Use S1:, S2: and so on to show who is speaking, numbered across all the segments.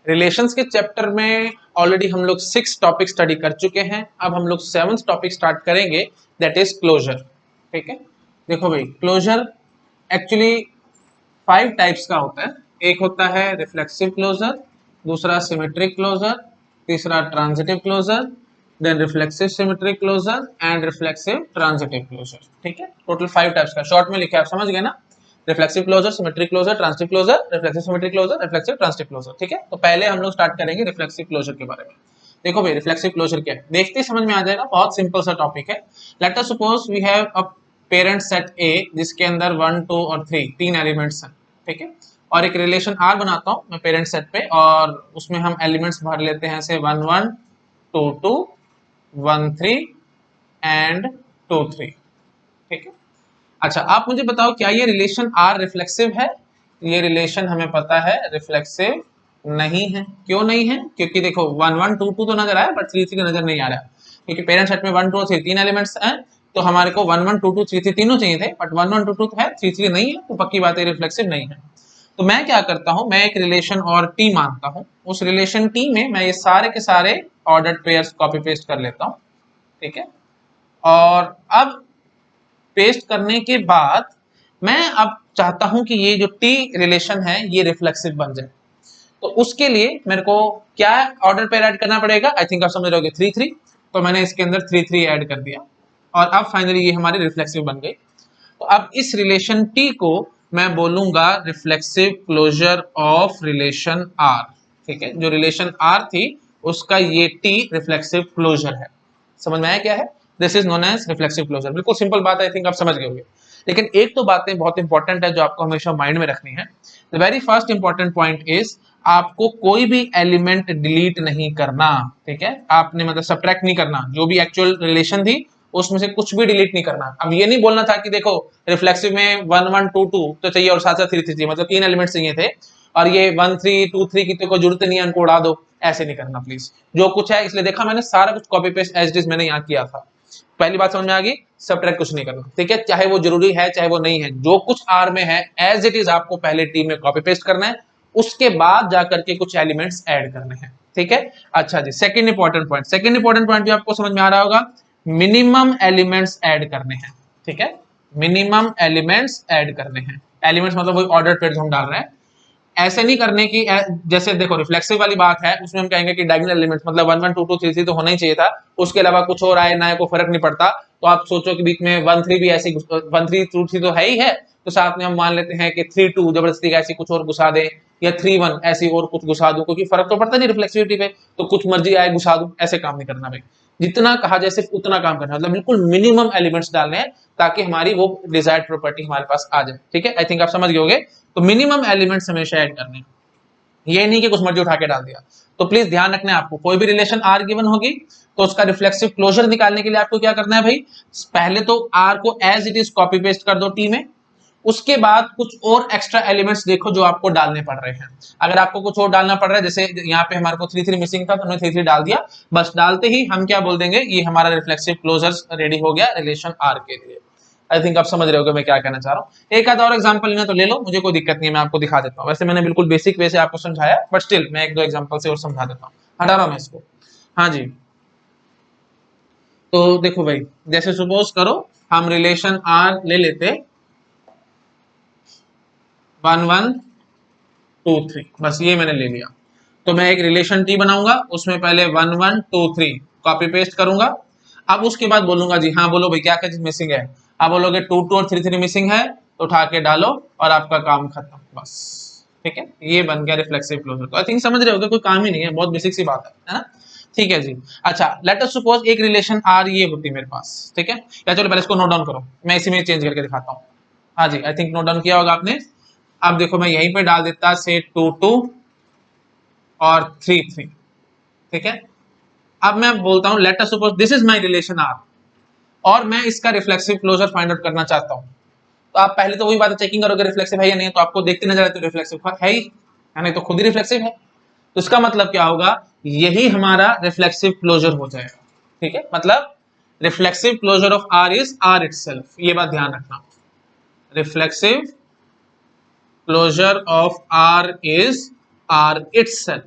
S1: Relations के chapter में already हम लोग 6 टॉपिक स्टडी कर चुके हैं। अब हम लोग 7th टॉपिक स्टार्ट करेंगे, दैट इज क्लोजर। ठीक है, देखो भाई, क्लोजर एक्चुअली 5 टाइप्स का होता है। एक होता है रिफ्लेक्सिव क्लोजर, दूसरा सिमेट्रिक क्लोजर, तीसरा transitive closure, then reflexive symmetric closure and reflexive transitive closure. ठीक है, टोटल 5 टाइप्स का, शॉर्ट में लिखा है, आप समझ गए ना। Reflexive closure, symmetric closure, transitive closure, reflexive symmetric closure, reflexive transitive closure. ठीक है, तो पहले हम लोग स्टार्ट करेंगे रिफ्लेक्सिव क्लोजर के बारे में। देखो भाई, रिफ्लेक्सिव क्लोजर क्या है, देखते ही समझ में आ जाएगा, बहुत सिंपल सा टॉपिक है। Let us suppose we have a parent set A जिसके अंदर 1 2 और 3 तीन एलिमेंट्स हैं। ठीक है, और एक रिलेशन आर बनाता हूं मैं पेरेंट सेट पे, और उसमें हम एलिमेंट्स भर लेते हैं से 1 1 2 2 1 3 एंड 2 3। ठीक है, अच्छा आप मुझे बताओ, क्या ये रिलेशन आर रिफ्लेक्सिव है? ये रिलेशन हमें पता है रिफ्लेक्सिव नहीं है। क्यों नहीं है? क्योंकि देखो 1 1 2 2 तो नजर आया, बट 3 3 नजर नहीं आ रहा, क्योंकि पेरेंट सेट में 1 2 और 3 तीन एलिमेंट्स हैं। तो हमारे को 1 1 2 2 3 3 तीनों चाहिए थे, बट 1 1 2 2 तो है, 3 3 नहीं है, तो पक्की बात है रिफ्लेक्सिव नहीं है। तो मैं क्या करता हूं, मैं एक रिलेशन और टी मानता हूं, उस रिलेशन टी में मैं ये सारे के सारे ऑर्डर्ड पेयर्स कॉपी पेस्ट कर लेता हूं। ठीक है, और अब पेस्ट करने के बाद मैं अब चाहता हूं कि ये जो टी रिलेशन है ये रिफ्लेक्सिव बन जाए। तो उसके लिए मेरे को क्या ऑर्डर पेयर ऐड करना पड़ेगा? आई थिंक आप समझ रहे होगे, 3 3। तो मैंने इसके अंदर 3 3 ऐड कर दिया, और अब फाइनली ये हमारी रिफ्लेक्सिव बन गई। तो अब इस रिलेशन टी को मैं बोलूंगा reflexive closure of relation R. ठीक है, जो रिलेशन आर थी उसका ये टी रिफ्लेक्सिव क्लोजर है। समझ में आया क्या है? This is known as reflexive closure. बिल्कुल सिंपल बात, आई थिंक आप समझ गए होंगे। लेकिन एक तो बातें बहुत इंपॉर्टेंट है जो आपको हमेशा माइंड में रखनी है। The very first important point is, आपको कोई भी एलिमेंट डिलीट नहीं करना। ठीक है, आपने मतलब सब्ट्रैक्ट नहीं करना, जो भी एक्चुअल रिलेशन थी उसमें से कुछ भी डिलीट नहीं करना। अब ये नहीं बोलना था कि देखो रिफ्लेक्सिव में 1 1 2 2 तो चाहिए और साथ साथ 3 3 मतलब 3 एलिमेंट चाहिए थे, और ये 1 3 2 3 की तो कोई जरूरत नहीं है, उनको उड़ा दो। ऐसे नहीं करना प्लीज। जो कुछ है, इसलिए देखा मैंने सारा कुछ copy paste as it is मैंने यहाँ किया था। पहली बात समझ में आ गई, सब्ट्रैक्ट कुछ नहीं करना। ठीक है, चाहे वो जरूरी है चाहे वो नहीं है, जो कुछ आर में है एज इट इज आपको पहले टी में कॉपी पेस्ट करना है, उसके बाद जाकर के कुछ एलिमेंट्स ऐड करने हैं। ठीक है, अच्छा जी, second important point, second important point भी आपको समझ में आ रहा होगा, मिनिमम एलिमेंट्स ऐड करने हैं। ठीक है, मिनिमम एलिमेंट्स ऐड करने हैं। एलिमेंट्स मतलब वही ऑर्डर पेयर जो हम डाल रहे हैं। ऐसे नहीं करने की, जैसे देखो रिफ्लेक्सिव वाली बात है, उसमें हम कहेंगे कि डायगोनल एलिमेंट्स मतलब 1 1 2 2 3 3 तो होना ही चाहिए था, उसके अलावा कुछ और आए ना आए को फर्क नहीं पड़ता। तो आप सोचो कि बीच में 1 3 भी ऐसी 1 3 2 3 तो है ही है, तो साथ में हम मान लेते हैं कि 3 2 जबरदस्ती ऐसी कुछ और घुसा दें, या 3 1 ऐसी और कुछ घुसा दूं, क्योंकि फर्क तो पड़ता नहीं रिफ्लेक्सिविटी पे, तो कुछ मर्जी आए घुसा दूं। ऐसे काम नहीं करना भाई, जितना कहा जाए सिर्फ उतना काम करना, मतलब बिल्कुल मिनिमम एलिमेंट्स डालने हैं ताकि हमारी वो डिजायर्ड प्रॉपर्टी हमारे पास आ जाए। ठीक है, आई थिंक आप समझ गए होंगे। तो मिनिमम एलिमेंट्स हमेशा ऐड करने हैं, ये नहीं कि कुछ मर्जी उठा के डाल दिया। तो प्लीज ध्यान रखना है, आपको कोई भी रिलेशन आर गिवन होगी तो उसका रिफ्लेक्सिव क्लोजर निकालने के लिए आपको क्या करना है भाई, पहले तो आर को as it is copy paste कर दो टी में, उसके बाद कुछ और एक्स्ट्रा एलिमेंट्स देखो जो आपको डालने पड़ रहे हैं। अगर आपको कुछ और डालना पड़ रहा है, जैसे यहाँ पे हमारे को 3 3 मिसिंग था तो हमने 3 3 डाल दिया, बस डालते ही हम क्या बोल देंगे, ये हमारा रिफ्लेक्सिव क्लोजर रेडी हो गया रिलेशन आर के लिए। आई थिंक आप समझ रहे होगे मैं क्या कहना चाह रहा हूँ। एक आधा और एग्जांपल लेना तो ले लो, मुझे कोई दिक्कत नहीं है, मैं आपको दिखा देता हूँ। वैसे मैंने बिल्कुल बेसिक वे से आपको समझाया, बट स्टिल मैं एक दो एग्जांपल से और समझा देता हूँ। हटा रहा हूँ मैं इसको। हाँ जी, तो देखो भाई, जैसे सपोज करो हम रिलेशन आर ले लेते 1 1 2 3, बस ये मैंने ले लिया। तो मैं एक रिलेशन टी बनाऊंगा, उसमें पहले 1 1 2 3 कॉपी पेस्ट करूंगा। अब उसके बाद बोलूंगा जी हाँ बोलो भाई क्या क्या चीज मिसिंग है। आप बोलोगे 2 2 और 3 3 मिसिंग है, तो उठा के डालो और आपका काम खत्म, बस। ठीक है, ये बन गया रिफ्लेक्सिव क्लोजर। तो आई थिंक समझ रहे होगे, कोई काम ही नहीं है, बहुत बेसिक सी बात है ना। ठीक है जी, अच्छा लेट अस सपोज एक रिलेशन आर ये होती है मेरे पास। ठीक है, या चलो पहले इसको नोट डाउन करो, मैं इसी में चेंज करके दिखाता हूँ। हाँ जी, आई थिंक नोट डाउन किया होगा आपने। अब देखो मैं यहीं पे डाल देता से 2 2 और 3 3। ठीक है, अब मैं बोलता हूं let us suppose this is my relation R, और मैं इसका रिफ्लेक्सिव क्लोजर फाइंड आउट करना चाहता हूं। तो आप पहले तो वही बात चेकिंग करोगे रिफ्लेक्सिव है या नहीं, तो आपको देखते नजर आए तो रिफ्लेक्सिव है ही, है नहीं तो खुद ही रिफ्लेक्सिव है। तो इसका मतलब क्या होगा, यही हमारा रिफ्लेक्सिव क्लोजर हो जाएगा। ठीक है, मतलब reflexive closure of R is R itself, ये बात ध्यान रखना। Reflexive closure of R is R itself।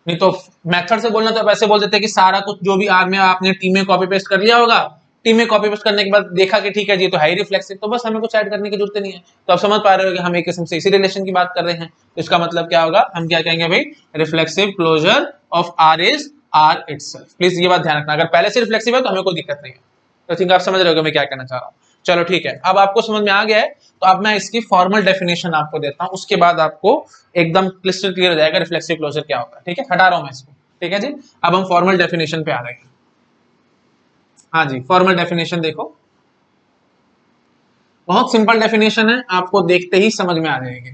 S1: नहीं तो मेथड से बोलना तो वैसे बोल देते हैं कि सारा कुछ जो भी आर में आपने टी में कॉपी पेस्ट कर लिया होगा, टी में कॉपी पेस्ट करने के बाद देखा कि ठीक है जी तो है ही रिफ्लेक्सिव, तो बस हमें कुछ ऐड करने की जरूरत नहीं है। तो आप समझ पा रहे हो कि हम एक किस्म से इसी रिलेशन की बात कर रहे हैं। तो इसका मतलब क्या होगा, हम क्या कहेंगे भाई, reflexive closure of R is R itself. Please ये बात ध्यान रखना, अगर पहले से रिफ्लेक्सिव है तो हमें कोई दिक्कत नहीं है। तो थिंक आप समझ रहे हो मैं क्या कहना चाह रहा हूँ। चलो ठीक है, अब आपको समझ में आ गया है, तो अब मैं इसकी फॉर्मल डेफिनेशन आपको देता हूँ, उसके बाद आपको एकदम क्लिस्टर क्लियर हो जाएगा रिफ्लेक्सिव क्लोजर क्या होता है। ठीक है, हटा रहा हूं मैं इसको। ठीक है जी, अब हम फॉर्मल डेफिनेशन पे आ रहे हैं। हाँ जी, फॉर्मल डेफिनेशन देखो, बहुत सिंपल डेफिनेशन है, आपको देखते ही समझ में आ जाएगी।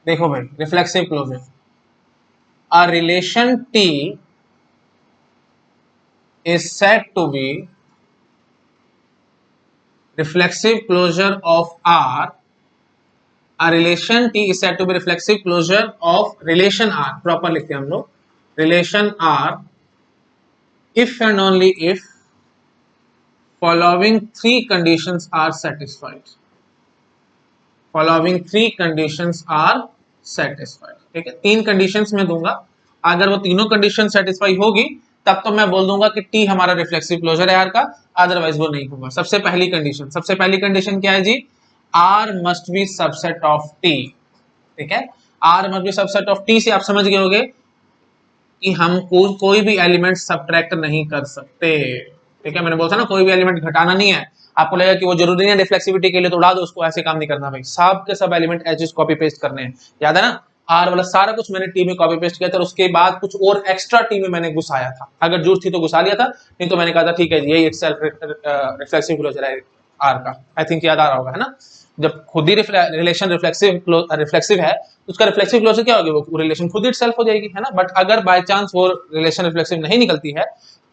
S1: देखो भाई, reflexive closure, a relation T is said to be reflexive closure of R. A relation T is said to be reflexive closure of relation R. Proper लिखते हैं हम लोग, relation R if and only if following three conditions are satisfied. Following three conditions are satisfied. ठीक है, तीन conditions में दूंगा, अगर वो तीनों कंडीशन सेटिस्फाई होगी तब तो मैं बोल दूंगा कि टी हमारा रिफ्लेक्सिव क्लोजर है आर का, अदरवाइज वो नहीं होगा। सबसे पहली कंडीशन क्या है जी, R must be subset of T. ठीक है, R must be subset of T से आप समझ गए होंगे कि हम कोई भी एलिमेंट सब्ट्रैक्ट नहीं कर सकते। ठीक है, मैंने बोला था ना कोई भी एलिमेंट घटाना नहीं है। आपको लगेगा कि वो जरूरी नहीं है रिफ्लेक्सिविटी के लिए तो उड़ा दो उसको, ऐसे काम नहीं करना भाई, सब के सब element as is copy paste करने हैं। याद है ना, आर वाला सारा कुछ मैंने टी में कॉपी पेस्ट किया था, उसके बाद कुछ और एक्स्ट्रा टी में मैंने घुसाया था, अगर जरूरत थी तो घुसा लिया था, नहीं तो मैंने कहा था ठीक है ये इटसेल्फ रिफ्लेक्सिव क्लोजर है आर का। आई थिंक याद आ रहा होगा, है ना, जब खुद ही रिलेशन रिफ्लेक्सिव है तो उसका रिफ्लेक्सिव क्लोजर क्या होगी, वो रिलेशन खुद इटसेल्फ हो जाएगी, है ना। बट अगर बाय चांस वो रिलेशन रिफ्लेक्सिव नहीं निकलती है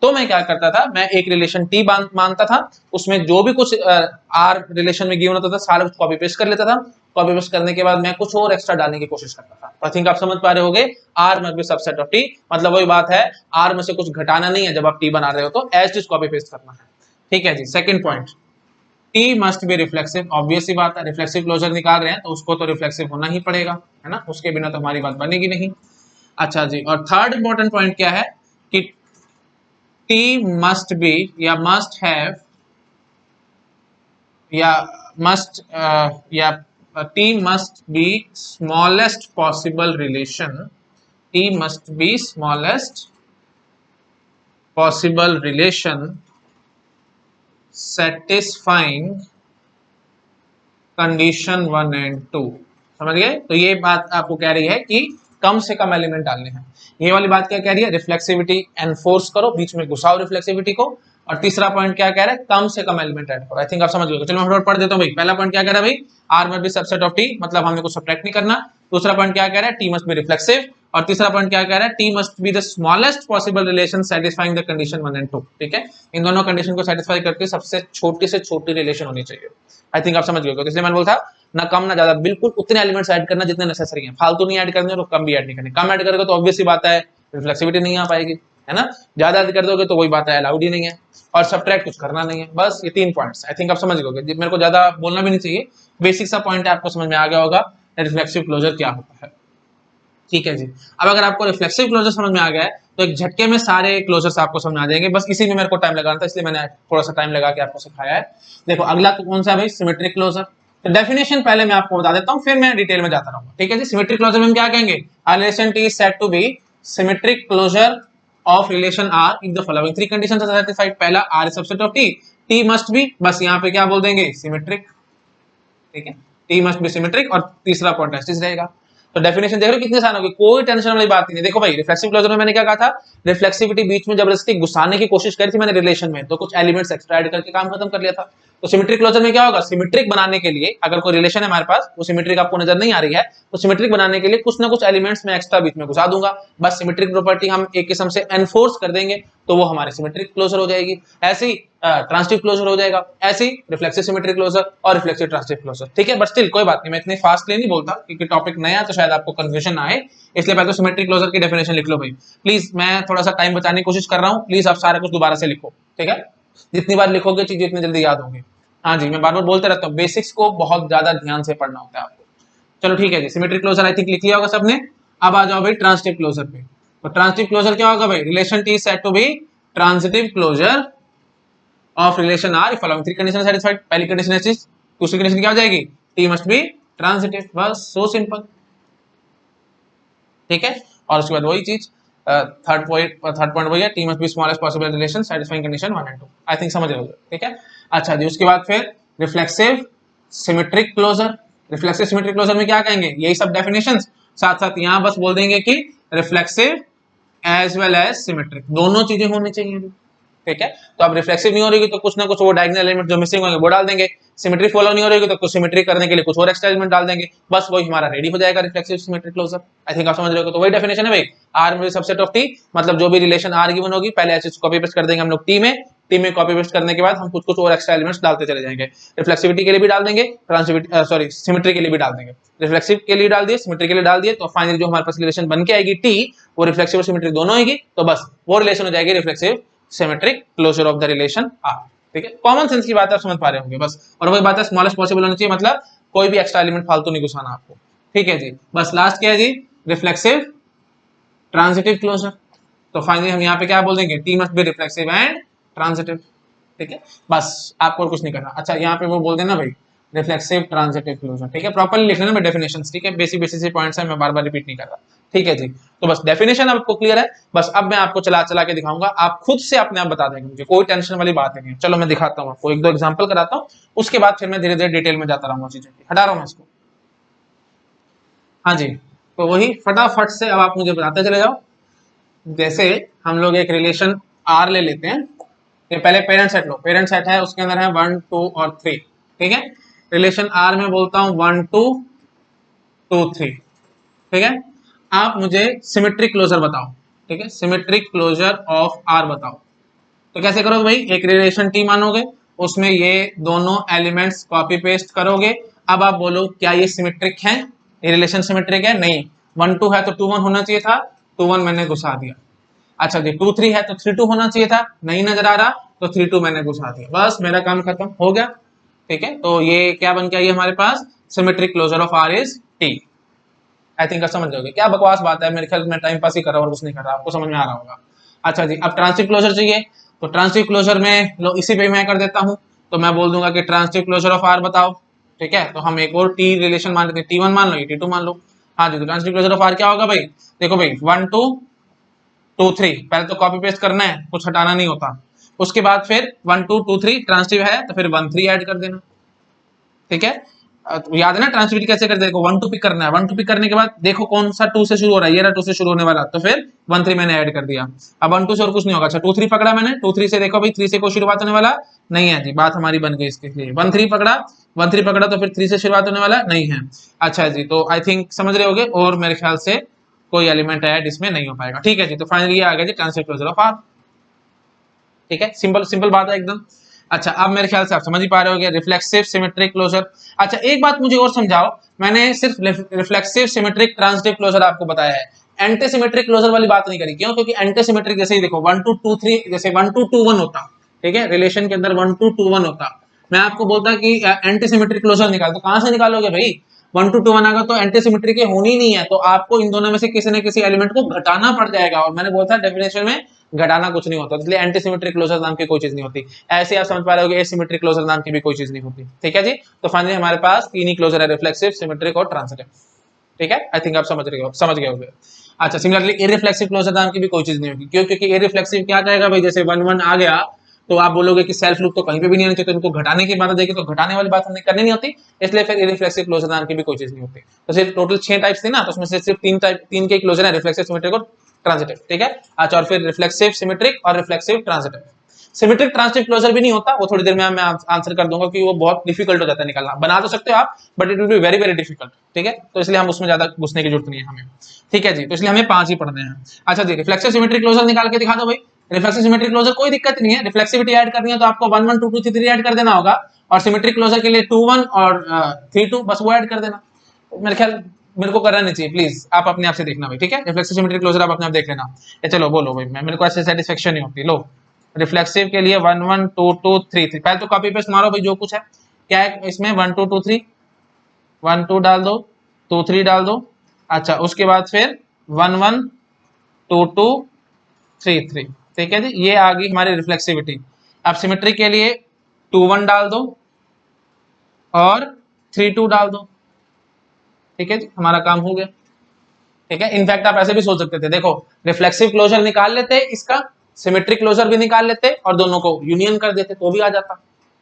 S1: तो मैं क्या करता था, मैं एक रिलेशन टी मानता था, उसमें जो भी कुछ आर रिलेशन में गिवन होता था सारा कुछ कॉपी पेस्ट कर लेता था, कॉपी पेस्ट करने के बाद मैं कुछ और एक्स्ट्रा डालने की कोशिश करता था। आई थिंक आप समझ पा रहे होगे, R must be subset of T, मतलब वही बात है, आर में से कुछ घटाना नहीं है, जब आप टी बना रहे हो तो एज इट कॉपी पेस्ट करना है। ठीक है जी, second point, T must be reflexive. Obvious सी बात है, रिफ्लेक्सिव क्लोजर निकाल रहे हैं तो उसको तो रिफ्लेक्सिव होना ही पड़ेगा, है ना, उसके बिना तो हमारी बात बनेगी नहीं। अच्छा जी, और थर्ड इंपॉर्टेंट पॉइंट क्या है कि टी मस्ट बी या मस्ट हैव या मस्ट या T must B smallest possible relation, T must B smallest possible relation satisfying condition 1 and 2। समझ गए, तो ये बात आपको कह रही है कि कम से कम एलिमेंट डालने हैं। ये वाली बात क्या कह रही है, रिफ्लेक्सिविटी एनफोर्स करो, बीच में घुसाओ रिफ्लेक्सिविटी को। और तीसरा पॉइंट क्या कह रहा है, कम से कम एलिमेंट ऐड करो। आई थिंक आप समझ गए। चलो मैं पढ़ देता हूँ भाई। पहला पॉइंट क्या कह रहा है भाई, R must be subset of T, मतलब हमें कुछ सब्ट्रैक्ट नहीं करना। दूसरा पॉइंट क्या कह रहा है, टी मस्ट बी रिफ्लेक्सिव। और तीसरा पॉइंट क्या कह रहा है, T must be the smallest possible relation satisfying the condition 1 and 2। ठीक है, इन दोनों कंडीशन को सेटिस्फाई करके सबसे छोटी से छोटी रिलेशन होनी चाहिए। आई थिंक आप समझ गए, तो इसलिए मैंने बोला था ना कम ना ज्यादा, बिल्कुल उतने एलिमेंट्स ऐड करना जितने नेसेसरी हैं, फालतू नहीं ऐड करने और कम भी ऐड नहीं करने। कम ऐड करोगे तो ऑब्वियस सी बात है रिफ्लेक्सिविटी नहीं आ पाएगी, है ना। ज्यादा ऐड कर दोगे तो वही बात है, अलाउड ही नहीं है। और सब्ट्रैक्ट कुछ करना नहीं है। बस ये तीन पॉइंट्स आई थिंक आप समझ गए, मेरे को ज्यादा बोलना भी नहीं चाहिए, बेसिक सा पॉइंट है, आपको समझ में आ गया होगा रिफ्लेक्सिव क्लोजर क्या होता है। ठीक है जी, अब अगर आपको रिफ्लेक्सिव क्लोजर समझ में आ गया है तो एक झटके में सारे क्लोजर्स आपको समझ में आ जाएंगे। बस इसी में मेरे को टाइम लगाना था, इसलिए मैंने थोड़ा सा टाइम लगा के आपको सिखाया है। देखो अगला कौन सा है भाई, सिमेट्रिक क्लोजर। तो डेफिनेशन पहले मैं आपको बता देता हूं, फिर मैं डिटेल में जाता रहूंगा। ठीक है जी, सिमेट्रिक क्लोजर में हम क्या कहेंगे, relation T is said to be symmetric closure of relation R if the following three conditions are satisfied. पहला, R is subset of T, T must be, बस यहाँ पे क्या बोल देंगे, सिमेट्रिक। ठीक है, टी मस्ट बी सिमेट्रिक, और तीसरा पॉइंट एस्टिस रहेगा। तो डेफिनेशन देख रहे हो कितनी आसान होगी, कोई टेंशन वाली बात नहीं। देखो भाई, रिफ्लेक्सिव क्लोजर में मैंने क्या कहा था, रिफ्लेक्सिविटी बीच में जबरदस्ती घुसाने की कोशिश करी थी मैंने रिलेशन में, तो कुछ एलिमेंट्स एक्स्ट्रा ऐड करके काम खत्म कर लिया था। तो सिमेट्रिक क्लोजर में क्या होगा, सिमेट्रिक बनाने के लिए अगर कोई रिलेशन है हमारे पास, वो सिमेट्रिक आपको नजर नहीं आ रही है, तो सिमेट्रिक बनाने के लिए कुछ ना कुछ एलिमेंट्स में एक्स्ट्रा बीच में घुसा दूंगा। बस सिमेट्रिक प्रॉपर्टी हम एक किस्म से एनफोर्स कर देंगे तो वो हमारी सिमेट्रिक क्लोजर हो जाएगी। ऐसे ही ट्रांसिटिव क्लोजर हो जाएगा, ऐसे ही रिफ्लेक्सिव सिमेट्रिक क्लोजर और रिफ्लेक्सिव ट्रांसिटिव क्लोजर। ठीक है, बट स्टिल कोई बात नहीं, मैं इतनी फास्टली नहीं बोलता क्योंकि टॉपिक नया तो शायद आपको कंफ्यूजन ना आए, इसलिए पहले तो सिमेट्रिक क्लोजर की डेफिनेशन लिख लो भाई। प्लीज, मैं थोड़ा सा टाइम बचाने की कोशिश कर रहा हूँ, प्लीज आप सारा कुछ दोबारा से लिखो। ठीक है, जितनी बार लिखोगे चीजें इतनी जल्दी याद होगी। हाँ जी, मैं बार बार बोलते रहता हूँ, बेसिक्स को बहुत ज्यादा ध्यान से पढ़ना होता है आपको। चलो ठीक है जी, सिमेट्रिक क्लोजर आई थिंक लिख लिया होगा सबने। अब आ जाओ भाई ट्रांजिटिव क्लोजर पे। तो ट्रांजिटिव क्लोजर क्या होगा भाई, relation T set to be transitive closure of relation R following three condition satisfied. पहली कंडीशन ऐसी, दूसरी कंडीशन क्या हो जाएगी, टी मस्ट बी ट्रांजिटिव, बस सो सिंपल, ठीक है। और उसके बाद वही चीज थर्ड पॉइंट वही है, T must B smallest possible relation satisfying condition 1 and 2। I think समझ रहे हो, ठीक है। अच्छा जी, उसके बाद फिर reflexive symmetric closure. Reflexive symmetric closure में क्या कहेंगे, यही सब डेफिनेशंस, साथ साथ यहां बस बोल देंगे कि reflexive as well as symmetric, दोनों चीजें होनी चाहिए, ठीक है। तो अब रिफ्लेक्सिव नहीं हो रही तो कुछ ना कुछ वो डायगोनल एलिमेंट जो मिसिंग होंगे वो डाल देंगे, सिमेट्री फॉलो नहीं हो रही तो कुछ सिमेट्री करने के लिए कुछ और एक्स्ट्रा एलिमेंट डाल देंगे, बस वही हमारा रेडी हो जाएगा reflexive symmetric closure. I think आप समझ रहे हो। तो वही डेफिनेशन है भाई, आर में सबसेट ऑफ टी, मतलब जो भी रिलेशन आर गिवन होगी पहले ऐसे कॉपी पेस्ट कर देंगे हम लोग टी में कॉपी पेस्ट करने के बाद हम कुछ कुछ और एक्स्ट्रा एलिमेंट्स डालते चले जाएंगे, रिफ्लेक्सिविटी के लिए भी डाल देंगे, ट्रांसिविटी सॉरी सिमेट्री के लिए भी डाल देंगे, रिफ्लेक्सिव के लिए डाल दिए, सिमेट्री के लिए डाल दिए, तो फाइनली जो हमारे पास रिलेशन बन के आएगी टी, वो रिफ्लेक्सिव और सिमेट्रिक दोनों आएगी, तो बस वो रिलेशन हो जाएगी reflexive symmetric closure of the relation R, ठीक है। कॉमन सेंस की बात आप समझ पा रहे होंगे बस, और वही बात है स्मॉलेस्ट पॉसिबल होनी चाहिए, मतलब कोई भी एक्स्ट्रा एलिमेंट फालतू नहीं घुसाना आपको, ठीक है जी। बस लास्ट क्या है जी, रिफ्लेक्सिव ट्रांजिटिव क्लोजर। तो फाइनली हम यहाँ पे क्या बोल देंगे, T must be reflexive and transitive, ठीक है। बस आपको और कुछ नहीं करना। अच्छा यहाँ पे वो बोल देना भाई रिफ्लेक्सिव ट्रांजिटिव क्लोजर, ठीक है, प्रॉपर्ली लिख लेना डेफिनेशंस, ठीक है, बेसिक बेसिक पॉइंट्स है, मैं बार बार रिपीट नहीं कर रहा, ठीक है जी। तो बस डेफिनेशन आपको क्लियर है, बस अब मैं आपको चला चला के दिखाऊंगा, आप खुद से अपने आप बता देंगे, मुझे कोई टेंशन वाली बात नहीं है। चलो मैं दिखाता हूँ आपको, एक दो एग्जांपल कराता हूँ, उसके बाद फिर मैं धीरे धीरे डिटेल में जाता रहूंगा चीजें, हटा रहा हूँ इसको। हाँ जी, तो वही फटाफट से अब आप मुझे बताते चले जाओ। जैसे हम लोग एक रिलेशन आर ले लेते हैं, ये पहले पेरेंट सेट लो, पेरेंट सेट है उसके अंदर है 1 2 और 3, ठीक है। रिलेशन आर में बोलता हूँ 1 2 2 3, ठीक है। आप मुझे सिमेट्रिक क्लोजर बताओ, ठीक है, सिमेट्रिक क्लोजर ऑफ आर बताओ। तो कैसे करोगे भाई, एक रिलेशन टी मानोगे, उसमें ये दोनों एलिमेंट्स कॉपी पेस्ट करोगे। अब आप बोलो क्या ये सिमेट्रिक है, ये रिलेशन सिमेट्रिक है, नहीं, 1 2 है तो 2 1 होना चाहिए था, 2 1 मैंने घुसा दिया। अच्छा जी 2 3 है तो 3 2 होना चाहिए था, नहीं नजर आ रहा तो 3 2 मैंने घुसा दिया, बस मेरा काम खत्म हो गया, ठीक है। तो ये क्या बन गया, ये हमारे पास symmetric closure of R is T. I think आप समझ जाओगे, क्या बकवास बात है, मेरे ख्याल में टाइम पास ही कर रहा हूँ और कुछ नहीं कर रहा, आपको समझ में आ रहा होगा। अच्छा जी, अब ट्रांजिटिव क्लोजर चाहिए, तो ट्रांजिटिव क्लोजर में लो इसी पे मैं कर देता हूँ, तो मैं बोल दूंगा कि ट्रांजिटिव क्लोजर ऑफ आर बताओ, ठीक है। तो हम एक और टी रिलेशन मान लेते हैं, T1 मान लो, ये T2 मान लो। हाँ जी, तो ट्रांजिटिव क्लोजर ऑफ आर क्या होगा भाई, देखो भाई 1 2 2 3, पहले तो कॉपी पेस्ट करना है, कुछ हटाना नहीं होता, उसके बाद फिर 1 2 2 3 ट्रांजिटिव है तो फिर 1 3 ऐड कर देना, ठीक है। याद है ना ट्रांसमिट कैसे करते हैं, 1 2 पिक करना है, 1 2 पिक करने के बाद देखो कौन सा 2 से शुरू हो रहा है, ये रहा 2 से शुरू होने वाला, तो फिर 1 3 मैंने ऐड कर दिया। अब 1 2 से और कुछ नहीं होगा। अच्छा 2 3 पकड़ा मैंने, 2 3 से देखो भाई 3 से कोई शुरुआत होने वाला नहीं है जी, बात हमारी बन गई इसके लिए। 1 3 पकड़ा, 1 3 पकड़ा तो फिर 3 से शुरुआत होने वाला नहीं है। अच्छा जी, तो आई थिंक समझ रहे होगे, और मेरे ख्याल से कोई एलिमेंट ऐड इसमें नहीं हो पाएगा, ठीक है जी। तो फाइनली ये आ गया जी ट्रांजिटिव क्लोजर ऑफ आर, ठीक है, सिंपल सिंपल बात है एकदम। अच्छा अब मेरे ख्याल से आप समझ ही पा रहे होगे रिफ्लेक्सिव सिमेट्रिक क्लोजर। अच्छा एक बात मुझे और समझाओ, मैंने सिर्फ रिफ्लेक्सिव सिमेट्रिक ट्रांजिटिव क्लोजर आपको बताया है, एंटी सिमेट्रिक क्लोजर वाली बात नहीं करी, क्यों, क्योंकि एंटी सिमेट्रिक जैसे ही देखो 1 2 2 3, जैसे 1 2 2 1 होता, ठीक है, रिलेशन के अंदर 1 2 2 1 होता, मैं आपको बोलता कि एंटी सिमेट्रिक क्लोजर निकाल, तो कहां से निकालोगे भाई, 1 2 2 1 आएगा तो एंटी सिमेट्रिक होनी ही नहीं है, तो आपको इन दोनों में से किसी न किसी एलिमेंट को घटाना पड़ जाएगा, और मैंने बोला था डेफिनेशन में घटाना कुछ नहीं होता, इसलिए एंटी सिमेट्रिक क्लोजर नाम की कोई चीज नहीं होती। ऐसे आप समझ पा रहे हो एसिमेट्रिक क्लोजर नाम की भी कोई चीज नहीं होती, ठीक है जी। तो फाइनली हमारे पास तीन ही क्लोजर है, रिफ्लेक्सिव सिमेट्रिक और ट्रांजिटिव, ठीक है। आई थिंक आप समझ गए होंगे। अच्छा सिमिलरली इरिफ्लेक्सिव क्लोजर नाम की भी कोई चीज नहीं होगी, क्यों, क्योंकि इरिफ्लेक्सिव क्या कहेगा भाई, जैसे 1 1 आ गया तो आप बोलोगे कि सेल्फ लूप तो कहीं पे भी नहीं आना चाहिए, तो इनको घटाने की बात देखिए तो घटाने वाली बात हमने करनी नहीं होती, इसलिए फिर इरिफ्लेक्सिव क्लोजर नाम की भी कोई चीज नहीं होती। तो सिर्फ टोटल 6 टाइप्स थे ना, तो उसमें से सिर्फ 3 के क्लोजर है, रिफ्लेक्सिव सिमेट्रिक और ट्रांजिटिव, ठीक है। अच्छा और फिर रिफ्लेक्सिव सिमेट्रिक और reflexive transitive. Symmetric transitive closure भी नहीं होता, वो थोड़ी देर में मैं आंसर कर दूंगा कि वो बहुत डिफिकल्ट हो जाता है निकालना, बना तो सकते हो आप but it will be very very difficult, ठीक है। तो इसलिए हम उसमें ज्यादा घुसने की जरूरत नहीं है हमें, ठीक है जी। तो इसलिए हमें 5 ही पढ़ने हैं। अच्छा जी रिफ्लेक्सिव सिमेट्रिक क्लोजर निकाल के दिखा दो भाई। रिफ्लेक्सिव सिमेट्रिक क्लोजर कोई दिक्कत नहीं है, रिफ्लेक्सिविटी ऐड करनी है तो आपको 1 1 2 2 3 ऐड कर देना होगा, और सिमेट्रिक क्लोजर के लिए 2 1 और 3 2 बस वो ऐड कर देना। मेरे ख्याल मेरे को करना नहीं चाहिए, प्लीज आप अपने आप से देखना भाई, ठीक है। रिफ्लेक्सिव सिमेट्रिक क्लोजर आप अपने आप देख लेना। ये चलो बोलो भाई, मैं मेरे को ऐसे सेटिस्फेक्शन नहीं होती। लो रिफ्लेक्सिव के लिए 1 1 2 2 3 3, पहले तो कॉपी पेस्ट मारो भाई जो कुछ है, क्या है इसमें 1 2 2 3, 1 2 डाल दो, 2 3 डाल दो। अच्छा उसके बाद फिर 1 1 2 2 3 3। ठीक है जी, ये आ गई हमारी रिफ्लेक्सिविटी। अब सिमेट्री के लिए 2 1 डाल दो और 3 2 डाल दो। ठीक है जी, हमारा काम हो गया। ठीक है, इनफैक्ट आप ऐसे भी सोच सकते थे, देखो रिफ्लेक्सिव क्लोजर निकाल लेते, इसका सिमेट्रिक क्लोजर भी निकाल लेते और दोनों को यूनियन कर देते तो भी आ जाता।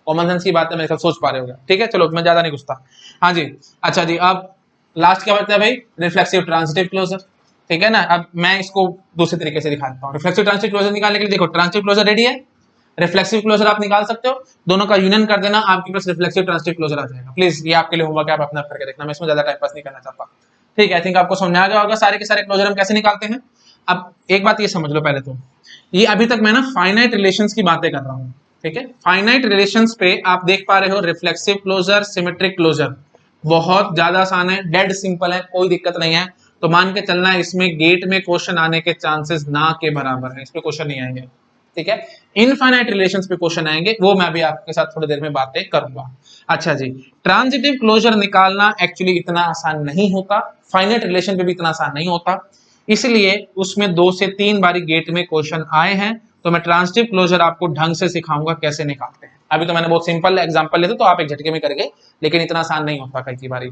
S1: कॉमन सेंस की बात है, मेरे ख्याल सोच पा रहे होगा। ठीक है, चलो मैं ज्यादा नहीं घुसता। हाँ जी, अच्छा जी, अब लास्ट क्या बचता है भाई, रिफ्लेक्सिव ट्रांजिटिव क्लोजर। ठीक है ना, अब मैं इसको दूसरे तरीके से दिखाता हूँ। रिफ्लेक्सिव ट्रांजिटिव क्लोजर निकालने के लिए देखो, ट्रांजिटिव क्लोजर रेडी है, रिफ्लेक्सिव क्लोजर आप निकाल सकते हो, दोनों का यूनियन कर देना, आपके पास रिफ्लेक्सिव ट्रांजिटिव क्लोजर आ जाएगा। प्लीज ये आपके लिए होमवर्क है, आप अपना करके देखना, मैं इसमें ज्यादा टाइम पास नहीं करना चाहता। ठीक है, आई थिंक आपको समझ आ गया होगा सारे के सारे क्लोजर हम कैसे निकालते हैं। अब एक बात ये समझ लो पहले तो, ये अभी तक मैं ना फाइनाइट रिलेशंस की बातें कर रहा हूँ। ठीक है, फाइनाइट रिलेशंस पे आप देख पा रहे हो, रिफ्लेक्सिव क्लोजर, सिमेट्रिक क्लोजर बहुत ज्यादा आसान है, डेड सिंपल है, कोई दिक्कत नहीं है। तो मान के चलना है इसमें गेट में क्वेश्चन आने के चांसेस ना के बराबर है, इस पे क्वेश्चन नहीं आएंगे। ठीक है, इनफाइनाइट रिलेशंस पे क्वेश्चन आएंगे, वो मैं भी आपके साथ थोड़ी देर में बातें करूंगा। अच्छा जी, ट्रांजिटिव क्लोजर निकालना एक्चुअली इतना आसान नहीं होता, फाइनाइट रिलेशन पे भी इतना आसान नहीं होता, इसलिए उसमें 2 से 3 बारी गेट में क्वेश्चन आए हैं, तो मैं ट्रांजिटिव क्लोजर आपको ढंग से सिखाऊंगा कैसे निकालते हैं। अभी तो मैंने बहुत सिंपल एग्जांपल लेते तो आप एक झटके में करेंगे, लेकिन इतना आसान नहीं होता कई बारी।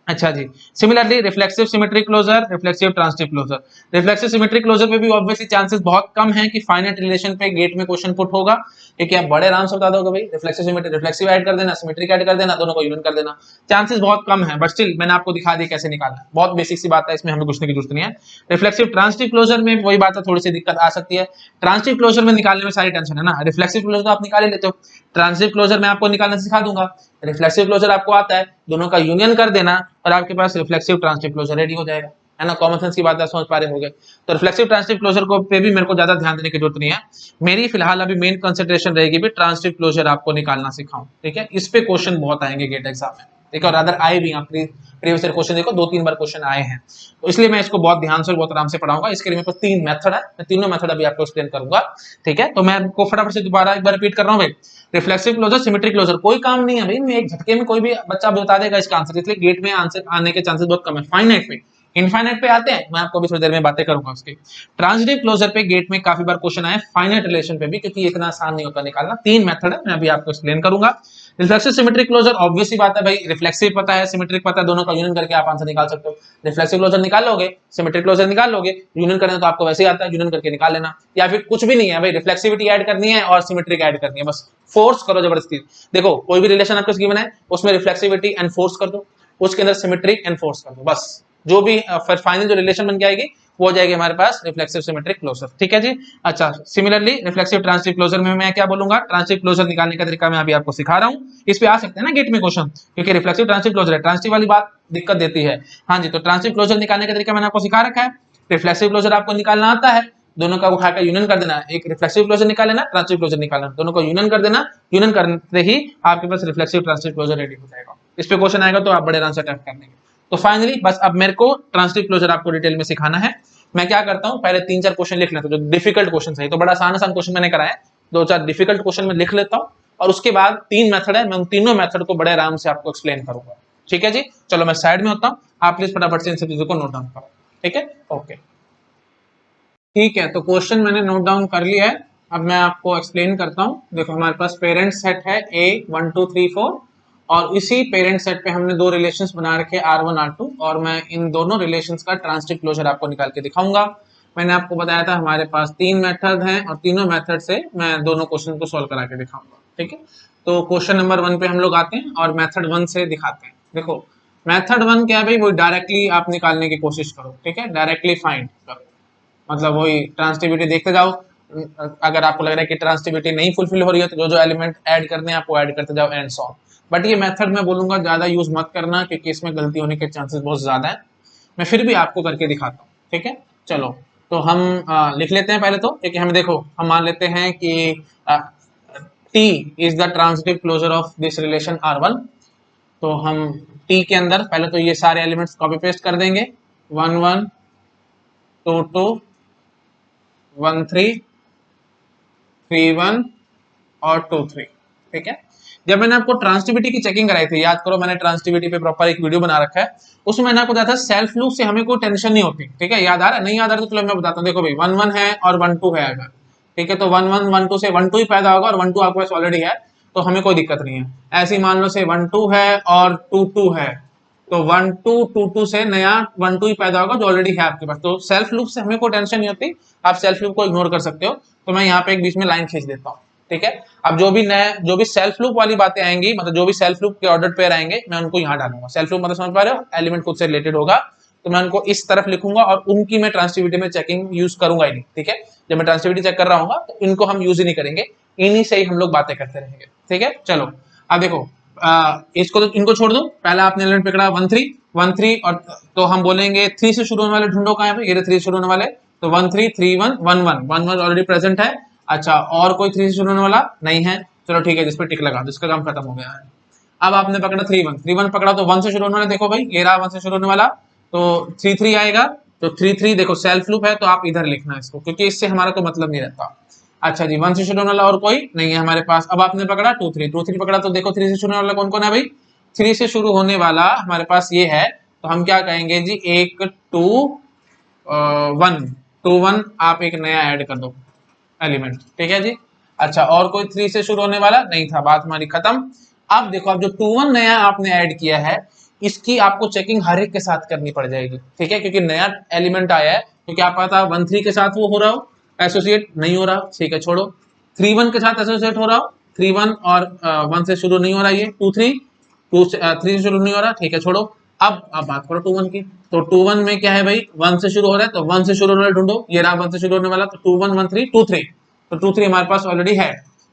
S1: अच्छा जी, similarly reflexive symmetric closure, reflexive transitive closure. Reflexive symmetric closure पे भी ऑब्वियसली चांसेस बहुत कम है कि फाइनाइट रिलेशन पे गेट में क्वेश्चन पुट होगा, क्योंकि आप बड़े आराम से बता दोगे भाई रिफ्लेक्सिव सिमेट्रिक, रिफ्लेक्सिव ऐड कर देना, सिमेट्रिक ऐड कर देना, दोनों को यूनियन कर देना, चांसेस बहुत कम है। बट स्टिल मैंने आपको दिखा दिया कैसे निकालना है, बहुत बेसिक सी बात है, इसमें हमें घुसने की जरूरत नहीं है। रिफ्लेक्सिव ट्रांजिटिव क्लोजर में वही बात है, थोड़ी सी दिक्कत आ सकती है। ट्रांजिटिव क्लोजर में निकालने में सारी टेंशन है ना, रिफ्लेक्सिव क्लोजर तो आप निकाल ही लेते हो, ट्रांजिटिव क्लोजर मैं आपको निकालना सिखा दूंगा। रिफ्लेक्सिव क्लोजर आपको आता है, दोनों का यूनियन कर देना और आपके पास रिफ्लेक्सिव ट्रांजिटिव क्लोजर रेडी हो जाएगा, है ना। कॉमन सेंस की बात है, समझ पा रहे होंगे। तो रिफ्लेक्सिव ट्रांजिटिव क्लोजर को पे भी मेरे को ज्यादा ध्यान देने की जरूरत नहीं है, मेरी फिलहाल अभी मेन कंसंट्रेशन रहेगी भी ट्रांजिटिव क्लोजर आपको निकालना सिखाऊं। ठीक है, इस पे क्वेश्चन बहुत आएंगे गेट एग्जाम में। ठीक है, और अदर आए भी, आप प्रीवियस ईयर क्वेश्चन देखो 2-3 बार क्वेश्चन आए हैं, तो इसलिए मैं इसको बहुत ध्यान से और बहुत आराम से पढ़ाऊंगा। इसके लिए मेरे पास 3 मेथड है, मैं तीनों मेथड अभी आपको एक्सप्लेन करूंगा। ठीक है, तो मैं आपको फटाफट से दोबारा एक बार रिपीट कर रहा हूँ भाई, रिफ्लेक्सिव क्लोजर, सिमेट्रिक क्लोजर, कोई काम नहीं है भाई, मैं एक झटके में कोई भी बच्चा बता देगा इसका आंसर, इसलिए गेट में आंसर आने के चांसेस बहुत कम है। फाइनाइट पे, इनफाइनाइट पे आते हैं, मैं आपको भी थोड़ी देर में बातें करूंगा उसकी। ट्रांजिटिव क्लोजर पे गेट में काफी बार क्वेश्चन आए, फाइनाइट रिलेशन पे भी, क्योंकि इतना आसान नहीं होता निकालना। 3 मेथड है, मैं अभी आपको एक्सप्लेन करूंगा। रिफ्लेक्सिव सिमेट्रिक क्लोजर ऑब्वियस सी बात है भाई, रिफ्लेक्सिव पता है, सिमेट्रिक पता है, दोनों का यूनियन करके आप आंसर निकाल सकते हो। रिफ्लेक्सिव क्लोजर निकाल लोगे, सिमेट्रिक क्लोजर निकाल लोगे, यूनियन करना तो आपको वैसे ही आता है, यूनियन करके निकाल लेना। या फिर कुछ भी नहीं है भाई, रिफ्लेक्सिविटी ऐड करनी है और सिमेट्रिक ऐड करनी है, बस फोर्स करो जबरदस्ती। देखो कोई भी रिलेशन आपको गिवन है, उसमें रिफ्लेक्सिविटी एनफोर्स कर दो, उसके अंदर सिमेट्रिक एनफोर्स कर दो, बस जो भी फिर फाइनल जो रिलेशन बन के आएगी वो हो जाएगी हमारे पास रिफ्लेक्सिव सिमेट्रिक क्लोजर। ठीक है जी, अच्छा सिमिलरली रिफ्लेक्सिव ट्रांजिटिव क्लोजर में मैं क्या बोलूंगा, ट्रांजिटिव क्लोजर निकालने का तरीका मैं अभी आपको सिखा रहा हूं। इस पे आ सकते हैं ना गेट में क्वेश्चन, क्योंकि रिफ्लेक्सिव ट्रांजिटिव क्लोजर है, ट्रांजिटिव वाली बात दिक्कत देती है। हाँ जी, तो ट्रांजिटिव क्लोजर निकालने का तरीका मैंने आपको सिखा रखा है। रिफ्लेक्सिव क्लोजर आपको निकालना आता है, दोनों का उठाकर यूनियन कर देना, एक रिफ्लेक्सिव क्लोजर निकाल लेना, ट्रांजिटिव क्लोजर निकालना, दोनों को यूनियन कर देना, यूनियन करते ही आपके पास रिफ्लेक्सिव ट्रांजिटिव क्लोजर रेडी हो जाएगा। इस पे क्वेश्चन आएगा तो आप बड़े आराम से अटेम्प्ट कर लेंगे। तो फाइनली बस अब मेरे को ट्रांजिटिव क्लोजर आपको डिटेल में सिखाना है। मैं क्या करता हूं, पहले 3-4 क्वेश्चन लिख लेता हूं, जो डिफिकल्ट क्वेश्चन है, तो बड़ा आसान क्वेश्चन मैंने कराया, 2-4 डिफिकल्ट क्वेश्चन में लिख लेता हूं, और उसके बाद 3 मेथड है, मैं उन तीनों मेथड को बड़े आराम से आपको एक्सप्लेन करूंगा। ठीक है जी, चलो मैं साइड में होता हूं, आप प्लीज फटाफट से इन सब चीजों को नोट डाउन करो। ठीक है, ओके ठीक है, तो क्वेश्चन मैंने नोट डाउन कर लिया है, अब मैं आपको एक्सप्लेन करता हूँ। देखो हमारे पास पेरेंट सेट है ए 1 2 3 4, और इसी पेरेंट सेट पे हमने 2 रिलेशंस बना रखे R1 R2, और मैं इन दोनों रिलेशंस का ट्रांजिटिव क्लोजर आपको निकाल के दिखाऊंगा। मैंने आपको बताया था हमारे पास 3 मेथड हैं, और तीनों मेथड से मैं दोनों क्वेश्चन को सॉल्व करा के दिखाऊंगा। ठीक है, तो क्वेश्चन नंबर 1 पे हम लोग आते हैं और मेथड 1 से दिखाते हैं। देखो मेथड 1 क्या है भाई, वो डायरेक्टली आप निकालने की कोशिश करो। ठीक है, डायरेक्टली फाइंड करो, मतलब वही ट्रांसटिविटी देखते जाओ, अगर आपको लग रहा है कि ट्रांसटिविटी नहीं फुलफिल हो रही है तो जो जो एलिमेंट ऐड करने हैं आपको ऐड करते जाओ एंड सो ऑन। बट ये मेथड मैं बोलूंगा ज्यादा यूज मत करना, क्योंकि इसमें गलती होने के चांसेस बहुत ज्यादा है। मैं फिर भी आपको करके दिखाता हूँ। ठीक है, चलो तो हम लिख लेते हैं पहले तो, क्योंकि हम देखो हम मान लेते हैं कि T is the transitive closure of this relation R1। तो हम T के अंदर पहले तो ये सारे एलिमेंट्स कॉपी पेस्ट कर देंगे, 1 1 2 2 1 3 3 1 और 2 3। ठीक है, जब मैंने आपको ट्रांसिटिविटी की चेकिंग कराई थी, याद करो मैंने ट्रांसिटिविटी पे प्रॉपर एक वीडियो बना रखा है, उसमें मैंने आपको बताया था सेल्फ लूप से हमें कोई टेंशन नहीं होती, ठीक है, याद आ रहा है? नहीं याद आ रहा तो चलो मैं बताता हूँ। देखो भाई 1 1 है और 1 2 है अगर, ठीक है, तो 1 1 1 2 से 1 2 ही पैदा होगा और 1 2 आपके पास ऑलरेडी है, तो हमें कोई दिक्कत नहीं है। ऐसे ही मान लो से 1 2 है और 2 2 है, तो 1 2 2 2 से नया 1 2 ही पैदा होगा जो ऑलरेडी है आपके पास। तो सेल्फ लूप से हमें कोई टेंशन नहीं होती, आप सेल्फ लूप को इग्नोर कर सकते हो। तो मैं यहाँ पे एक बीच में लाइन खींच देता हूँ, ठीक है। अब जो भी सेल्फ लूप वाली बातें आएंगी, मतलब जो भी सेल्फ लूप के ऑर्डर पेयर आएंगे, मैं उनको यहाँ डालूंगा। सेल्फ लूप मतलब समझ पा रहे हो, एलिमेंट खुद से रिलेटेड होगा, तो मैं उनको इस तरफ लिखूंगा और उनकी मैं ट्रांसिटिविटी में चेकिंग यूज करूंगा ही नहीं, ठीक है। जब मैं ट्रांसिटिविटी चेक कर रहा हूँ तो इनको हम यूज ही नहीं करेंगे, इन्हीं से ही हम लोग बातें करते रहेंगे, ठीक है। चलो अब देखो, इसको तो इनको छोड़ दो, पहला आपने एलिमेंट पकड़ा 1 3 1 3, और तो हम बोलेंगे 3 से शुरू होने वाले ढूंढो कहाँ है, ये 3 से शुरू होने वाले, तो 1 3 3 1 1 1 1 1 ऑलरेडी प्रेजेंट है। अच्छा, और कोई 3 से शुरू होने वाला नहीं है, चलो ठीक है, जिस पर टिक लगा दो, इसका काम खत्म हो गया है। अब आपने पकड़ा 3 1 पकड़ा, तो 1 से शुरू होने वाला, देखो भाई ये रहा 1 से शुरू होने वाला, तो 3 3 आएगा, तो 3 3 देखो सेल्फ लूप है, तो आप इधर लिखना इसको, क्योंकि इससे हमारा कोई मतलब नहीं रहता। अच्छा जी, 1 से शुरू होने वाला और कोई नहीं है हमारे पास। अब आपने पकड़ा 2 3 पकड़ा, तो देखो 3 से शुरू होने वाला कौन कौन है भाई, 3 से शुरू होने वाला हमारे पास ये है, तो हम क्या कहेंगे जी, 1 2 1 2 1, आप एक नया ऐड कर दो एलिमेंट, ठीक है जी। अच्छा, और कोई 3 से शुरू होने वाला नहीं था, बात हमारी खत्म। अब देखो, अब जो 2 1 नया आपने ऐड किया है, इसकी आपको चेकिंग हर एक के साथ करनी पड़ जाएगी, ठीक है, क्योंकि नया एलिमेंट आया है, तो क्या पता 1 3 के साथ वो हो रहा हो एसोसिएट, नहीं हो रहा, ठीक है, छोड़ो। 3 1 के साथ एसोसिएट हो रहा हो, 3 1 और 1 से शुरू नहीं हो रहा, ये 2 3 3 से शुरू नहीं हो रहा, ठीक है, छोड़ो। अब बात करो 2 1 की, तो 2 1 में क्या है भाई, 1 से शुरू हो रहा है, तो 1 से शुरू होने वाला ढूंढो, ये रहा 1 से शुरू होने वाला, तो 2 1 1 3 2 3, तो 2 3 हमारे पास ऑलरेडी है।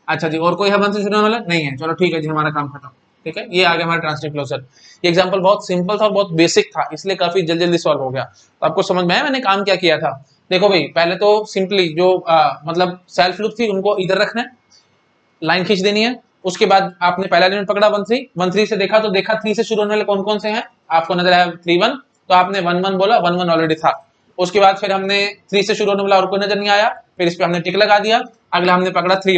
S1: अच्छा जी, और कोई है 1 से शुरू होने वाला नहीं है, चलो ठीक है जी, हमारा काम खत्म, ठीक है। ये आ गया हमारा ट्रांजिटिव क्लोजर। ये एग्जांपल बहुत सिंपल था और बहुत बेसिक था, इसलिए काफी जल्दी जल्दी सॉल्व हो गया। तो आपको समझ में आया मैंने काम क्या किया था। देखो भाई, पहले तो सिंपली जो मतलब सेल्फ लूप थी उनको इधर रखना है, लाइन खींच देनी है। उसके बाद आपने पहला एलिमेंट पकड़ा 1 3 से देखा, तो देखा 3 से शुरू होने वाले कौन कौन से हैं, आपको नजर आया 3 1, तो आपने 1 1 बोला, 1 1 ऑलरेडी था। उसके बाद फिर हमने 3 से शुरू होने वाला और कोई नजर नहीं आया, फिर इस पे हमने टिक लगा दिया। अगला हमने पकड़ा 3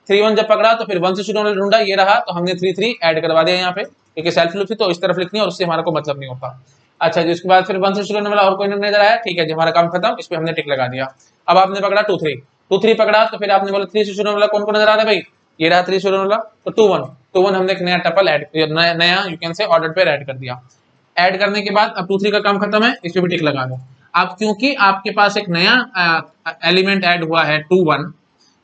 S1: 1 जब पकड़ा, तो फिर 1 से शुरू होने वाला ढूंढा, ये रहा, तो हमने 3 3 ऐड करवा दिया यहाँ पे, क्योंकि सेल्फ लूप थी तो इस तरफ लिखनी है और उससे हमारा कोई मतलब नहीं होता। अच्छा जी, उसके बाद फिर 1 से शुरू होने वाला और कोई नजर आया, ठीक है जी, हमारा काम खत्म, इस पे हमने टिक लगा दिया। अब आपने पकड़ा 2 3 पकड़ा, तो फिर आपने बोला 3 से शुरू होने वाला कौन कौन नजर आ रहा है भाई, ये रहा 3 शुरू होने वाला, तो 2 1 हमने एक नया टपल ऐड, नया you can say order pair add कर दिया। ऐड करने के बाद अब 2 3 का काम खत्म है, इस पे भी टिक लगा दो। अब क्योंकि आपके पास एक नया एलिमेंट ऐड हुआ है 2 1,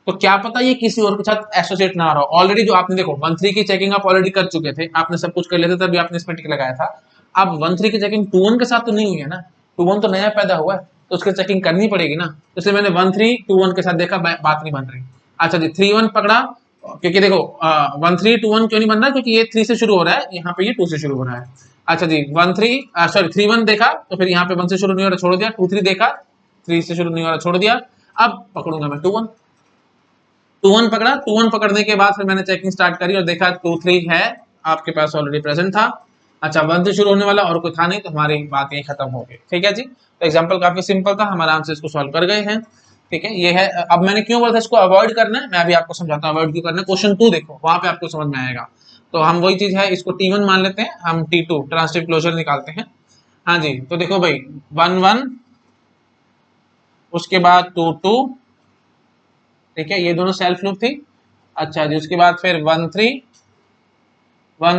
S1: तो क्या पता ये किसी और के साथ एसोसिएट ना रहा हो। ऑलरेडी जो आपने देखो 1 3 की चेकिंग आप ऑलरेडी कर चुके थे, आपने सब कुछ कर लिया था, तभी आपने इस पे टिक लगाया था। अब 1 3 की चेकिंग 2 1 के साथ तो नहीं हुई है ना, 2 1 तो नया पैदा हुआ है, तो उसकी चेकिंग करनी पड़ेगी ना, इसलिए मैंने 1 3 2 1 के साथ देखा, बात नहीं बन रही। अच्छा जी, 3 1 पकड़ा, क्योंकि देखो 1 3 2 1 क्यों नहीं बन रहा, क्योंकि ये 3 से शुरू हो रहा है, यहाँ पे ये 2 से शुरू हो रहा है। अच्छा जी, 1 3 सॉरी 3 1 देखा, तो फिर यहाँ पे 1 से शुरू नहीं हो रहा, छोड़ दिया। 2 3 देखा, 3 से शुरू नहीं हो रहा, छोड़ दिया। अब पकड़ूंगा मैं 2 1 पकड़ा, 2 1 पकड़ने के बाद फिर मैंने चेकिंग स्टार्ट करी और देखा 2 3 है आपके पास ऑलरेडी प्रेजेंट था। अच्छा, 1 से शुरू होने वाला और कोई था नहीं, तो हमारी बात यही खत्म हो गई, ठीक है जी। तो एग्जांपल काफी सिंपल था, हम आराम से इसको सॉल्व कर गए हैं, ठीक है। ये है, अब मैंने क्यों बोला था इसको अवॉइड करना है, मैं अभी आपको समझाता हूँ अवॉइड क्यों करना है। क्वेश्चन 2 देखो, वहां पे आपको समझ में आएगा। तो हम वही चीज है, इसको T1 मान लेते हैं, हम T2 ट्रांजिटिव क्लोजर निकालते हैं। हाँ जी, तो देखो भाई 1 1, उसके बाद 2 2, ठीक है, ये दोनों सेल्फ लूप थी। अच्छा जी, उसके बाद फिर 1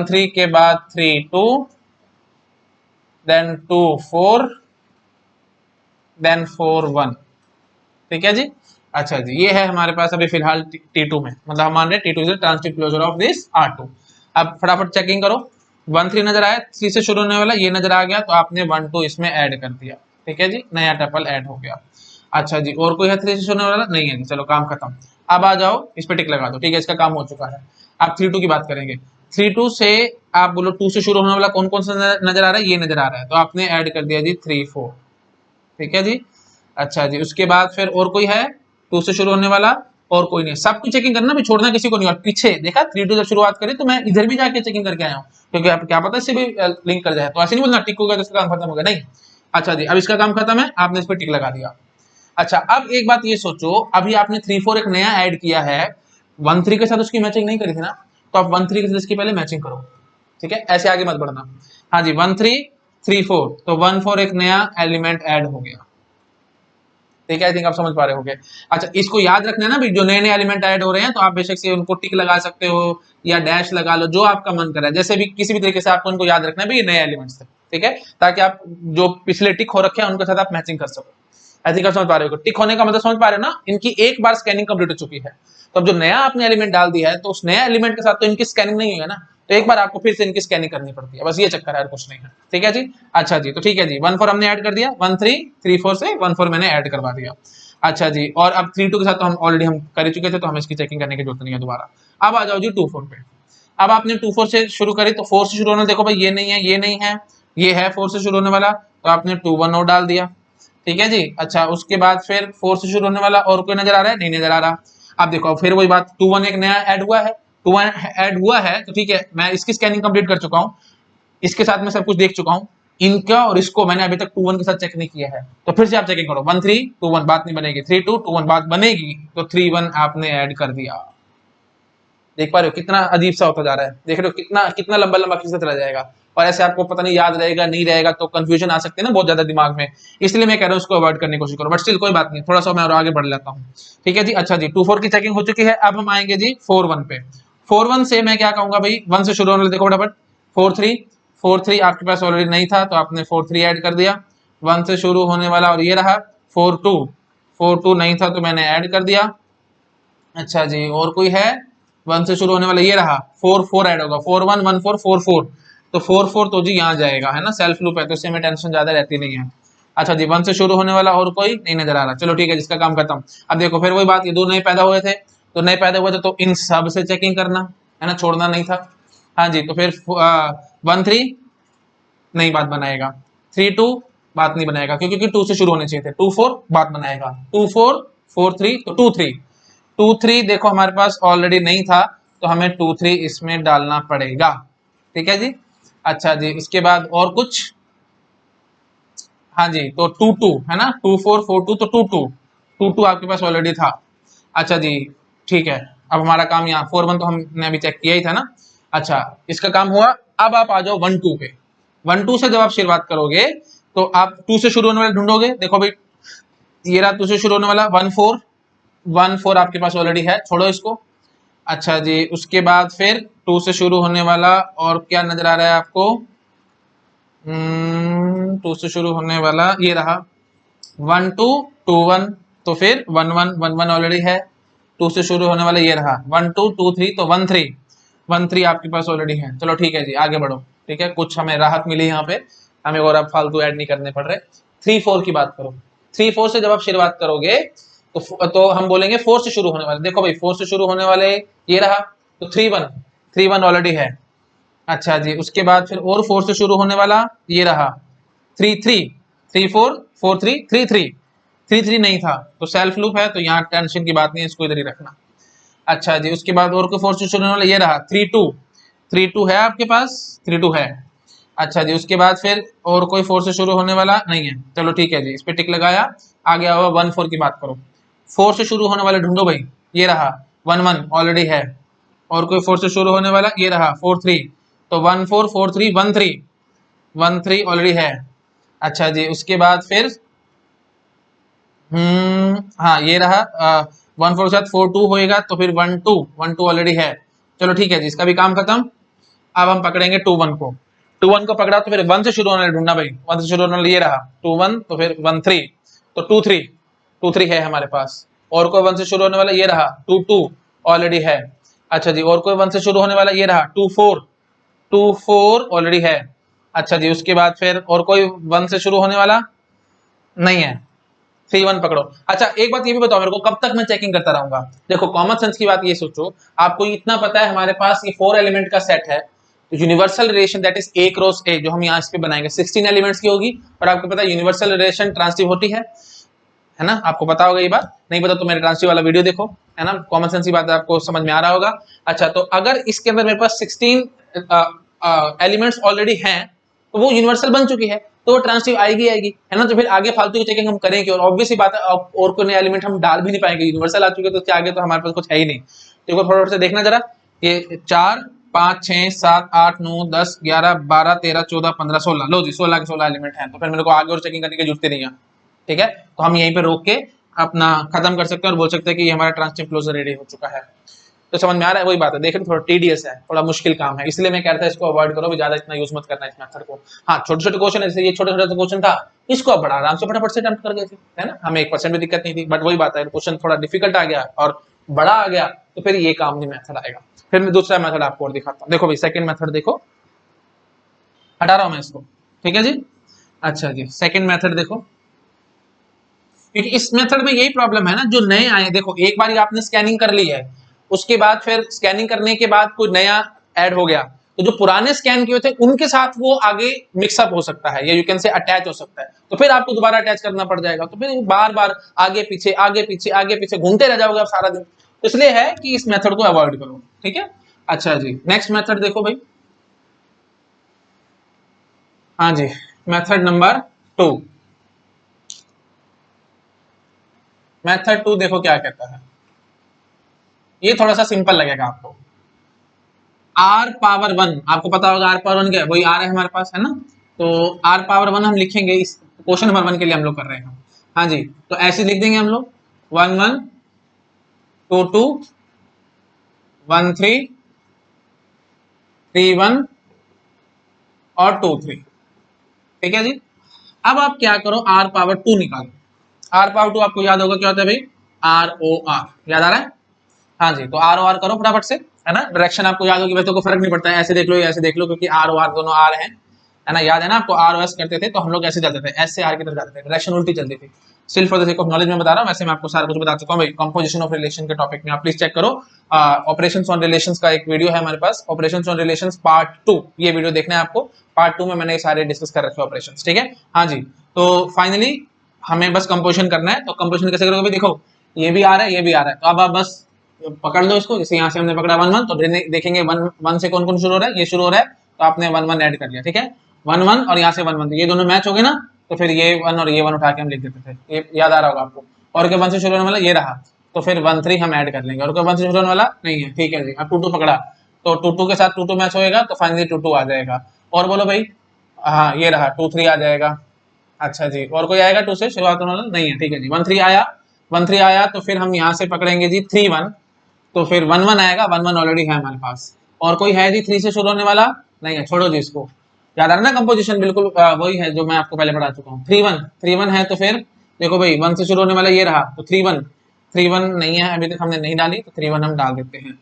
S1: 3 के बाद 3 2, देन 2 4, देन 4 1, ठीक है जी। अच्छा जी, ये है हमारे पास अभी फिलहाल T2 में, मतलब हम मान रहे T2 is the transitive closure of this R2। अब फटाफट चेकिंग करो, 1 3 नजर आया, 3 से शुरू होने वाला ये नजर आ गया, तो आपने 1 2 इसमें ऐड कर दिया, ठीक है जी, नया टपल ऐड हो गया। अच्छा जी, और कोई है 3 से शुरू होने वाला नहीं है जी, चलो काम खत्म। अब आ जाओ, इस पे टिक लगा दो, ठीक है, इसका काम हो चुका है। आप 3 2 की बात करेंगे, 3 2 से आप बोलो 2 से शुरू होने वाला कौन कौन सा नजर आ रहा है, ये नजर आ रहा है, तो आपने ऐड कर दिया जी 3 4, ठीक है जी। अच्छा जी, उसके बाद फिर और कोई है 2 से शुरू होने वाला, और कोई नहीं, सबकी चेकिंग करना भी, छोड़ना किसी को नहीं। और पीछे देखा 3 2 जब शुरुआत करी, तो मैं इधर भी जाके चेकिंग करके आया हूँ, क्योंकि आप क्या पता इससे भी लिंक कर जाए, तो ऐसे नहीं बोलना टिक हो गया तो इसका काम खत्म हो गया, नहीं। अच्छा जी, अब इसका काम खत्म है, आपने इस पर टिक लगा दिया। अच्छा, अब एक बात ये सोचो, अभी आपने 3 4 एक नया ऐड किया है, 1 3 के साथ उसकी मैचिंग नहीं करी थी ना, तो आप 1 3 के पहले मैचिंग करो, ठीक है, ऐसे आगे मत बढ़ना। हाँ जी 1 3 3 4, तो 1 4 एक नया एलिमेंट ऐड हो गया, ठीक है, आई थिंक आप समझ पा रहे होंगे। अच्छा इसको याद रखना है ना भाई, जो नए नए एलिमेंट ऐड हो रहे हैं तो आप बेशक से उनको टिक लगा सकते हो या डैश लगा लो, जो आपका मन करे, जैसे भी किसी भी तरीके से आपको उनको याद रखना है भाई ये नए एलिमेंट्स थे, ठीक है, ताकि आप जो पिछले टिक हो रखे हैं उनके साथ आप मैचिंग कर सको। आई थिंक आप समझ पा रहे हो, टिक होने का मतलब समझ पा रहे हो ना, इनकी एक बार स्कैनिंग कंप्लीट हो चुकी है, तो अब जो नया आपने एलिमेंट डाल दिया है तो उस नया एलिमेंट के साथ तो इनकी स्कैनिंग नहीं हुई है ना, तो एक बार आपको फिर से इनकी स्कैनिंग करनी पड़ती है, बस ये चक्कर है, कुछ नहीं है, ठीक है जी। अच्छा जी, तो ठीक है जी 1 4 हमने ऐड कर दिया, 1 3 3 4 से 1 4 मैंने ऐड करवा दिया। अच्छा जी, और अब 3 2 के साथ तो हम ऑलरेडी हम कर चुके थे, तो हमें इसकी चेकिंग करने की जरूरत नहीं है दोबारा। अब आ जाओ जी 2 4 पे। अब आपने 2 4 से शुरू करी, तो 4 से शुरू होने, देखो भाई ये नहीं है, ये नहीं है, ये है 4 से शुरू होने वाला, तो आपने 2 1 और डाल दिया, ठीक है जी। अच्छा उसके बाद फिर 4 से शुरू होने वाला और कोई नजर आ रहा है? नहीं नजर आ रहा। अब देखो फिर वही बात, 2 1 एक नया ऐड हुआ है, 2 1 ऐड हुआ है, तो ठीक है, मैं इसकी स्कैनिंग कंप्लीट कर चुका हूँ, इसके साथ मैं सब कुछ देख चुका हूँ, इनका और इसको मैंने अभी तक 2 1 के साथ चेक नहीं किया है, तो फिर से आप चेकिंग करो, 1 3 2 1 बात नहीं बनेगी, 3 2 2 1 बात बनेगी, तो 3 1 आपने ऐड कर दिया। देख पा रहे हो कितना अजीब सा होता जा रहा है, देख रहे हो कितना कितना लंबा लंबा खींचता चला जाएगा, और ऐसे आपको पता नहीं याद रहेगा नहीं रहेगा, तो कंफ्यूजन आ सकती है ना बहुत ज्यादा दिमाग में, इसलिए मैं कह रहा हूँ उसको अवॉइड करने की कोशिश करो, बट स्टिल कोई बात नहीं, थोड़ा सा मैं और आगे बढ़ लेता हूँ, ठीक है जी। अच्छा जी 2 4 की चेकिंग हो चुकी है, अब हम आएंगे जी 4 1 पे। 4 1 से मैं क्या कहूंगा भाई, 1 से शुरू होने, देखो फटाफट, 4 3 आपके पास ऑलरेडी नहीं था, तो आपने 4 3 ऐड कर दिया, 1 से शुरू होने वाला और ये रहा 4 2 नहीं था तो मैंने ऐड कर दिया। अच्छा जी, और कोई है? 1 से शुरू होने वाला ये रहा, 4 4 ऐड होगा, 4 1 1 4 4 4, तो 4 4 तो जी यहाँ जाएगा, है ना, सेल्फ लूप है तो इससे हमें टेंशन ज्यादा रहती नहीं है। अच्छा जी 1 से शुरू होने वाला और कोई नहीं नजर आ रहा, चलो ठीक है, जिसका काम खत्म। अब देखो फिर वही बात, ये दो नए पैदा हुए थे, तो नए पैदा हुए थे तो इन सब से चेकिंग करना है ना, छोड़ना नहीं था। हाँ जी, तो फिर 1 3 नहीं बात बनाएगा, 3 2 बात नहीं बनाएगा, क्योंकि 2 से शुरू होने चाहिए थे, 2 4 बात बनाएगा, 2 4 4 3 तो 2 3 2 3 देखो हमारे पास ऑलरेडी नहीं था, तो हमें 2 3 इसमें डालना पड़ेगा, ठीक है जी। अच्छा जी इसके बाद और कुछ? हाँ जी, तो 2 2 है ना, 2 4 4 2 तो 2 2 2 2 आपके पास ऑलरेडी था। अच्छा जी ठीक है, अब हमारा काम यहाँ 4 1 तो हमने अभी चेक किया ही था ना। अच्छा इसका काम हुआ, अब आप आ जाओ 1 2 पे। 1 2 से जब आप शुरुआत करोगे तो आप 2 से शुरू होने वाले ढूंढोगे, देखो भाई ये रहा 2 से शुरू होने वाला, 1 4 आपके पास ऑलरेडी है, छोड़ो इसको। अच्छा जी उसके बाद फिर 2 से शुरू होने वाला और क्या नजर आ रहा है आपको? 2 से शुरू होने वाला ये रहा, 1 2 2 1, तो फिर 1 1 1 1 ऑलरेडी है। 2 से शुरू होने वाला ये रहा, 1 2 2 3, तो 1 3 1 3 आपके पास ऑलरेडी है। चलो ठीक है जी आगे बढ़ो, ठीक है, कुछ हमें राहत मिली यहाँ पे, हमें और अब फालतू ऐड नहीं करने पड़ रहे। 3 4 की बात करो, 3 4 से जब आप शुरुआत करोगे तो हम बोलेंगे 4 से शुरू होने वाले, देखो भाई 4 से शुरू होने वाले ये रहा, तो 3 1 ऑलरेडी है। अच्छा जी उसके बाद फिर और 4 से शुरू होने वाला ये रहा, 3 3 3 4 4 3 3 3 3 3 नहीं था, तो सेल्फ लूप है, तो यहाँ टेंशन की बात नहीं है, इसको इधर ही रखना। अच्छा जी उसके बाद और कोई 4 से शुरू होने वाला ये रहा, 3 2 है आपके पास, 3 2 है। अच्छा जी उसके बाद फिर और कोई 4 से शुरू होने वाला नहीं है, चलो ठीक है जी, इस पे टिक लगाया। आगे आओ 1 4 की बात करो, 4 से शुरू होने वाले ढूंढो भाई, ये रहा 1 1 ऑलरेडी है, और कोई 4 से शुरू होने वाला ये रहा 4 3, तो 1 4 4 3 1 3 ऑलरेडी है। अच्छा जी उसके बाद फिर हाँ ये रहा 1 4 के साथ 4 2 होएगा, तो फिर 1 2 ऑलरेडी है। चलो ठीक है जी इसका भी काम खत्म। अब हम पकड़ेंगे 2 1 को, 2 1 को पकड़ा तो फिर 1 से शुरू होने वाला ढूंढना भाई, 1 से शुरू होने वाला ये रहा 2 1, तो फिर 1 3, तो 2 3 है हमारे पास, और कोई 1 से शुरू होने वाला ये रहा 2 2 ऑलरेडी है। अच्छा जी और कोई 1 से शुरू होने वाला ये रहा 2 4 ऑलरेडी है। अच्छा जी उसके बाद फिर और कोई 1 से शुरू होने वाला नहीं है, 3 1 पकड़ो। अच्छा एक बात ये भी बताओ मेरे को, कब तक मैं चेकिंग करता रहूंगा? देखो कॉमन सेंस की बात ये सोचो, आपको इतना पता है हमारे पास ये 4 एलिमेंट का सेट है, तो universal relation that is a cross ए जो हम यहाँ इस पे बनाएंगे 16 एलिमेंट्स की होगी, और आपको पता है यूनिवर्सल रिलेशन ट्रांसिटिव होती है ना, आपको पता होगा ये बात, नहीं पता तो मेरे ट्रांसिटिव वाला वीडियो देखो, है ना, कॉमन सेंस की बात आपको समझ में आ रहा होगा। अच्छा तो अगर इसके अंदर मेरे पास 16 एलिमेंट्स ऑलरेडी हैं, तो वो यूनिवर्सल बन चुकी है, तो वो ट्रांसिटिव आएगी है ना, तो फिर आगे फालतू की चेकिंग हम करेंगे, और ऑब्वियसली बात है और कोई नया एलिमेंट हम डाल भी नहीं पाएंगे, यूनिवर्सल आ चुके तो उसके आगे तो हमारे पास कुछ है ही नहीं। तो एक बार फटाफट से देखना जरा, ये 4 5 6 7 8 9 10 11 12 13 14 15 16, लो जी 16 के 16 एलिमेंट हैं, तो फिर मेरे को आगे और चेकिंग करने की जरूरत नहीं है। ठीक है, तो हम यहीं पे रोक के अपना खत्म कर सकते हैं और बोल सकते हैं कि ये हमारा ट्रांजिटिव क्लोजर रेडी हो चुका है। तो समझ में आ रहा है? वही बात है, देखिए थोड़ा टीडियस है, थोड़ा मुश्किल काम है, इसलिए मैं कहता है इसको अवॉइड करो, ज्यादा इतना यूज मत करना इस मेथड को। हाँ, छोटे छोटे क्वेश्चन ऐसे, ये छोटे छोटे क्वेश्चन था, इसको आप बड़ा आराम से फटाफट से अटेम्प्ट कर गए थे, है ना, हमें 1% भी दिक्कत नहीं थी। बट वही बात है, क्वेश्चन थोड़ा डिफिकल्ट आ गया और बड़ा आ गया, तो फिर ये काम नहीं मेथड आएगा। फिर मैं दूसरा मेथड आपको और दिखाता हूँ। देखो भाई, सेकंड मेथड देखो, हटा रहा हूं मैं इसको, ठीक है जी। अच्छा जी, सेकंड मेथड देखो, क्योंकि इस मेथड में यही प्रॉब्लम है ना, जो नए आए, देखो एक बार आपने स्कैनिंग कर ली है, उसके बाद फिर स्कैनिंग करने के बाद कोई नया ऐड हो गया, तो जो पुराने स्कैन किए थे उनके साथ वो आगे मिक्सअप हो सकता है, या यू कैन से अटैच हो सकता है, तो फिर आपको दोबारा अटैच करना पड़ जाएगा, तो फिर बार बार आगे पीछे आगे पीछे आगे पीछे घूमते रह जाओगे आप सारा दिन। तो इसलिए है कि इस मेथड को अवॉइड करो, ठीक है। अच्छा जी, नेक्स्ट मेथड देखो भाई। हाँ जी, मेथड नंबर 2। मेथड 2 देखो क्या कहता है, ये थोड़ा सा सिंपल लगेगा आपको। आर पावर 1, आपको पता होगा आर पावर 1 क्या है, वही आर है हमारे पास, है ना। तो आर पावर 1 हम लिखेंगे, इस क्वेश्चन नंबर 1 के लिए हम लोग कर रहे हैं। हाँ जी, तो ऐसे लिख देंगे हम लोग 1 1 2 2 1 3 3 1 और 2 3, ठीक है जी। अब आप क्या करो, आर पावर 2 निकालो। आर पावर 2 आपको याद होगा क्या होता है भाई, आर ओ आर, याद आ रहा है। हाँ जी, तो आर ओ आर करो फटाफट से, है ना। डायरेक्शन आपको याद होगी, वैसे को फर्क नहीं पड़ता है, ऐसे देख लो या ऐसे देख लो, क्योंकि आर ओ आर दोनों आर हैं, है ना। याद है ना आपको, आर ओ एस करते थे तो हम लोग ऐसे जाते थे, एस से आर की तरफ जाते थे, डायरेक्शन उल्टी चलती थी। सिर्फ for the sake of knowledge में बता रहा हूँ, वैसे मैं आपको सारा कुछ बता चुका हूँ भाई। कंपोजिशन ऑफ रिलेशन के टॉपिक में आप प्लीज चेक करो, ऑपरेशंस ऑन रिलेशंस का एक वीडियो है हमारे पास, ऑपरेशंस ऑन रिलेशंस पार्ट 2, ये वीडियो देखना है आपको। पार्ट 2 में मैंने सारे डिस्कस कर रखे ऑपरेशंस, ठीक है। हाँ जी, तो फाइनली हमें बस कंपोजिशन करना है, तो कंपोजिशन कैसे करोगे भाई, देखो ये भी आ रहा है, ये भी आ रहा है, तो अब आप बस पकड़ लो इसको, जैसे यहाँ से हमने पकड़ा 1 1, तो देखेंगे 1 1 से कौन कौन शुरू हो रहा है, ये शुरू हो रहा है, तो आपने 1 1 ऐड कर लिया, ठीक है। 1 1 और यहाँ से 1 1, तो ये दोनों मैच हो गए ना, तो फिर ये 1 और ये 1 उठा के हम लिख देते थे, ये याद आ रहा होगा आपको। और के 1 से शुरू होने वाला ये रहा, तो फिर 1 3 हम ऐड कर लेंगे, और के 1 से शुरू होने वाला नहीं है, ठीक है जी। अब 2 2 पकड़ा, तो 2 2 के साथ 2 2 मैच होएगा, तो फाइनली 2 2 आ जाएगा। और बोलो भाई, हाँ ये रहा 2 3 आ जाएगा। अच्छा जी, और कोई आएगा 2 से शुरुआत होने वाला नहीं है, ठीक है जी। 1 3 आया, 1 3 आया, तो फिर हम यहाँ से पकड़ेंगे जी 3 1, तो फिर 1 1 आएगा, 1 1 ऑलरेडी है हमारे पास। और कोई है जी 3 से शुरू होने वाला नहीं है, छोड़ो जी इसको। याद आ रहा है ना, कंपोजिशन बिल्कुल वही है जो मैं आपको पहले पढ़ा चुका हूँ। 3 1 है, तो फिर देखो भाई 1 से शुरू होने वाला ये रहा, तो 3 1 नहीं है, अभी तक हमने नहीं डाली, तो 3 1 हम डाल देते हैं।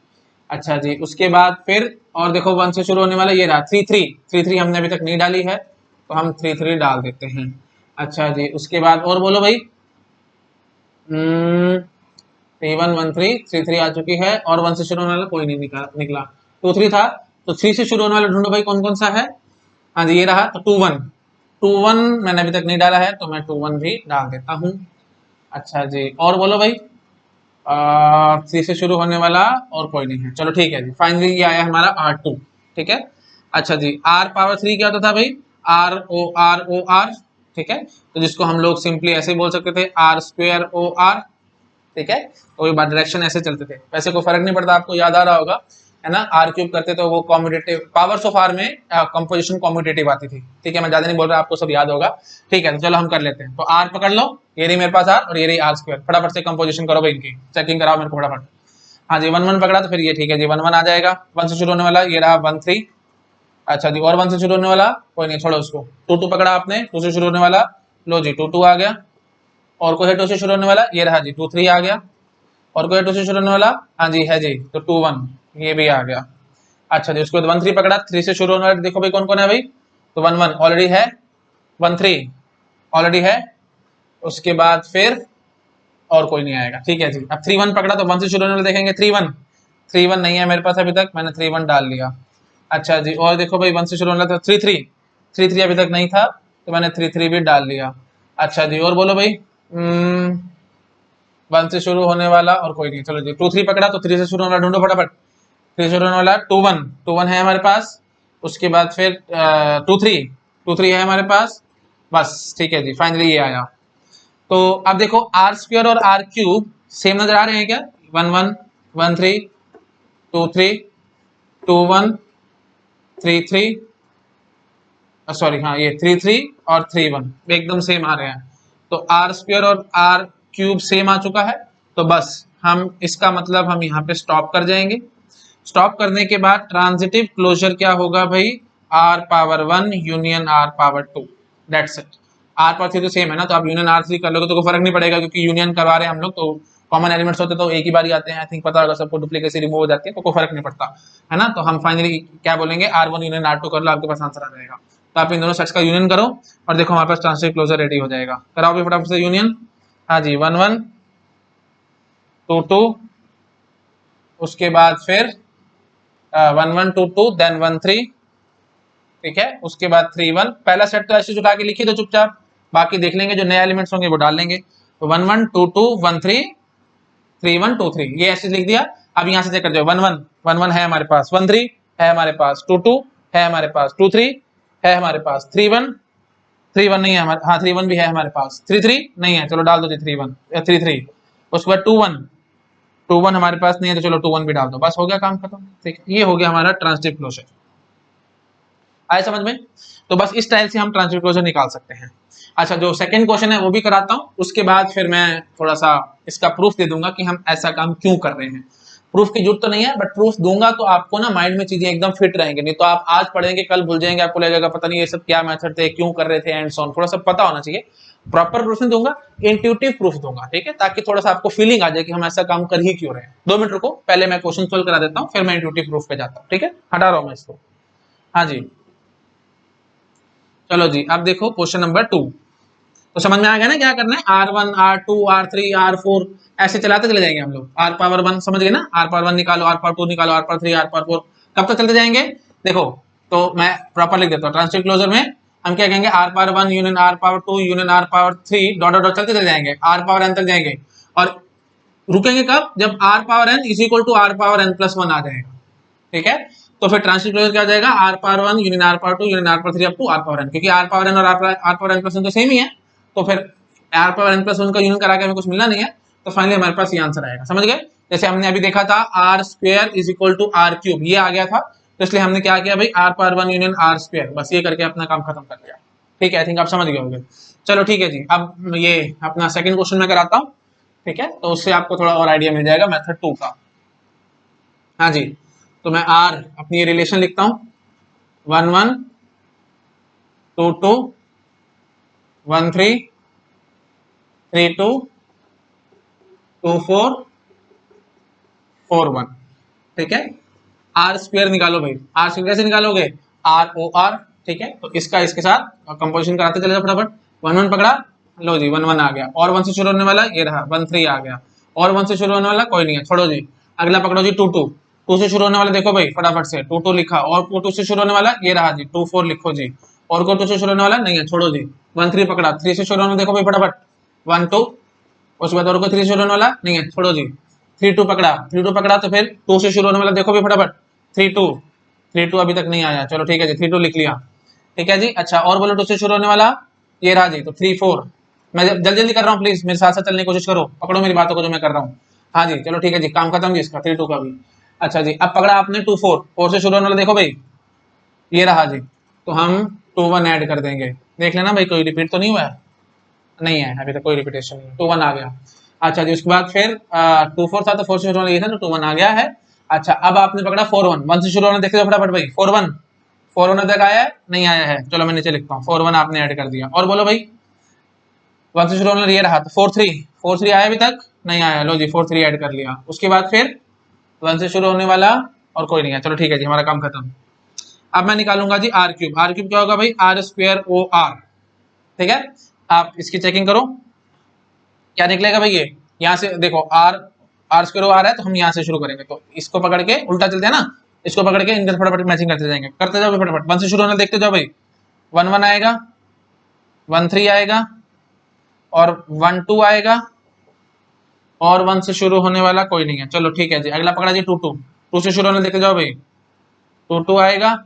S1: अच्छा जी, उसके बाद फिर और देखो 1 से शुरू होने वाला ये रहा 3 3 हमने अभी तक नहीं डाली है, तो हम 3 3 डाल देते हैं। अच्छा जी, उसके बाद और बोलो भाई, 3 1 1 3 3 3 आ चुकी है, और 1 से शुरू होने वाला कोई नहीं निकला। 2 3 था, तो 3 से शुरू होने वाला ढूंढो भाई कौन कौन सा है। हाँ जी, ये रहा, तो 2 1 मैंने अभी तक नहीं डाला है, तो मैं 2 1 भी डाल देता हूँ। अच्छा जी, और बोलो भाई, 3 से शुरू होने वाला और कोई नहीं है, चलो ठीक है जी। फाइनली ये आया हमारा R2, ठीक है। अच्छा जी, R पावर 3 क्या होता था भाई, R O R, ठीक है। तो जिसको हम लोग सिंपली ऐसे बोल सकते थे, R2 O R, ठीक है। तो ये डायरेक्शन ऐसे चलते थे, वैसे कोई फर्क नहीं पड़ता, आपको याद आ रहा होगा, है ना। आर क्यूब करते तो वो कॉम्यूटेटिव, पावर्स ऑफ आर में कंपोजिशन कॉम्यूटेटिव आती थी, ठीक है। मैं ज्यादा नहीं बोल रहा, आपको सब याद होगा, ठीक है। तो चलो हम कर लेते हैं, तो आर पकड़ लो, ये रही मेरे पास आर, और ये रही आर स्क्वायर, फटाफट से कंपोजिशन करो भाई, इनकी चेकिंग कराओ मेरे को फटाफट। हाँ जी, 1 1 पकड़ा, तो फिर ये ठीक है जी, 1 1 आ जाएगा। 1 से शुरू होने वाला ये रहा 1 3। अच्छा जी, और 1 से शुरू होने वाला कोई नहीं, छोड़ो उसको। 2 2 पकड़ा आपने, 2 से शुरू होने वाला, लो जी 2 2 आ गया। और कोई है 2 से शुरू होने वाला, ये रहा जी 2 3 आ गया। और कोई 2 से शुरू होने वाला, हाँ जी है जी, तो 2 1 ये भी आ गया। अच्छा जी, उसके बाद 1 3 पकड़ा, 3 से शुरू होने वाला, देखो भाई कौन कौन है भाई, तो 1 1 ऑलरेडी है, 1 3 ऑलरेडी है, उसके बाद फिर और कोई नहीं आएगा, ठीक है जी। अब 3 1 पकड़ा, तो 1 से शुरू होने वाला देखेंगे 3 1 नहीं है मेरे पास अभी तक, मैंने 3 1 डाल लिया। अच्छा जी, और देखो भाई 1 से शुरू होने वाला था 3 3 अभी तक नहीं था, तो मैंने 3 3 भी डाल लिया। अच्छा जी, और बोलो भाई, 1 से शुरू होने वाला और कोई नहीं, चलो जी 2 3 पकड़ा, तो 3 से शुरू होने वाला ढूंढो फटाफट। 3 से शुरू होने वाला 2 1 है हमारे पास, उसके बाद फिर 2 3 है हमारे पास, बस ठीक है जी। फाइनली ये आया, तो अब देखो आर स्क्वायर और आर क्यूब सेम नजर आ रहे हैं क्या, 1 1 1 3 2 3 2 1 3 3, सॉरी हाँ ये 3 3 और 3 1 एकदम सेम आ रहे हैं। तो आर स्क्वायर और आर क्यूब सेम आ चुका है, तो बस हम इसका मतलब हम यहाँ पे स्टॉप कर जाएंगे। स्टॉप करने के बाद ट्रांजिटिव क्लोजर क्या होगा भाई, R power 1 union R power 2, that's it. R power 3 तो सेम है ना, तो आप यूनियन आर 3 कर लोगे तो कोई फर्क नहीं पड़ेगा, क्योंकि यूनियन करवा रहे हैं हम लोग, तो कॉमन एलिमेंट्स होते तो एक ही बारी आते हैं। आई थिंक पता होगा सबको, डुप्लीकेसी रिमूव हो जाती है तो कोई फर्क नहीं पड़ता है ना। तो हम फाइनली क्या बोलेंगे, R1 यूनियन R2 कर लो, आपके पास आंसर आ जाएगा। तो आप इन दोनों सेट्स का यूनियन करो और देखो हमारे पास ट्रांजिटिव क्लोजर रेडी हो जाएगा। कराओ भी फटाफट से यूनियन। हाँ जी, 1 1 2 2, उसके बाद फिर 1 1 2 2, देन 1 3, ठीक है। उसके बाद 3 1, पहला सेट तो ऐसे उठा के लिखी दो चुपचाप, बाकी देख लेंगे जो नए एलिमेंट्स होंगे वो डाल लेंगे। तो 1 1 2 2 1 3 3 1 2 3, ये ऐसे लिख दिया। अब यहाँ से चेक कर जाओ, 1 1 1 1 है हमारे पास, 1 3 है हमारे पास, 2 2 है हमारे पास, 2 3 है हमारे पास, 3 1 3 1 नहीं है हमारे, हाँ 3 1 भी है हमारे पास, 3 3 नहीं है, चलो डाल दो जी 3 1 3 3। उसके बाद 2 1 2 1 हमारे पास नहीं है, तो चलो 2 1 भी डाल दो, बस हो गया काम खत्म। ठीक है, ये हो गया हमारा ट्रांजिटिव क्लोजर। आए समझ में? तो बस इस टाइप से हम ट्रांजिटिव क्लोजर निकाल सकते हैं। अच्छा, जो सेकंड क्वेश्चन है वो भी कराता हूँ, उसके बाद फिर मैं थोड़ा सा इसका प्रूफ दे दूंगा कि हम ऐसा काम क्यों कर रहे हैं। प्रूफ की जरूरत तो नहीं है, बट प्रूफ दूंगा तो आपको ना माइंड में चीजें एकदम फिट रहेंगे, नहीं तो आप आज पढ़ेंगे कल भूल जाएंगे, आपको लगेगा पता नहीं ये सब क्या मेथड थे, क्यों कर रहे थे, एंड सो ऑन। थोड़ा सा पता होना चाहिए। प्रॉपर प्रूफ नहीं दूंगा, इंट्यूटिव प्रूफ दूंगा, ठीक है, ताकि थोड़ा सा आपको फीलिंग आ जाए कि हम ऐसा काम कर ही क्यों रहे हैं। 2 मिनट रुको, पहले मैं क्वेश्चन सोल्व करा देता हूँ, फिर मैं इंट्यूटिव प्रूफ पे जाता हूँ, ठीक है। हटा रहा हूँ मैं इसको। हाँ जी, चलो जी, अब देखो क्वेश्चन नंबर 2। तो समझ में आ गया ना क्या करना है, R1 R2 R3 R4 ऐसे चलाते चले जाएंगे हम लोग। R पावर 1 समझ गए ना, R पावर 1 निकालो, R पावर 2 निकालो, R पावर 3 R पावर 4, कब तक चलते जाएंगे। देखो, तो मैं प्रॉपर लिख देता हूँ, ट्रांजिटिव क्लोजर में हम क्या कहेंगे, R power 1 union R power 2 union R power 3 dot dot चलते चले जाएंगे, R पावर n तक जाएंगे। और रुकेंगे कब, जब R power n is equal to R power n plus 1 आ जाएगा, ठीक है। तो फिर ट्रांजिटिव क्लोजर क्या हो जाएगा, R power 1 union R power 2 union R power 3 up to R power n, क्योंकि R पावर n और R पावर n प्लस 1 तो सेम ही है। तो फिर R पावर n प्लस 1 का यूनियन करा के हमें कुछ मिलना नहीं है, तो फाइनली हमारे पास ये आंसर आएगा। समझ गए? जैसे हमने अभी देखा था R square is equal to R cube, ये आ गया था, तो इसलिए हमने क्या किया भाई, R power 1 union R square, बस ये करके अपना काम खत्म कर दिया। ठीक है, आई थिंक आप समझ गए होंगे। चलो ठीक है जी, अब ये अपना सेकंड क्वेश्चन में कराता हूँ, ठीक है, तो उससे आपको थोड़ा और आइडिया मिल जाएगा मेथड 2 का। हाँ जी, तो मैं R अपनी रिलेशन लिखता हूँ, 1 1 2 2 1 3 3 2 2 4 4 1, ठीक है। आर स्क्वायर निकालो भाई, आर स्क्वायर कैसे निकालोगे, आर ओ आर, ठीक है। तो इसका इसके साथ कंपोजिशन कराते चले जाओ फटाफट। 1 1 पकड़ा, लो जी 1 1 आ गया, और 1 से शुरू होने वाला ये रहा 1 3 आ गया, और 1 से शुरू होने वाला कोई नहीं है, छोड़ो जी। अगला पकड़ो जी 2 2, 2 से शुरू होने वाला देखो भाई फटाफट से 2 2 लिखा, और 2 से शुरू होने वाला ये रहा जी 2 4 लिखो जी, और कोई 2 से शुरू होने वाला नहीं है, छोड़ो जी। 1 3 पकड़ा, 3 से शुरू होने देखो भाई फटाफट 1 2, उसके बाद और कोई 3 से शुरू होने वाला नहीं है, छोड़ो जी। 3 2 पकड़ा, 3 2 पकड़ा, तो फिर 2 से शुरू होने वाला देखो भी फटाफट 3 2, 3 2 अभी तक नहीं आया, चलो ठीक है जी 3 2 लिख लिया, ठीक है जी। अच्छा, और बोलो 2 से शुरू होने वाला ये रहा जी, तो 3 4। मैं जल्दी जल्दी कर रहा हूँ, प्लीज मेरे साथ साथ चलने की कोशिश करो, पकड़ो मेरी बातों को जो मैं कर रहा हूँ। हाँ जी, चलो ठीक है जी, काम खत्म जी इसका 3 2 का भी। अच्छा जी, अब पकड़ा आपने 2 4, 4 से शुरू होने वाला देखो भाई ये रहा जी, तो हम 2 1 ऐड कर देंगे, देख लेना भाई कोई रिपीट तो नहीं हुआ है, नहीं है अभी तक कोई रिपीटेशन नहीं, 2 1 आ गया। अच्छा जी, उसके बाद फिर 2 4 था, तो 4 से शुरू होने ये था, तो 2 1 आ गया है। अच्छा, अब आपने पकड़ा 4 1, 1 से शुरू होने देखते हो फटाफट भाई 4 1, 4 1 तक आया है नहीं आया है, चलो मैं नीचे लिखता हूँ 4 1 आपने ऐड कर दिया, और बोलो भाई 1 से शुरू होने ये रहा, तो 4 3, 4 3 आया अभी तक नहीं आया, लो जी 4 3 ऐड कर लिया। उसके बाद फिर 1 से शुरू होने वाला और कोई नहीं है, चलो ठीक है जी, हमारा काम खत्म। अब मैं निकालूंगा जी आर क्यूब, आर क्यूब क्या होगा भाई, आर स्क्वायर ओ आर, ठीक है। आप इसकी चेकिंग करो क्या निकलेगा भाई, ये यहाँ से देखो आर, आर स्क्वायर आ रहा है, तो हम यहाँ से शुरू करेंगे, तो इसको पकड़ के उल्टा चलते हैं ना, इसको पकड़ के इनके फटाफट मैचिंग करते जाएंगे, करते जाओ फटाफट। 1 से शुरू होने देखते जाओ भाई, 1 1 आएगा, 1 3 आएगा, और 1 2 आएगा, और 1 से शुरू होने वाला कोई नहीं है, चलो ठीक है जी। अगला पकड़ा जी 2 2, 2 से शुरू होने देखते जाओ भाई, 2 2 आएगा,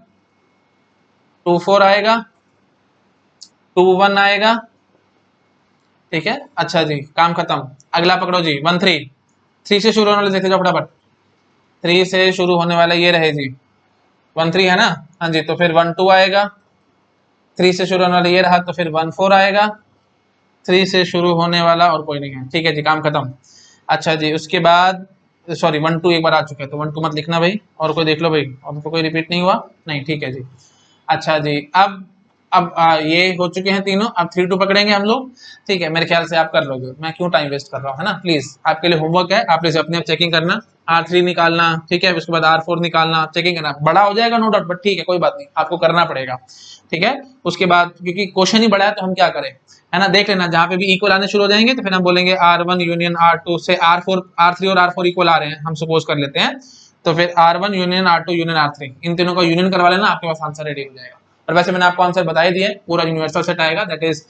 S1: 2 4 आएगा, 2 1 आएगा, ठीक है। अच्छा जी, काम खत्म। अगला पकड़ो जी 1 3, 3 से शुरू होने वाले देखते जाओ फटाफट, 3 से शुरू होने वाला ये रहे जी, 1 3 है ना, हाँ जी, तो फिर 1 2 आएगा, 3 से शुरू होने वाला ये रहा, तो फिर 1 4 आएगा, 3 से शुरू होने वाला और कोई नहीं है, ठीक है जी, काम खत्म। अच्छा जी, उसके बाद सॉरी 1 2 एक बार आ चुका है, तो 1 2 मत लिखना भाई, और कोई देख लो भाई, और तो कोई रिपीट नहीं हुआ, नहीं, ठीक है जी। अच्छा जी, अब ये हो चुके हैं तीनों, अब 3 2 पकड़ेंगे हम लोग, ठीक है, मेरे ख्याल से आप कर लोगे, मैं क्यों टाइम वेस्ट कर रहा हूँ, है ना, प्लीज आपके लिए होमवर्क है, आप इसे अपने आप चेकिंग करना, R3 निकालना, ठीक है, उसके बाद R4 निकालना, चेकिंग करना, बड़ा हो जाएगा नो डाउट, बट ठीक है कोई बात नहीं, आपको करना पड़ेगा, ठीक है। उसके बाद क्योंकि क्वेश्चन ही बड़ा है तो हम क्या करें, है ना, देख लेना, जहां पे भी इक्वल आने शुरू हो जाएंगे तो फिर हम बोलेंगे R1 यूनियन R2 से R4 R3 और R4 इक्वल आ रहे हैं, हम सपोज कर लेते हैं, तो फिर R1 union R2 union R3 इन तीनों का यूनियन करवा लेना, आपके पास आंसर रेडी हो जाएगा। और वैसे मैंने आपको आंसर बता ही दिया है, पूरा यूनिवर्सल सेट आएगा, that is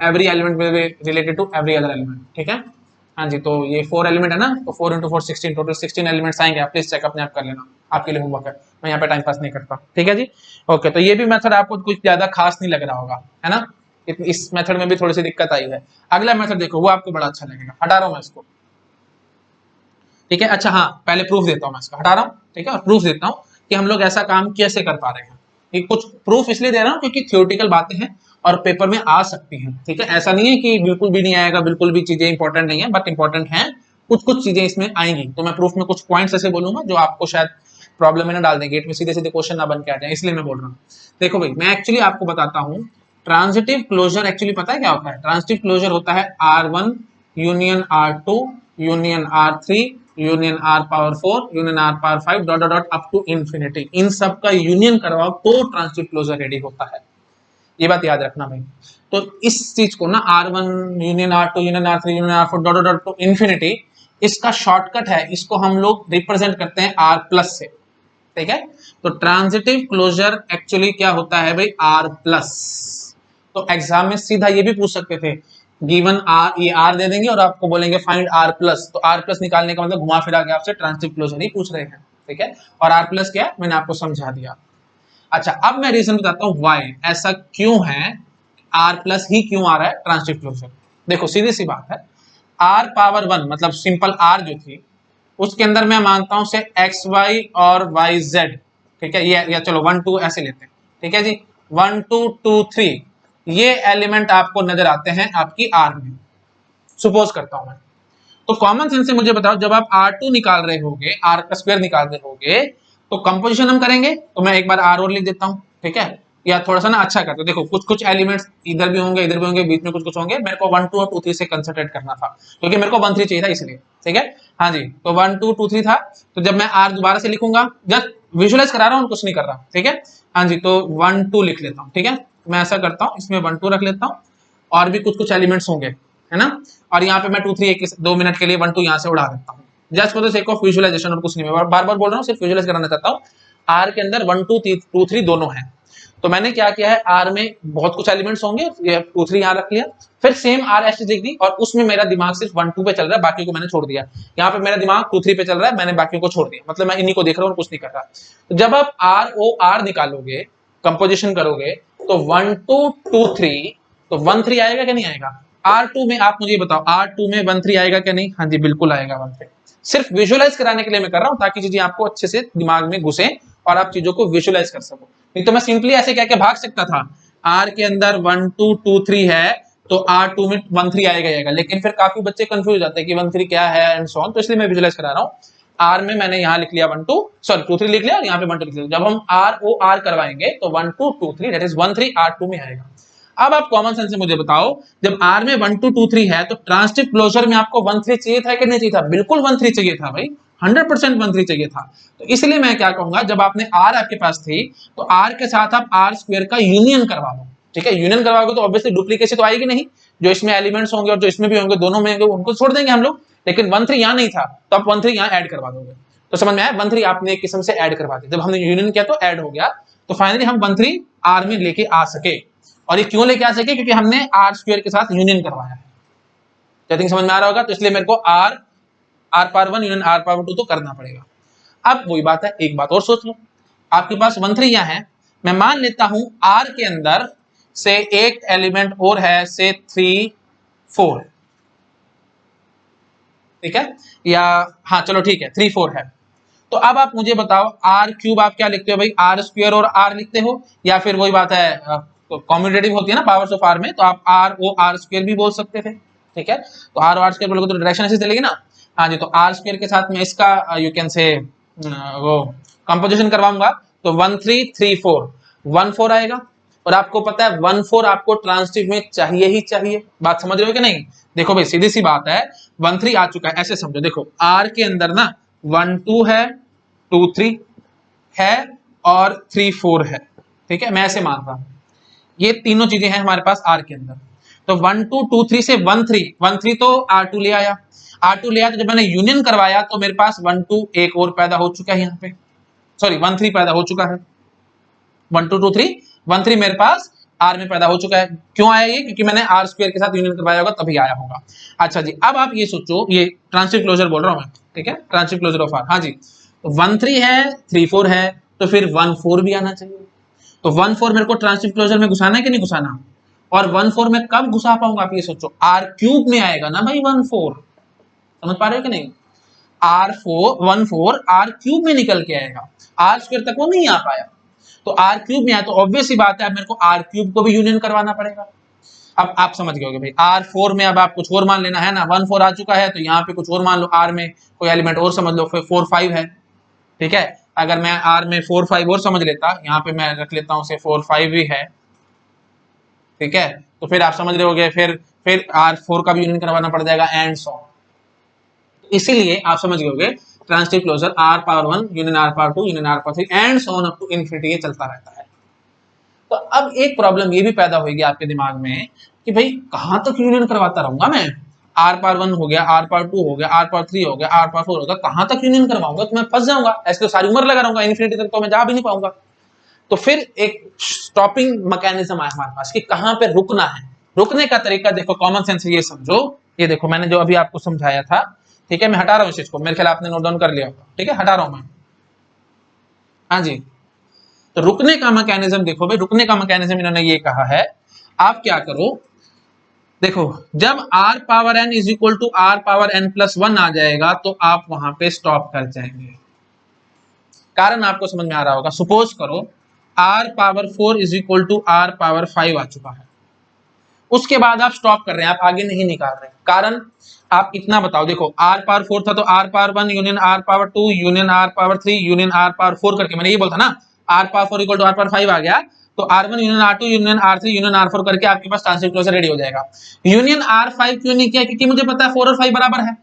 S1: every element will be related to every other element, ठीक है। हाँ जी, तो ये 4 एलिमेंट है ना, तो 4 इंटू 4 16, टोटल 16 एलिमेंट्स आएंगे, आप प्लीज चेक अपने आप कर लेना, आपके लिए होमवर्क है, मैं यहाँ पे टाइम पास नहीं करता, ठीक है जी। ओके, तो ये भी मेथड आपको कुछ ज्यादा खास नहीं लग रहा होगा, है ना, इस मेथड में भी थोड़ी सी दिक्कत आई है। अगला मेथड देखो, वो आपको बड़ा अच्छा लगेगा, हटा रहा हूँ मैं इसको, ठीक है। अच्छा हाँ, पहले प्रूफ देता हूँ, मैं इसका हटा रहा हूँ, ठीक है, और प्रूफ देता हूँ कि हम लोग ऐसा काम कैसे कर पा रहे हैं। ये कुछ प्रूफ इसलिए दे रहा हूँ क्योंकि थियोरेटिकल बातें हैं और पेपर में आ सकती हैं, ठीक है, ऐसा नहीं है कि बिल्कुल भी नहीं आएगा, बिल्कुल भी चीजें इंपॉर्टेंट नहीं है, बट इंपॉर्टेंट है, कुछ कुछ चीजें इसमें आएंगी, तो मैं प्रूफ में कुछ पॉइंट्स ऐसे बोलूंगा जो आपको शायद प्रॉब्लम में ना डाल दें, गेट में सीधे सीधे क्वेश्चन ना बन के आ जाए, इसलिए मैं बोल रहा हूँ। देखो भाई, मैं एक्चुअली आपको बताता हूँ, ट्रांजिटिव क्लोजर एक्चुअली पता है क्या होता है, ट्रांजिटिव क्लोजर होता है R1 union R2 union R3 union R power 4 union R power 5 dot dot up to infinity, इन सब का यूनियन करवाओ तो ट्रांजिटिव क्लोजर रेडी होता है, ये बात याद रखना भाई। तो इस चीज को ना R1 union R2 union R3 union R4 dot dot to infinity, इसका शॉर्टकट है, इसको हम लोग रिप्रेजेंट करते हैं R प्लस से, ठीक है। तो ट्रांजिटिव क्लोजर एक्चुअली क्या होता है भाई, R प्लस। तो एग्जाम में सीधा ये भी पूछ सकते थे, गिवन आर, ये आर दे देंगे और आपको बोलेंगे फाइंड आर प्लस, तो आर प्लस निकालने का मतलब घुमा फिरा के आपसे ट्रांजिटिव क्लोजर ही पूछ रहे हैं, ठीक है। और आर प्लस क्या, मैंने आपको समझा दिया। अच्छा, अब मैं रीजन बताता हूँ व्हाई ऐसा क्यों है, आर प्लस ही क्यों आ रहा है ट्रांजिटिव क्लोजर। देखो सीधी सी बात है, आर पावर 1 मतलब सिंपल आर जो थी, उसके अंदर मैं मानता हूं से एक्स वाई और वाई जेड, ठीक है, ये या चलो 1 2 ऐसे लेते हैं, ठीक है जी, 1 2 2 3 ये एलिमेंट आपको नजर आते हैं आपकी आर में, सपोज करता हूं मैं। तो कॉमन सेंस से मुझे बताओ, जब आप R2 निकाल रहे होगे, आर का स्क्वायर निकाल रहे होगे, तो कंपोजिशन हम करेंगे, तो मैं एक बार आर और लिख देता हूं, ठीक है, या थोड़ा सा ना अच्छा करते हो, देखो कुछ कुछ एलिमेंट्स इधर भी होंगे इधर भी होंगे, बीच में कुछ कुछ होंगे, मेरे को 1 2 और 2 3 से कंसंट्रेट करना था, क्योंकि मेरे को 1 3 चाहिए था इसलिए, ठीक है। हाँ जी, तो 1 2 2 3 था, तो जब मैं आर दोबारा से लिखूंगा, जस्ट विजुअलाइज करा रहा हूँ, कुछ नहीं कर रहा, ठीक है। हाँ जी, तो 1 2 लिख लेता हूँ, ठीक है, मैं ऐसा करता हूँ, इसमें 1 2 रख लेता हूँ, और भी कुछ कुछ एलिमेंट्स होंगे, है ना, और यहाँ पे मैं 2 3 एक 2 मिनट के लिए 1 2 यहाँ से उड़ा देता हूँ, just for the sake of visualisation, और कुछ नहीं, मैं बार बार बोल रहा हूँ, सिर्फ विजुअलाइज कराना चाहता हूँ। आर के अंदर 1 2 2 3 दोनों हैं, तो मैंने क्या किया है, आर में बहुत कुछ एलिमेंट्स होंगे, ये 2 3 यहाँ रख लिया, फिर सेम आर एस लिख दी, और उसमें मेरा दिमाग सिर्फ 1 2 पे चल रहा है, बाकी को मैंने छोड़ दिया। यहाँ पे मेरा दिमाग 2 3 पे चल रहा है, मैंने बाकी को छोड़ दिया, मतलब मैं इन्हीं को देख रहा हूँ, कुछ नहीं कर रहा। तो जब आप आर ओ आर निकालोगे, कंपोजिशन करोगे, तो 1 2 2 3, तो 1 3 आएगा कि नहीं आएगा। R2 में आप मुझे बताओ, R2 में 1 3 आएगा क्या नहीं, हाँ जी बिल्कुल आएगा 1 3, सिर्फ विजुअलाइज कराने के लिए मैं कर रहा हूं, ताकि चीजें आपको अच्छे से दिमाग में घुसे और आप चीजों को विजुअलाइज कर सको, नहीं तो मैं सिंपली ऐसे कह के भाग सकता था, R के अंदर 1 2 2 3 है, तो R2 में 1 3 आएगा, लेकिन फिर काफी बच्चे कंफ्यूज हो जाते हैं कि 1 3 क्या है एंड सो ऑन, तो इसलिए मैं विजुअलाइज करा रहा हूँ। आर में मैंने यहाँ लिख लिया 1 2 सॉरी 2 3 लिख लिया, और यहाँ पे 1 2 लिख लिया, जब हम आर ओ आर करवाएंगे तो 1 2 2 3 दैट इज 1 3 R2 में आएगा। अब आप कॉमन सेंस से मुझे बताओ, जब R में 1 2 2 3 है, तो ट्रांजिटिव क्लोजर में आपको 1 3 चाहिए था कि नहीं चाहिए था, बिल्कुल 1 3 चाहिए था भाई, 100% 1 3 चाहिए था। तो इसलिए मैं क्या कहूंगा, जब आपने R आपके पास थी, तो R के साथ आप R स्क्वायर का यूनियन करवा लो, ठीक है, यूनियन करवाओगे तो ऑब्वियसली डुप्लीकेसी तो आएगी नहीं, जो इसमें एलिमेंट्स होंगे और जो इसमें भी होंगे, दोनों में होंगे, उनको छोड़ देंगे हम लोग, लेकिन 1 3 यहाँ नहीं था, तो आप 1 3 यहाँ ऐड करवा दोगे, तो समझ में आया, 1 3 आपने एक किस्म से ऐड करवा दिया, जब हमने यूनियन किया तो ऐड हो गया, तो फाइनली हम 1 3 R में लेके आ सके। और ये क्यों लेके आ सके, क्योंकि हमने आर स्क्वायर के साथ यूनियन करवाया है, आई थिंक समझ में आ रहा होगा, तो इसलिए मेरे को R power 1 union R power 2 तो करना पड़ेगा। अब वही बात है, एक बात और सोच लो, आपके पास 1 3 यहाँ है, मैं मान लेता हूं आर के अंदर से एक एलिमेंट और है, से 3 4, ठीक है, या हाँ चलो ठीक है 3 4 है, तो अब आप मुझे बताओ आर क्यूब आप क्या लिखते हो भाई, आर स्क्वायर और आर लिखते हो, या फिर वही बात है कॉम्यूटेटिव होती है ना पावर्स ऑफ आर में, तो आप आर ओ आर स्क्वायर भी बोल सकते थे, ठीक है। तो आर ओ आर स्क्वायर बोलोगे तो डायरेक्शन ऐसे चलेगी ना। हाँ जी, तो आर स्क्वायर के साथ में इसका यू कैन से वो कंपोजिशन करवाऊंगा, तो 1 3 3 4 1 4 आएगा। और आपको पता है 1 4 आपको ट्रांसिटिव में चाहिए ही चाहिए, बात समझ रहे हो कि नहीं। देखो भाई सीधी सी बात है, 1 3 आ चुका है, ऐसे समझो, देखो आर के अंदर ना 1 2 है, 2 3 है और 3 4 है, ठीक है, मैं ऐसे मान रहा हूं ये तीनों चीजें हैं हमारे पास आर के अंदर। तो 1 2 2 3 से 1 3 तो R2 ले आया, R2 ले आया, तो जब मैंने यूनियन करवाया तो मेरे पास 1 2 एक और पैदा हो चुका है यहाँ पे, सॉरी 1 3 पैदा हो चुका है, 1 2 2 3 1 3 मेरे पास आर में पैदा हो चुका है। क्यों आया ये, क्योंकि मैंने आर स्क्वायर के साथ यूनियन करवाया होगा तभी आया होगा। अच्छा जी, अब आप ये सोचो, ये ट्रांसिटिव क्लोजर बोल रहा हूं मैं, ठीक है, ट्रांसिटिव क्लोजर ऑफ आर। हाँ जी, तो 1 3 है, 3 4 है, तो फिर 1 4 भी आना चाहिए। तो 1 4 मेरे को ट्रांसिटिव क्लोजर में घुसाना है कि नहीं घुसाना, और 1 4 में कब घुसा पाऊंगा आप ये सोचो, आर क्यूब में आएगा ना भाई 1 4, समझ पा रहे हो कि नहीं। R4 1 4 आर क्यूब में निकल के आएगा, आर स्क्वायर तक वो नहीं आ पाया, तो आर क्यूब में आया, तो ऑब्वियस सी बात है अब मेरे को आर क्यूब को भी यूनियन करवाना पड़ेगा। अब आप समझ गए होगे भाई, R4 में अब आप कुछ और मान लेना है ना, 1 4 आ चुका है तो यहाँ पे कुछ और मान लो, आर में कोई एलिमेंट और समझ लो, फिर 4 5 है, ठीक है। अगर मैं आर में 4 5 और समझ लेता, यहाँ पे मैं रख लेता हूँ 4 5 भी है, ठीक है, तो फिर आप समझ रहे होगे, फिर R4 का भी यूनियन करवाना पड़ जाएगा एंड सो। इसीलिए आप समझ गए transitive closure R power 1 union R power 2 union R power 3 and so on up to infinity, ये चलता रहता है। तो अब एक प्रॉब्लम ये भी पैदा होगी आपके दिमाग में कि भाई कहां तक यूनियन करवाता रहूंगा मैं, आर पावर 1 हो गया, आर पावर 2 हो गया, आर पावर 3 हो गया, आर पावर 4 हो गया, कहां तक यूनियन करवाऊंगा, तो मैं फंस जाऊंगा, ऐसे तो सारी उम्र लगा रहूंगा, इन्फिनिटी तक तो मैं जा भी नहीं पाऊंगा। तो फिर एक स्टॉपिंग मैकेनिज्म आया हमारे पास कि कहां पे रुकना है। रुकने का तरीका देखो, कॉमन सेंस ये समझो, ये देखो मैंने जो अभी आपको समझाया था, ठीक है, मैं हटा रहा हूं इस चीज को, मेरे ख्याल आपने नोट डाउन कर लिया होगा, ठीक है, हटा रहा हूं मैं। हाँ जी, तो रुकने का मैकेनिज्म देखो भाई, रुकने का मैकेनिज्म इन्होंने ये कहा है, आप क्या करो, देखो जब r power n is equal to r power n plus 1 आ जाएगा तो आप वहां पे स्टॉप कर जाएंगे। कारण आपको समझ में आ रहा होगा, सपोज करो r power 4 is equal to r power 5 आ चुका है, उसके बाद आप स्टॉप कर रहे हैं, आप आगे नहीं निकाल रहे। कारण आप इतना बताओ, देखो r पावर 4 था तो r power 1 union r power 2 union r power 3 union r power 4 करके मैंने ये बोलता ना, r power 4 equal to r power 5 आ गया, तो r1 union r2 union r3 union r4 करके आपके पास ट्रांसिटिव क्लोजर रेडी हो जाएगा। यूनियन r5 क्यों नहीं किया, क्योंकि मुझे पता है 4 और 5 बराबर है।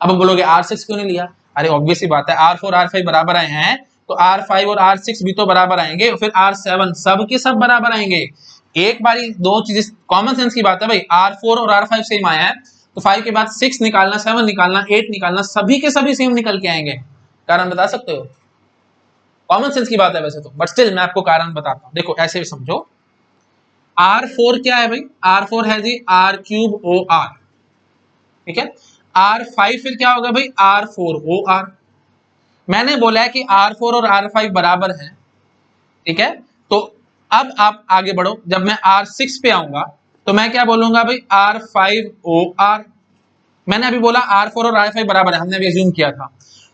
S1: अब बोलोगे R6 क्यों नहीं लिया, अरे ऑब्वियस सी बात है, R4 R5 बराबर आए हैं तो R5 और R6 भी तो बराबर आएंगे, फिर R7 सब के सब बराबर आएंगे। एक बारी दो चीजें, कॉमन सेंस की बात है भाई, R4 और R5 सेम आया है तो 5 के बाद 6 निकालना, 7 निकालना, 8 निकालना, सभी के सभी सेम निकल के आएंगे। कारण बता सकते हो, कॉमन सेंस की बात है वैसे तो, बट स्टिल मैं आपको कारण बताता हूं। देखो ऐसे भी समझो, R4 क्या है भाई, R4 है जी R क्यूब ओ आर, ठीक है। R5 फिर क्या होगा भाई, R4 ओ आर। मैंने बोला है कि R4 और R5 बराबर हैं, ठीक है। तो अब आप आगे बढ़ो, जब मैं R6 पे आऊंगा तो मैं क्या बोलूंगा भाई, R5 ओ आर। मैंने अभी बोला R4 और R5 बराबर है, हमने अभी अज्यूम किया था,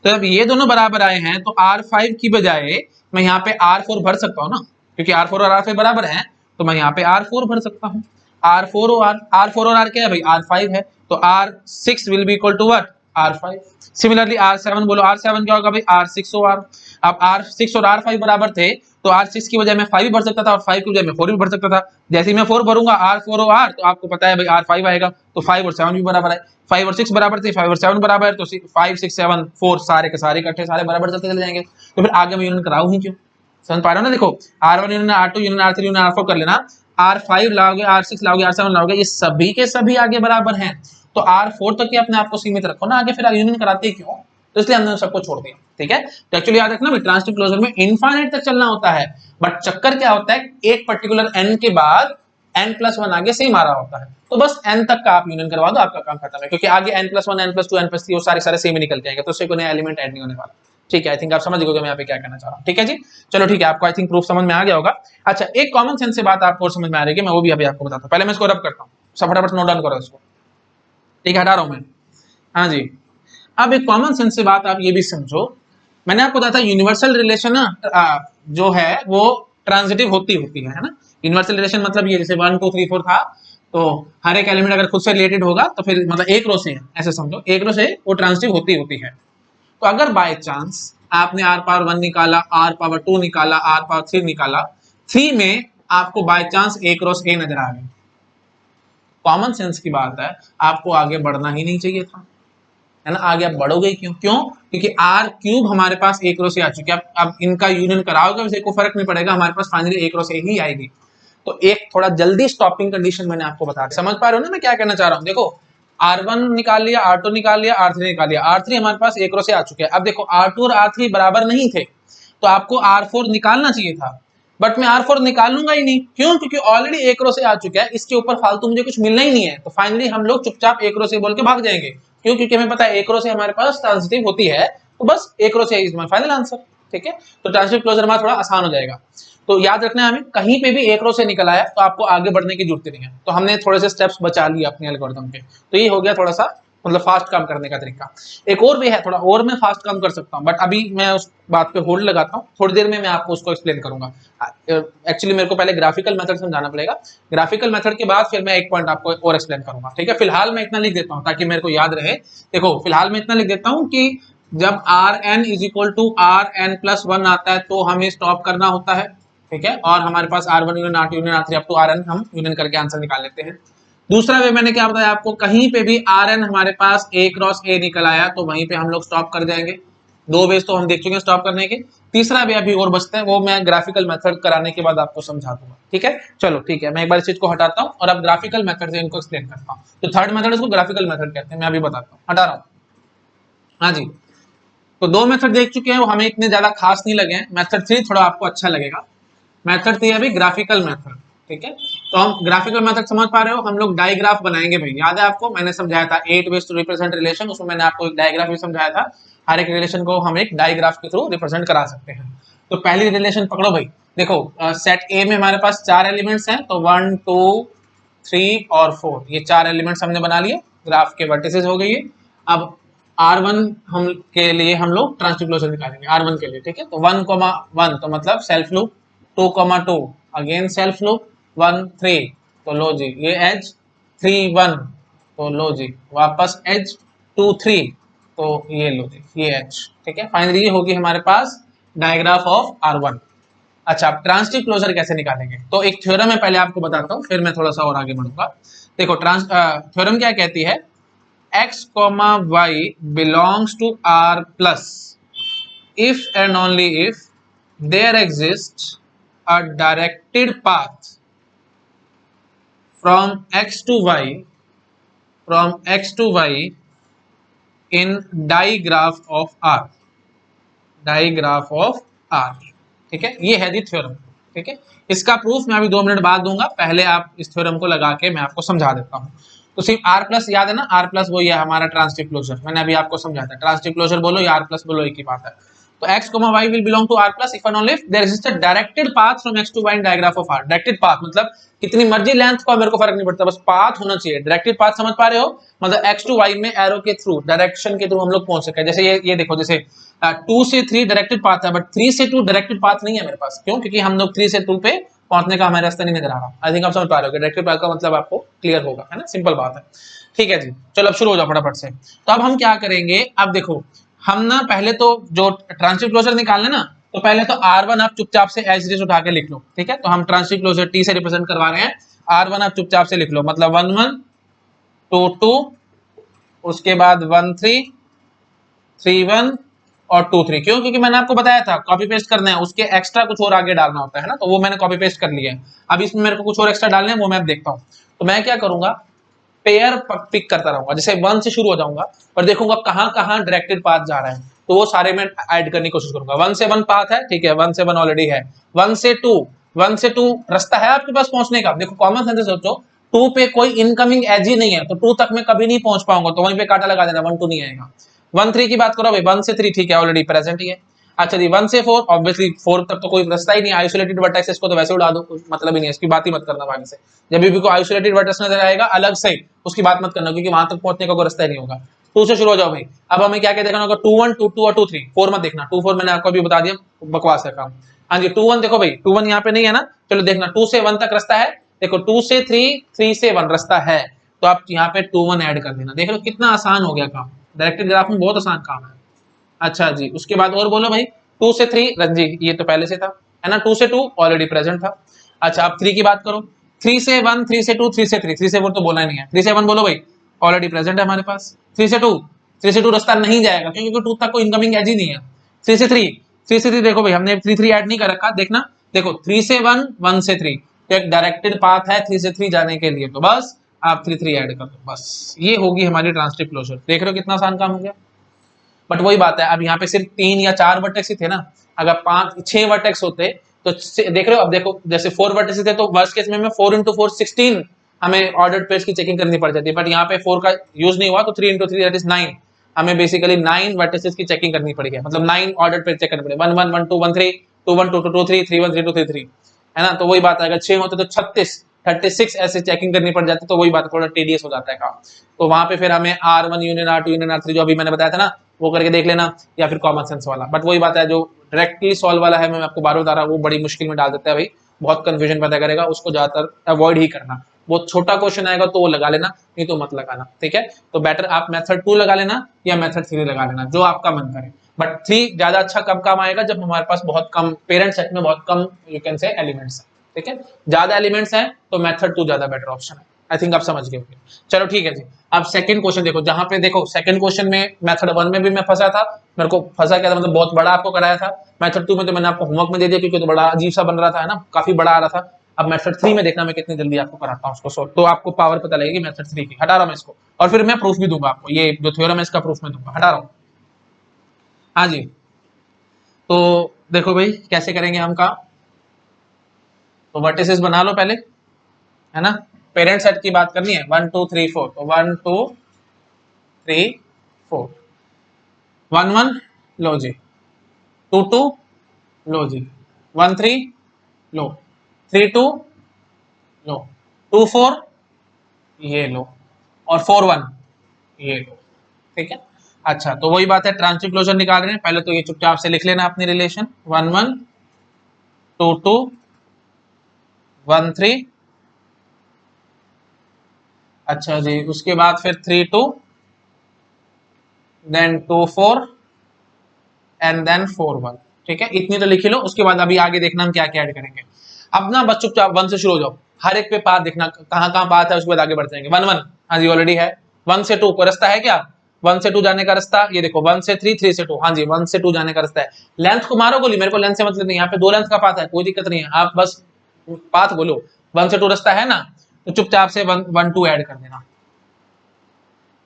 S1: तो जब ये दोनों बराबर आए हैं तो R5 की बजाय मैं यहाँ पे R4 भर सकता हूँ ना, क्योंकि R4 और R5 बराबर हैं तो मैं यहाँ पे R4 भर सकता हूँ। R4 और R4 और R क्या है भाई, R5 है, तो R6 will be equal to what, R5। Similarly R7 बोलो, R7 क्या होगा भाई, R6 ओ आर। अब R6 और R5 बराबर थे तो R6 की बजाय मैं 5 भी भर सकता था और 5 की बजाय मैं 4 भी भर सकता था। जैसे ही मैं 4 भरूंगा R4 और R, तो आपको पता है भाई R5 आएगा, तो 5 और 7 भी बराबर है, 5 और 6 बराबर थे, 5 और 7 बराबर है, तो 5 6 7 4 सारे के सारे इकट्ठे सारे बराबर चलते चले जाएंगे। तो फिर आगे मैं यूनियन कराऊं ही क्यों, समझ पा रहे हो ना। देखो R1 union R2 union R3 union R4 कर लेना, R5 लाओगे, R6 लाओगे, R7 लाओगे, ये सभी के सभी आगे बराबर हैं, तो R4 तक ही अपने आप को सीमित रखो ना, आगे फिर यूनियन कराते क्यों, तो इसलिए हमने सबको छोड़ दिया, ठीक है। तो एक्चुअली याद रखना ट्रांसिटिव क्लोजर में इनफाइनाइट तक चलना होता है, बट चक्कर क्या होता है, एक पर्टिकुलर n के बाद n+1 आगे सेम आ रहा होता है, तो बस n तक का आप यूनियन करवा दो, आपका काम खत्म है, क्योंकि आगे n+1 n+2 n+3 वो सारे सेम ही निकल के आएंगे, तो उससे कोई नया एलिमेंट ऐड नहीं होने वाला, ठीक है। आई थिंक आप समझ गए मैं यहाँ पे क्या कहना चाह रहा हूँ, ठीक है जी। चलो ठीक है, आपको आई थिंक प्रूफ समझ में आ गया होगा। अच्छा, एक कॉमन सेंस से बात आपको समझ में आ रही है, मैं वो भी अभी आपको बताता हूँ, पहले मैं इसको रब करता हूँ, सब फटाफट नोट डाउन करो इसको, ठीक है, हटा रहा हूँ मैं। हाँ जी, अब एक कॉमन सेंस से बात आप ये भी समझो मैंने आपको बताया था यूनिवर्सल रिलेशन ना जो है वो ट्रांजिटिव होती है ना। यूनिवर्सल रिलेशन मतलब ये जैसे 1 2 3 4 था, तो हर एक एलिमेंट अगर खुद से रिलेटेड होगा तो फिर मतलब एक रो से है, ऐसे समझो एक रो से वो ट्रांजिटिव होती है। तो अगर बाय चांस आपने r पावर 1 निकाला, r पावर 2 निकाला, r पावर 3 निकाला, 3 में आपको बाय चांस एक रो से नजर आ गई, कॉमन सेंस की बात है, आपको आगे बढ़ना ही नहीं चाहिए था, है ना। आगे आप बढ़ोगे क्यों? क्योंकि आर क्यूब हमारे पास एक रो से आ चुकी है। अब इनका यूनियन कराओगे वैसे कोई फर्क नहीं पड़ेगा, हमारे पास फाइनली एक रो से ही आएगी। तो एक थोड़ा जल्दी स्टॉपिंग कंडीशन मैंने आपको बता दी, समझ पा रहे हो ना मैं क्या कहना चाह रहा हूँ। देखो R1 निकाल लिया, R2 निकाल लिया, R3 निकाल लिया, R3 हमारे पास एक रो से आ चुके हैं। अब देखो R2 और R3 बराबर नहीं थे, तो आपको R4 निकालना चाहिए था, बट मैं R4 निकाल लूंगा ही नहीं, क्यों? क्योंकि ऑलरेडी एक रो से आ चुका है, इसके ऊपर फालतू मुझे कुछ मिलना ही नहीं है। तो फाइनली हम लोग चुपचाप एक रो से बोल के भाग जाएंगे, क्यों? क्योंकि हमें पता है एक रो से हमारे पास ट्रांजिटिव होती है, तो बस एक रो से इज माय फाइनल आंसर, ठीक है। तो ट्रांजिटिव क्लोजर हमारा थोड़ा आसान हो जाएगा। तो याद रखना है, हमें कहीं पे भी एक रो से निकल आया तो आपको आगे बढ़ने की जरूरत नहीं है। तो हमने थोड़े से स्टेप्स बचा लिए अपने एल्गोरिथम के, तो ये हो गया थोड़ा सा मतलब फास्ट काम करने का तरीका। एक और भी है, थोड़ा और मैं फास्ट काम कर सकता हूँ, बट अभी मैं उस बात पे होल्ड लगाता हूँ, थोड़ी देर में मैं आपको उसको एक्सप्लेन करूंगा। एक्चुअली मेरे को पहले ग्राफिकल मेथड समझाना पड़ेगा, ग्राफिकल मेथड के बाद फिर मैं एक पॉइंट आपको और एक्सप्लेन करूंगा, ठीक है। फिलहाल मैं इतना लिख देता हूँ ताकि मेरे को याद रहे। देखो फिलहाल मैं इतना लिख देता हूँ कि जब R N is equal to R N plus 1 आता है तो हमें स्टॉप करना होता है, ठीक है। और हमारे पास R1 union R2 union R3 up to Rn हम यूनियन करके आंसर निकाल लेते हैं। दूसरा वे मैंने क्या बताया आपको, कहीं पे भी Rn हमारे पास A क्रॉस A निकल आया तो वहीं पे हम लोग स्टॉप कर जाएंगे। दो वेज तो हम देख चुके हैं स्टॉप करने के, तीसरा वे अभी और बचते हैं, वो मैं ग्राफिकल मेथड कराने के बाद आपको समझा दूंगा, ठीक है। चलो ठीक है, मैं एक बार इस चीज को हटाता हूँ और अब ग्राफिकल मेथड से इनको एक्सप्लेन करता हूँ। तो थर्ड मेथड इसको ग्राफिकल मेथड कहते हैं, मैं अभी बताता हूँ, हटा रहा हूँ। हाँ जी, तो दो मेथड देख चुके हैं, वो हमें इतने ज्यादा खास नहीं लगे हैं। मेथड 3 थोड़ा आपको अच्छा लगेगा। मेथड 3 अभी ग्राफिकल मेथड, ठीक है। तो हम ग्राफिकल मेथड समझ पा रहे हो, हम लोग डायग्राफ बनाएंगे भाई। याद है आपको मैंने समझाया था 8 वेज टू रिप्रेजेंट रिलेशन, उसमें मैंने आपको एक डायग्राफ भी समझाया था। हर एक रिलेशन को हम एक डायग्राफ के थ्रू रिप्रेजेंट करा सकते हैं। तो पहली रिलेशन पकड़ो भाई। देखो सेट ए में हमारे पास 4 एलिमेंट्स हैं, तो 1 2 3 और 4 ये 4 एलिमेंट्स हमने बना लिए, ग्राफ के वर्टिसेस हो गई है। अब R1 हम के लिए हम लोग ट्रांजिटिव क्लोजर निकालेंगे R1 के लिए, ठीक है। तो 1,1 तो मतलब self loop, 2,2 again self loop, 1 3 तो लो जी ये एज, 3 1 तो लो जी वापस एज, 2 3 तो ये लो जी ये एज, ठीक है। फाइनली ये होगी हमारे पास डायग्राफ ऑफ R1। अच्छा, अब ट्रांजिटिव क्लोजर कैसे निकालेंगे, तो एक थ्योरम है पहले आपको बताता हूँ, फिर मैं थोड़ा सा और आगे बढ़ूंगा। देखो थ्योरम क्या कहती है, x, y belongs to R plus if and only if there exists a directed path from x to y in digraph of R, digraph of R, ठीक है। ये है दी थ्योरम, ठीक है। इसका प्रूफ मैं अभी 2 मिनट बाद दूंगा, पहले आप इस थ्योरम को लगा के मैं आपको समझा देता हूँ। तो सिर्फ R प्लस याद है ना, R प्लस वो ये हमारा ट्रांजिटिव क्लोजर, मैंने अभी आपको समझाया था। ट्रांजिटिव क्लोजर बोलो या R प्लस बोलो, एक ही बात है। तो x, y will belong to R plus if and only if there exists a directed path from x to y in diagraph of R। Directed path मतलब कितनी मर्जी लेंथ का मेरे को फर्क नहीं पड़ता, बस पाथ होना चाहिए। डायरेक्टेड पाथ समझ पा रहे हो, मतलब x to y में एरो के थ्रू, डायरेक्शन के थ्रू हम लोग पहुंच सके। जैसे ये देखो, जैसे 2 से 3 डायरेक्टेड पाथ है, बट 3 से 2 डायरेक्टेड पाथ नहीं है मेरे पास, क्यों? क्योंकि हम लोग 3 से 2 पे पहुंचने का हमें रास्ता नहीं नजर आ रहा। आई थिंक आप समझ पा रहे हो, डायरेक्टेड पाथ का मतलब आपको क्लियर होगा, है ना, सिंपल बात है। ठीक है जी, चलो अब शुरू हो जाओ फटाफट से। तो अब हम क्या करेंगे, अब देखो हम ना पहले तो जो ट्रांजिटिव क्लोजर निकालने ना, तो पहले तो R1 आप चुपचाप से एज इट इज उठा के लिख लो, ठीक है। तो हम ट्रांजिटिव क्लोजर T से रिप्रेजेंट करवा रहे हैं, R1 आप चुपचाप से लिख लो, मतलब 1 1 2 2 उसके बाद 1 3 3 1 और 2 3। क्यों? क्योंकि मैंने आपको बताया था कॉपी पेस्ट करना है, उसके एक्स्ट्रा कुछ और आगे डालना होता है ना, तो वो मैंने कॉपी पेस्ट कर लिया है। अब इसमें मेरे को कुछ और एक्स्ट्रा डालने हैं, वो मैं अब देखता हूँ। तो मैं क्या करूंगा, पेयर पिक करता रहूंगा, जैसे 1 से शुरू हो जाऊंगा और देखूंगा कहां कहां डायरेक्टेड पाथ जा रहा है, तो वो सारे मैं ऐड करने की कोशिश करूंगा। 1 से 1 पाथ है, ठीक है, 1 से 1 ऑलरेडी है। 1 से 2 रास्ता है आपके पास पहुंचने का। देखो कॉमन सेंस से सोचो, 2 पे कोई इनकमिंग एज ही नहीं है, तो 2 तक मैं कभी नहीं पहुंच पाऊंगा, तो वहीं पे कांटा लगा देना, 1 2 नहीं आएगा। 1 3 की बात करो भाई, 1 से 3 ठीक है, ऑलरेडी प्रेजेंट ही है। अच्छा जी, 1 से 4 ऑब्वियसली 4 तक तो कोई रास्ता ही नहीं, आइसोलेटेड वर्टेक्स को तो वैसे उड़ा दो, कुछ मतलब ही नहीं है, इसकी बात ही मत करना भाई से। जब भी कोई आइसोलेटेड वर्टेक्स नजर आएगा अलग से, उसकी बात मत करना, क्योंकि वहां तक पहुंचने का कोई रास्ता ही नहीं होगा। 2 से शुरू हो जाओ भाई। अब हमें क्या क्या देखना होगा, 2 1 2 2 और 2 3, 4 मत देखना, 2 4 मैंने आपको अभी बता दिया, बकवास है काम। हाँ जी 2 1 देखो भाई, 2 1 यहाँ पे नहीं है ना, चलो देखना 2 से 1 तक रास्ता है, देखो 2 से 3, 3 से 1 रास्ता है, तो आप यहाँ पे 2 1 ऐड कर देना। देख लो कितना आसान हो गया काम, डायरेक्टेड ग्राफ में बहुत आसान काम है। अच्छा जी उसके बाद और बोलो भाई, 2 से 3 रंजी ये तो पहले से था है ना, 2 से 2 ऑलरेडी प्रेजेंट था। अच्छा आप 3 की बात करो, 3 से 1, 3 से 2, 3 से 3, 3 से 4 तो बोला ही नहीं है, 3 से 1 बोलो भाई, ऑलरेडी प्रेजेंट है हमारे पास। 3 से 2, 3 से 2 रास्ता नहीं जाएगा क्योंकि 2 तक कोई इनकमिंग एज ही नहीं है। 3 से 3, 3 से 3 देखो भाई हमने 3 3 ऐड नहीं कर रखा, देखना देखो 3 से 1, 1 से 3, तो एक डायरेक्टेड पाथ है 3 से 3 जाने के लिए, तो बस आप 3 3 ऐड कर दो, बस ये होगी हमारी ट्रांजिटिव क्लोजर। देख रहे हो कितना आसान काम हो गया। बट वही बात है, अब यहाँ पे सिर्फ 3 या 4 वर्टेक्स ही थे ना, अगर 5 6 वर्टेक्स होते तो देख रहे हो, अब देखो जैसे 4 वर्टेक्स थे तो वर्स्ट केस में 4 into 4 16 हमें ऑर्डर्ड पेयर्स की चेकिंग करनी पड़ जाती है, बट यहाँ पे 4 का यूज नहीं हुआ तो 3 into 3 दैट इज 9, हमें बेसिकली 9 वर्टिसेस की चेकिंग करनी पड़ेगी, मतलब 9 ऑर्डर्ड पेयर चेक करनी पड़ेगी, 1 1 1 2 1 3 2 1 2 2 2 3 3 1 3 2 3 3, है ना। तो वही बात है, अगर 6 होते तो 36 ऐसे चेकिंग करनी पड़ जाती, तो वही बात थोड़ा टीडियस हो जाता है काम। तो वहां पे फिर हमें R1 union R2 union R3 जो अभी मैंने बताया था ना, वो करके देख लेना, या फिर कॉमन सेंस वाला। बट वही बात है, जो डायरेक्टली सॉल्व वाला है मैं आपको बार बता रहा हूँ, वो बड़ी मुश्किल में डाल देता है भाई, बहुत कंफ्यूजन पैदा करेगा, उसको ज्यादातर अवॉइड ही करना। बहुत छोटा क्वेश्चन आएगा तो वो लगा लेना, नहीं तो मत लगाना, ठीक है। तो बेटर आप मेथड 2 लगा लेना या मेथड 3 लगा लेना, जो आपका मन करे। बट 3 ज्यादा अच्छा कब काम आएगा, जब हमारे पास बहुत कम पेरेंट सेट में बहुत कम यू कैन से एलिमेंट्स है, ठीक है। ज्यादा एलिमेंट्स हैं तो मेथड 2 ज्यादा बेटर ऑप्शन है। आई थिंक आप समझ गए होंगे। चलो ठीक है जी, अब सेकंड क्वेश्चन देखो, जहां पे देखो सेकंड क्वेश्चन में मेथड 1 में भी मैं फंसा था, मेरे को फंसा क्या था, मतलब बहुत बड़ा आपको कराया था। मेथड 2 में तो मैंने आपको होमवर्क में दे दिया क्योंकि तो बड़ा अजीब सा बन रहा था, है ना, काफी बड़ा आ रहा था। अब मेथड 3 में देखना मैं कितनी जल्दी आपको कराता हूँ उसको सोल्व, तो आपको पावर पता लगेगी मेथड 3 की। हटा रहा हूँ मैं इसको, और फिर मैं प्रूफ भी दूंगा आपको, ये जो थ्योरम है इसका प्रूफ मैं दूंगा, हटा रहा हूँ। हाँ जी, तो देखो भाई कैसे करेंगे हम काम, तो वर्टिसेस बना लो पहले, है ना। पेरेंट सेट की बात करनी है, 1 2 3 4, तो 1 2 3 4, 1 1 लो जी, 2 2 लो जी, 1 3 लो, 3 2 लो, 2 4 ये लो, और 4 1 ये लो, ठीक है। अच्छा तो वही बात है, ट्रांजिटिव क्लोजर निकाल रहे हैं, पहले तो ये चुपचाप से लिख लेना अपनी रिलेशन, 1 1 2 2 1 3, अच्छा जी उसके बाद फिर 3 2 देन 2 4 एंड देन 4 1, ठीक है। इतनी तो लिखी लो, उसके बाद अभी आगे देखना हम क्या क्या ऐड करेंगे। अब ना बस चुपचाप 1 से शुरू हो जाओ, हर एक पे पाथ देखना कहाँ कहाँ पाथ है, उसके बाद आगे बढ़ जाएंगे। 1 1 हाँ जी ऑलरेडी है, 1 से 2 को रास्ता है क्या, 1 से 2 जाने का रास्ता, ये देखो 1 से 3 3 से 2, हाँ जी 1 से 2 जाने का रास्ता है। लेंथ को मारो गोली, मेरे को लेंथ से मतलब नहीं, यहाँ पे 2 लेंथ का पाथ है, कोई दिक्कत नहीं है, आप बस पाथ बोलो। 1 से 2 रास्ता है ना, तो चुपचाप से 1 1 2 ऐड कर देना।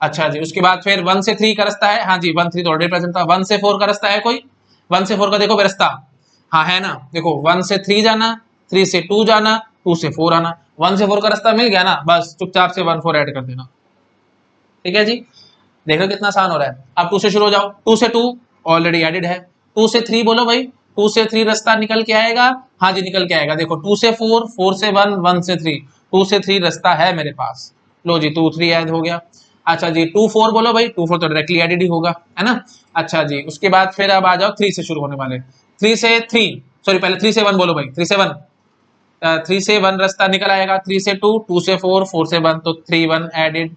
S1: अच्छा जी उसके बाद फिर 1 से 3 का रास्ता है, हाँ जी 1 3 तो ऑलरेडी प्रेजेंट था। 1 से 4 का रास्ता है कोई, 1 से 4 का देखो रास्ता, हाँ है ना, देखो 1 से 3 जाना, 3 से 2 जाना, 2 से 4 आना, 1 से 4 का रास्ता मिल गया ना, बस चुपचाप से 1 4 ऐड कर देना, ठीक है जी। देखो कितना आसान हो रहा है। अब 2 से शुरू हो जाओ, 2 से 2 ऑलरेडी एडेड है, 2 से 3 बोलो भाई, 2 से 3 रास्ता निकल के आएगा, हाँ जी निकल के आएगा, देखो 2 से 4 4 से 1 1 से 3, 2 से 3 रास्ता है मेरे पास, लो जी 2 3 ऐड हो गया। अच्छा जी 2 4 बोलो भाई, 2 4 तो डायरेक्टली एडेड ही होगा, है ना। अच्छा जी उसके बाद फिर अब आ जाओ 3 से शुरू होने वाले, 3 से 3 सॉरी पहले 3 से 1 बोलो भाई, 3 से 1 3 से 1 रास्ता निकल आएगा, 3 से 2 2 से 4 4 से 1, तो 3 1 एडेड,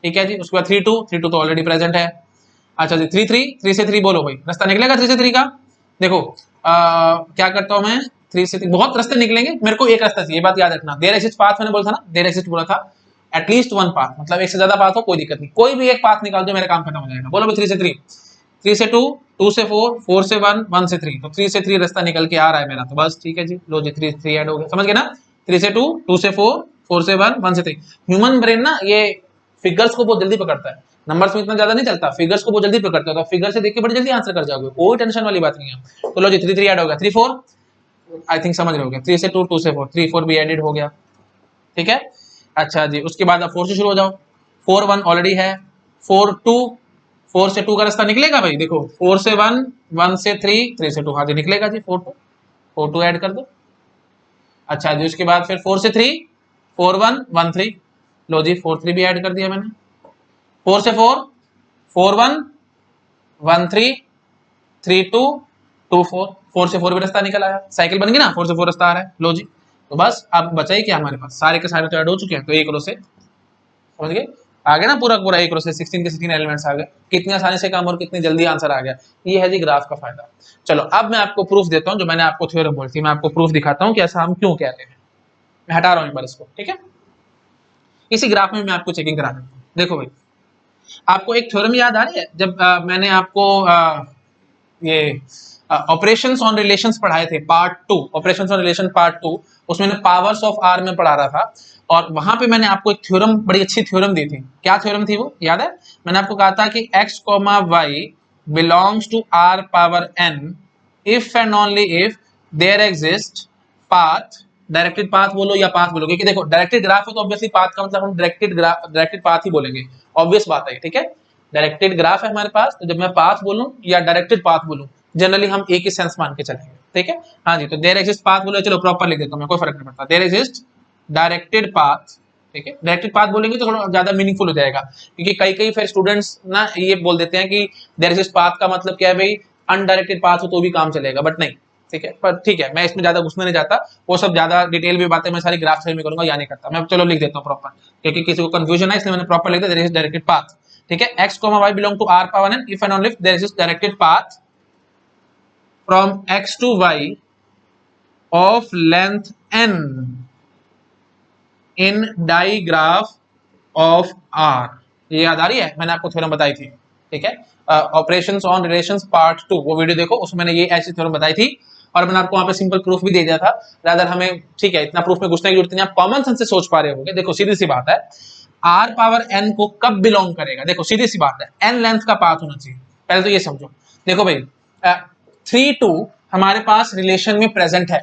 S1: ठीक है जी। उसके बाद 3 2 3 2 तो ऑलरेडी प्रेजेंट है। अच्छा जी 3 3 3 से 3 बोलो भाई, रास्ता निकलेगा 3 से 3 का, देखो क्या करता हूं मैं, 3 से 3 बहुत रास्ते निकलेंगे, मेरे को एक रास्ता चाहिए, बात याद रखना। देयर एग्जिस्ट पाथ मैंने बोला था ना, देयर एग्जिस्ट बोला था, एटलीस्ट 1 पाथ, मतलब एक से ज्यादा पाथ हो कोई दिक्कत नहीं, कोई भी एक पाथ निकाल दो मेरा काम खत्म हो जाएगा। बोलो भाई 3 से 3, 3 से 2 2 से 4 4 से 1 1 से 3, तो 3 से 3 रास्ता निकल के आ रहा है मेरा, तो बस ठीक है जी, लो जी 3 3 ऐड हो गया, समझ गए ना। 3 से 2 2 से 4 4 से 1 1 से 3। ह्यूमन ब्रेन ना ये फिगर्स को बहुत जल्दी पकड़ता है, नंबर्स में इतना ज्यादा नहीं चलता, फिगर्स को बहुत जल्दी पकड़ता है, तो फिगर से देख के बड़ी जल्दी आंसर कर जाओगे, कोई टेंशन वाली बात नहीं है। तो लो जी 3 3 ऐड हो गया, 3 4 आई थिंक समझ रहे हो गया, 3 से 2 2 से 4 3 4 भी एडेड हो गया, ठीक है। अच्छा जी उसके बाद आप 4 से शुरू हो जाओ, 4 1 ऑलरेडी है, 4 2 4 से 2 का रास्ता निकलेगा भाई, देखो 4 से 1 1 से 3 3 से 2, हाँ जी निकलेगा जी, 4 2 ऐड कर दो। अच्छा जी उसके बाद फिर 4 से 3 4 1 1 3, लो जी 4 3 भी ऐड कर दिया मैंने। 4 से 4 4 1 1 3 3 2 2 4, 4 से 4 भी रास्ता निकल आया, साइकिल बन गई ना, 4 से 4 रास्ता आ रहा है। लो जी, तो बस अब बचा ही क्या हमारे पास, सारे के सारे तो ऐड हो चुके हैं, तो एक रो से समझ गए, आ गया ना पूरा पूरा एक रो से 16 के 16 एलिमेंट्स आ गए, कितनी आसानी से काम और कितनी जल्दी आंसर आ गया। ये है जी ग्राफ का फायदा। चलो अब मैं आपको प्रूफ देता हूँ, जो मैंने आपको थ्योरम बोली थी, मैं आपको प्रूफ दिखाता हूँ कि ऐसा हम क्यों कहते हैं। मैं हटा रहा हूँ एक बार इसको, ठीक है, इसी ग्राफ में मैं आपको चेकिंग करा देता हूँ। देखो भाई, आपको एक थ्योरम याद आ रही है, जब मैंने आपको ये ऑपरेशंस ऑन रिलेशंस पढ़ाए थे, part 2, operations on relation part 2, उसमें पावर्स ऑफ आर में पढ़ा रहा था, और वहां पे मैंने आपको एक थ्योरम, बड़ी अच्छी थ्योरम दी थी। क्या थ्योरम थी वो याद है? मैंने आपको कहा था कि x, y belongs to r power n if and only if there exist path, directed path बोलो या पाथ बोलो, क्योंकि देखो डायरेक्टेड ग्राफ है तो ऑब्वियसली पाथ का मतलब हम डायरेक्टेड पाथ ही बोलेंगे, ऑब्वियस बात है, ठीक है। डायरेक्टेड ग्राफ है हमारे पास, तो जब मैं पाथ बोलूं या डायरेक्टेड पाथ बोलूं, जनरली हम एक ही सेंस मान के चलेंगे, ठीक है। हाँ जी, तो देयर एग्जिस्ट पाथ बोलो, चलो प्रॉपर लिख देता हूं मैं, कोई फर्क नहीं पड़ता, देयर एग्जिस्ट डायरेक्टेड पाथ, ठीक है। डायरेक्टेड पाथ बोलेंगे तो थोड़ा ज्यादा मीनिंगफुल हो जाएगा, क्योंकि कई कई फिर स्टूडेंट्स ना ये बोल देते हैं कि देयर एग्जिस्ट पाथ का मतलब क्या है भाई, अनडायरेक्टेड पाथ हो तो भी काम चलेगा, बट नहीं, ठीक है। पर ठीक है, मैं इसमें ज्यादा घुसने नहीं जाता, वो सब ज्यादा डिटेल में बातें मैं सारी ग्राफ में करूंगा, या नहीं करता मैं, चलो लिख देता हूँ प्रॉपर, क्योंकि किसी को कंफ्यूजन है इसलिए मैंने प्रॉपर लिख दिया, देयर इज डायरेक्टेड पाथ, ठीक है। x, y belong to r power n if and only if there is directed path from x to y of length n in digraph of r। ये याद आ रही है, मैंने आपको थ्योरम बताई थी, ठीक है। ऑपरेशंस ऑन रिलेशंस पार्ट 2, वो वीडियो देखो, उसमें मैंने ये ऐसी थ्योरम बताई थी, और मैंने आपको वहां पे सिंपल प्रूफ भी दे दिया था। रादर हमें, ठीक है, इतना प्रूफ में घुसने की जरूरत नहीं, आप कॉमन सेंस से सोच पा रहे होंगे। देखो सीधी सी बात है, r पावर n को कब बिलोंग करेगा, देखो सीधी सी बात है, n लेंथ का पाथ होना चाहिए, पहले तो ये समझो। देखो भाई 3 2 हमारे पास रिलेशन में प्रेजेंट है,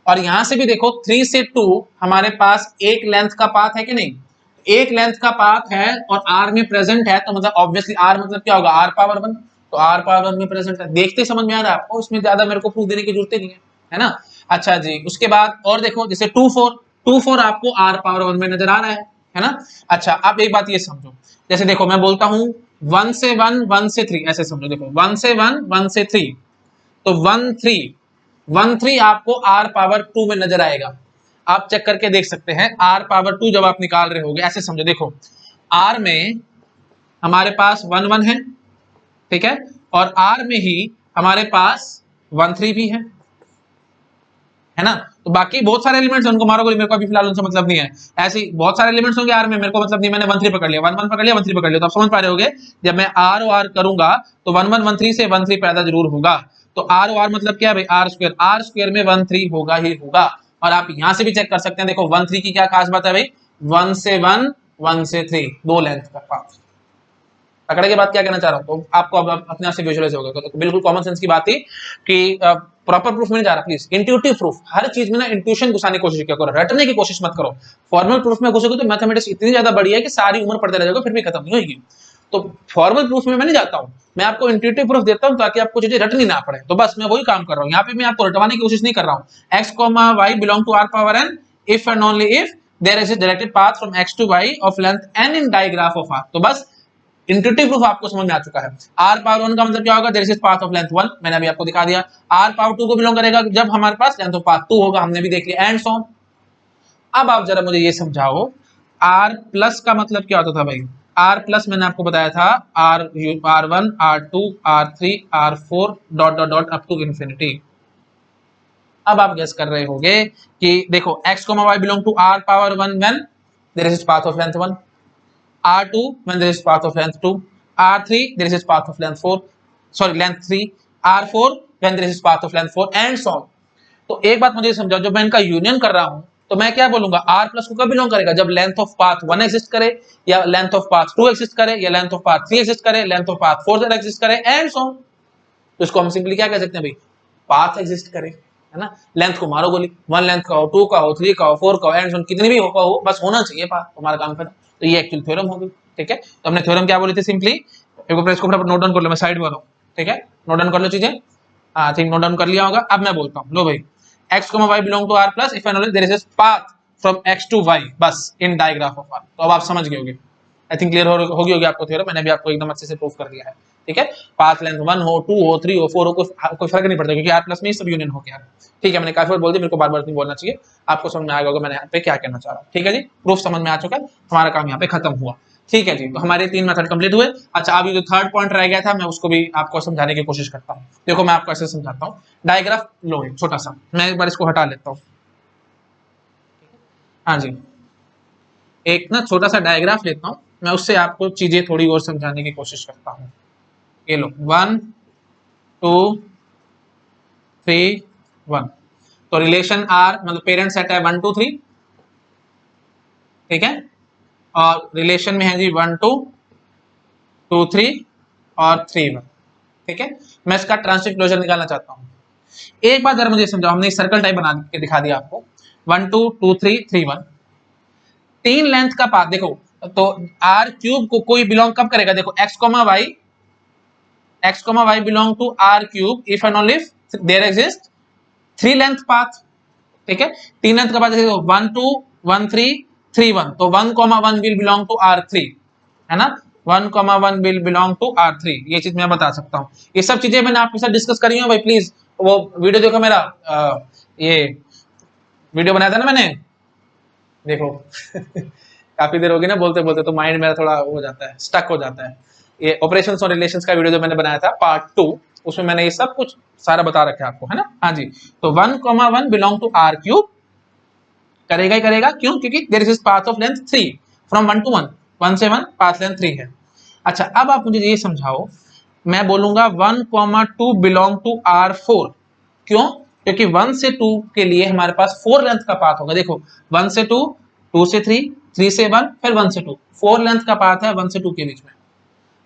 S1: और यहां से भी देखो 3 से 2 हमारे पास एक लेंथ का पाथ है कि नहीं, एक लेंथ का पाथ है और r में प्रेजेंट है, तो मतलब ऑब्वियसली r मतलब क्या होगा, r पावर 1, तो r पावर 1 में प्रेजेंट है, देखते समझ में आ रहा है आपको, इसमें ज्यादा मेरे को प्रूफ देने की जरूरत नहीं है ना। अच्छा जी, उसके बाद और देखो, जैसे 2 4 आपको r पावर 1 में नजर आ रहा है ना। अच्छा, आप एक बात ये समझो, जैसे देखो मैं बोलता हूं 1 से 1 1 से 3, ऐसे समझो, देखो 1 से 1 1 से 3, तो 1 3 1 3 आपको r पावर 2 में नजर आएगा। आप चेक करके देख सकते हैं, r पावर 2 जब आप निकाल रहे होगे, ऐसे समझो, देखो r में हमारे पास 1 1 है, ठीक है, और r में ही हमारे पास 1 3 भी है ना। तो बाकी बहुत सारे एलिमेंट्स उनको मारोगे, मेरे को अभी फिलहाल उनसे मतलब नहीं है, ऐसे बहुत सारे एलिमेंट्स होंगे r में, मेरे को मतलब नहीं, मैंने 1 3 पकड़ लिया, 1 1 पकड़ लिया, 1 3 पकड़ लिया, तो आप समझ पा रहे होगे, जब मैं r और r करूंगा तो 1 1 1 3 से 1 3 पैदा जरूर होगा। तो r और r मतलब क्या है भाई, r स्क्वायर में 1 3 होगा ही होगा। और आप यहां से भी चेक कर सकते हैं, देखो 1 3 की क्या खास बात है भाई, 1 से 1 1 से 3 दो लेंथ का पाथ। पकड़े के बाद क्या कहना चाह रहा हूं, तो आपको अब अपने आप से विजुअलाइज होगा, तो बिल्कुल कॉमन सेंस की बात थी कि प्रॉपर प्रूफ में नहीं जा रहा, प्लीज इंट्यूटिव प्रूफ, हर चीज में ना इंट्यूशन घुसाने की कोशिश किया करो, रटने की कोशिश मत करो। फॉर्मल प्रूफ में घुसोगे तो मैथमेटिक्स इतनी ज्यादा बड़ी है कि सारी उम्र पढ़ते रह जाओगे फिर भी खत्म नहीं होगी। तो फॉर्मल प्रूफ में मैं नहीं जाता हूं, मैं आपको इंट्यूटिव प्रूफ देता हूं ताकि आपको चीजें रटनी ना पड़े, तो बस मैं वही काम कर रहा हूं, यहाँ पे मैं आपको रटवाने की कोशिश नहीं कर रहा हूँ। x, y belong to r power n if and only if there is a directed path from x to y of length n in digraph of r। तो बस इंट्यूटिव प्रूफ आपको समझ में आ चुका है। r पावर 1 का मतलब क्या होगा, there is path of length 1, मैंने अभी आपको दिखा दिया। r पावर 2 को बिलोंग करेगा जब हमारे पास लेंथ ऑफ पाथ 2 होगा, हमने भी देख लिया, एंड सो ऑन। अब आप जरा मुझे ये समझाओ, r प्लस का मतलब क्या होता था भाई, r प्लस मैंने आपको बताया था r1 r2 r3 r4 dot dot dot up to infinity. अब आप गेस कर रहे होंगे कि देखो x, y belong to r power 1 when there is path of length 1, R2 when there is path of length 2, R3 there is path of length 4, sorry length 3, R4 when there is path of length 4 and so on। तो एक बात मुझे समझाओ, जब मैं इनका union कर रहा हूं तो मैं क्या बोलूंगा, R प्लस को कब बिलोंग करेगा, जब लेंथ ऑफ पाथ 1 एग्जिस्ट करे, या लेंथ ऑफ पाथ 2 एग्जिस्ट करे, या लेंथ ऑफ पाथ 3 एग्जिस्ट करे, लेंथ ऑफ पाथ 4 एग्जिस्ट करे एंड सो ऑन। तो इसको हम सिंपली क्या कह सकते हैं भाई, पाथ एग्जिस्ट करे, है ना। लेंथ को मारो गोली, 1 लेंथ का हो, 2 का हो, 3 का हो, 4 का हो, एंड सो ऑन, कितनी भी हो बस होना चाहिए पाथ, तुम्हारा काम खत्म। तो ये एक्चुअल थ्योरम होगी, ठीक है। तो हमने थ्योरम क्या बोली थी, सिंपली एक बार इसको फटाफट नोट डाउन कर लो, मैं साइड में हूं, ठीक है, नोट डाउन कर लो चीजें। हाँ ठीक, नोट डाउन कर लिया होगा। अब मैं बोलता हूं, लो भाई x, y belong to r plus if and only there is a path from x to y, बस इन डायग्राफ ऑफ r। तो अब आप समझ गए होंगे, आई थिंक क्लियर होगी आपको थ्योरम, मैंने भी आपको एकदम अच्छे से प्रूव कर दिया है। ठीक है, पाथ लेंथ 1 हो, 2 हो, 3 हो, 4 हो, कोई फर्क नहीं पड़ता, क्योंकि R प्लस में ही सब यूनियन हो गया। ठीक है, मैंने काफी बार बोल दिया, मेरे को बार बार नहीं बोलना चाहिए, आपको समझ में आ गया होगा मैंने यहाँ पे क्या कहना चाह रहा हूँ। ठीक है जी, प्रूफ समझ में आ चुका है, हमारा काम यहाँ पे खत्म हुआ। ठीक है जी, तो हमारे 3 मेथड कंप्लीट हुए। अच्छा, अभी जो थर्ड पॉइंट रह गया था मैं उसको भी आपको समझाने की कोशिश करता हूँ। देखो मैं आपको ऐसे समझाता हूँ, डायग्राफ लो एक छोटा सा, मैं एक बार इसको हटा लेता हूँ। हाँ जी, एक ना छोटा सा डायग्राफ लेता हूँ, मैं उससे आपको चीजें थोड़ी और समझाने की कोशिश करता हूँ। ये लो 1 2 3 1, तो रिलेशन आर मतलब पेरेंट सेट है 1 2 3, ठीक है, और रिलेशन में है जी 1 2 2 3 और 3 1। ठीक है, मैं इसका ट्रांजिटिव क्लोजर निकालना चाहता हूँ। एक बार जरा मुझे समझाओ, हमने एक सर्कल टाइप बना के दिखा दिया आपको, 1 2 2 3 3 1, तीन लेंथ का पाथ देखो, तो आर क्यूब को कोई बिलोंग कब करेगा, देखो x y belong to R cube if and only if there exist three length path. ठीक है, तीन लेंथ का पाथ देखो 1 2 1 3 3 1, तो 1 1 विल बिलोंग टू R3, है ना, 1 1 विल बिलोंग टू R3, ये चीज मैं बता सकता हूँ। ये सब चीजें मैंने आपके साथ डिस्कस करी हूँ भाई, प्लीज वो वीडियो देखो मेरा, ये वीडियो बनाया था ना मैंने, देखो काफी देर हो गई ना बोलते बोलते, तो माइंड मेरा थोड़ा हो जाता है, स्टक हो जाता है। ये ऑपरेशंस और रिलेशंस का वीडियो जो मैंने बनाया था पार्ट 2, उसमें मैंने ये सब कुछ सारा बता रखा है आपको, है ना। हाँ जी, तो 1 1 बिलोंग टू R क्यूब, करेगा ही करेगा, क्यों, क्योंकि there is path of length 3 from 1 to 1, 1 से 1 पाथ लेंथ 3 है। अच्छा, अब आप मुझे ये समझाओ, मैं बोलूंगा 1 2 बिलोंग टू R4, क्यों, क्योंकि 1 से 2 के लिए हमारे पास 4 लेंथ का पाथ होगा। देखो 1 से 2, 2 से 3, 3 से 1, फिर 1 से 2, 4 लेंथ का पाथ है 1 से 2 के बीच में।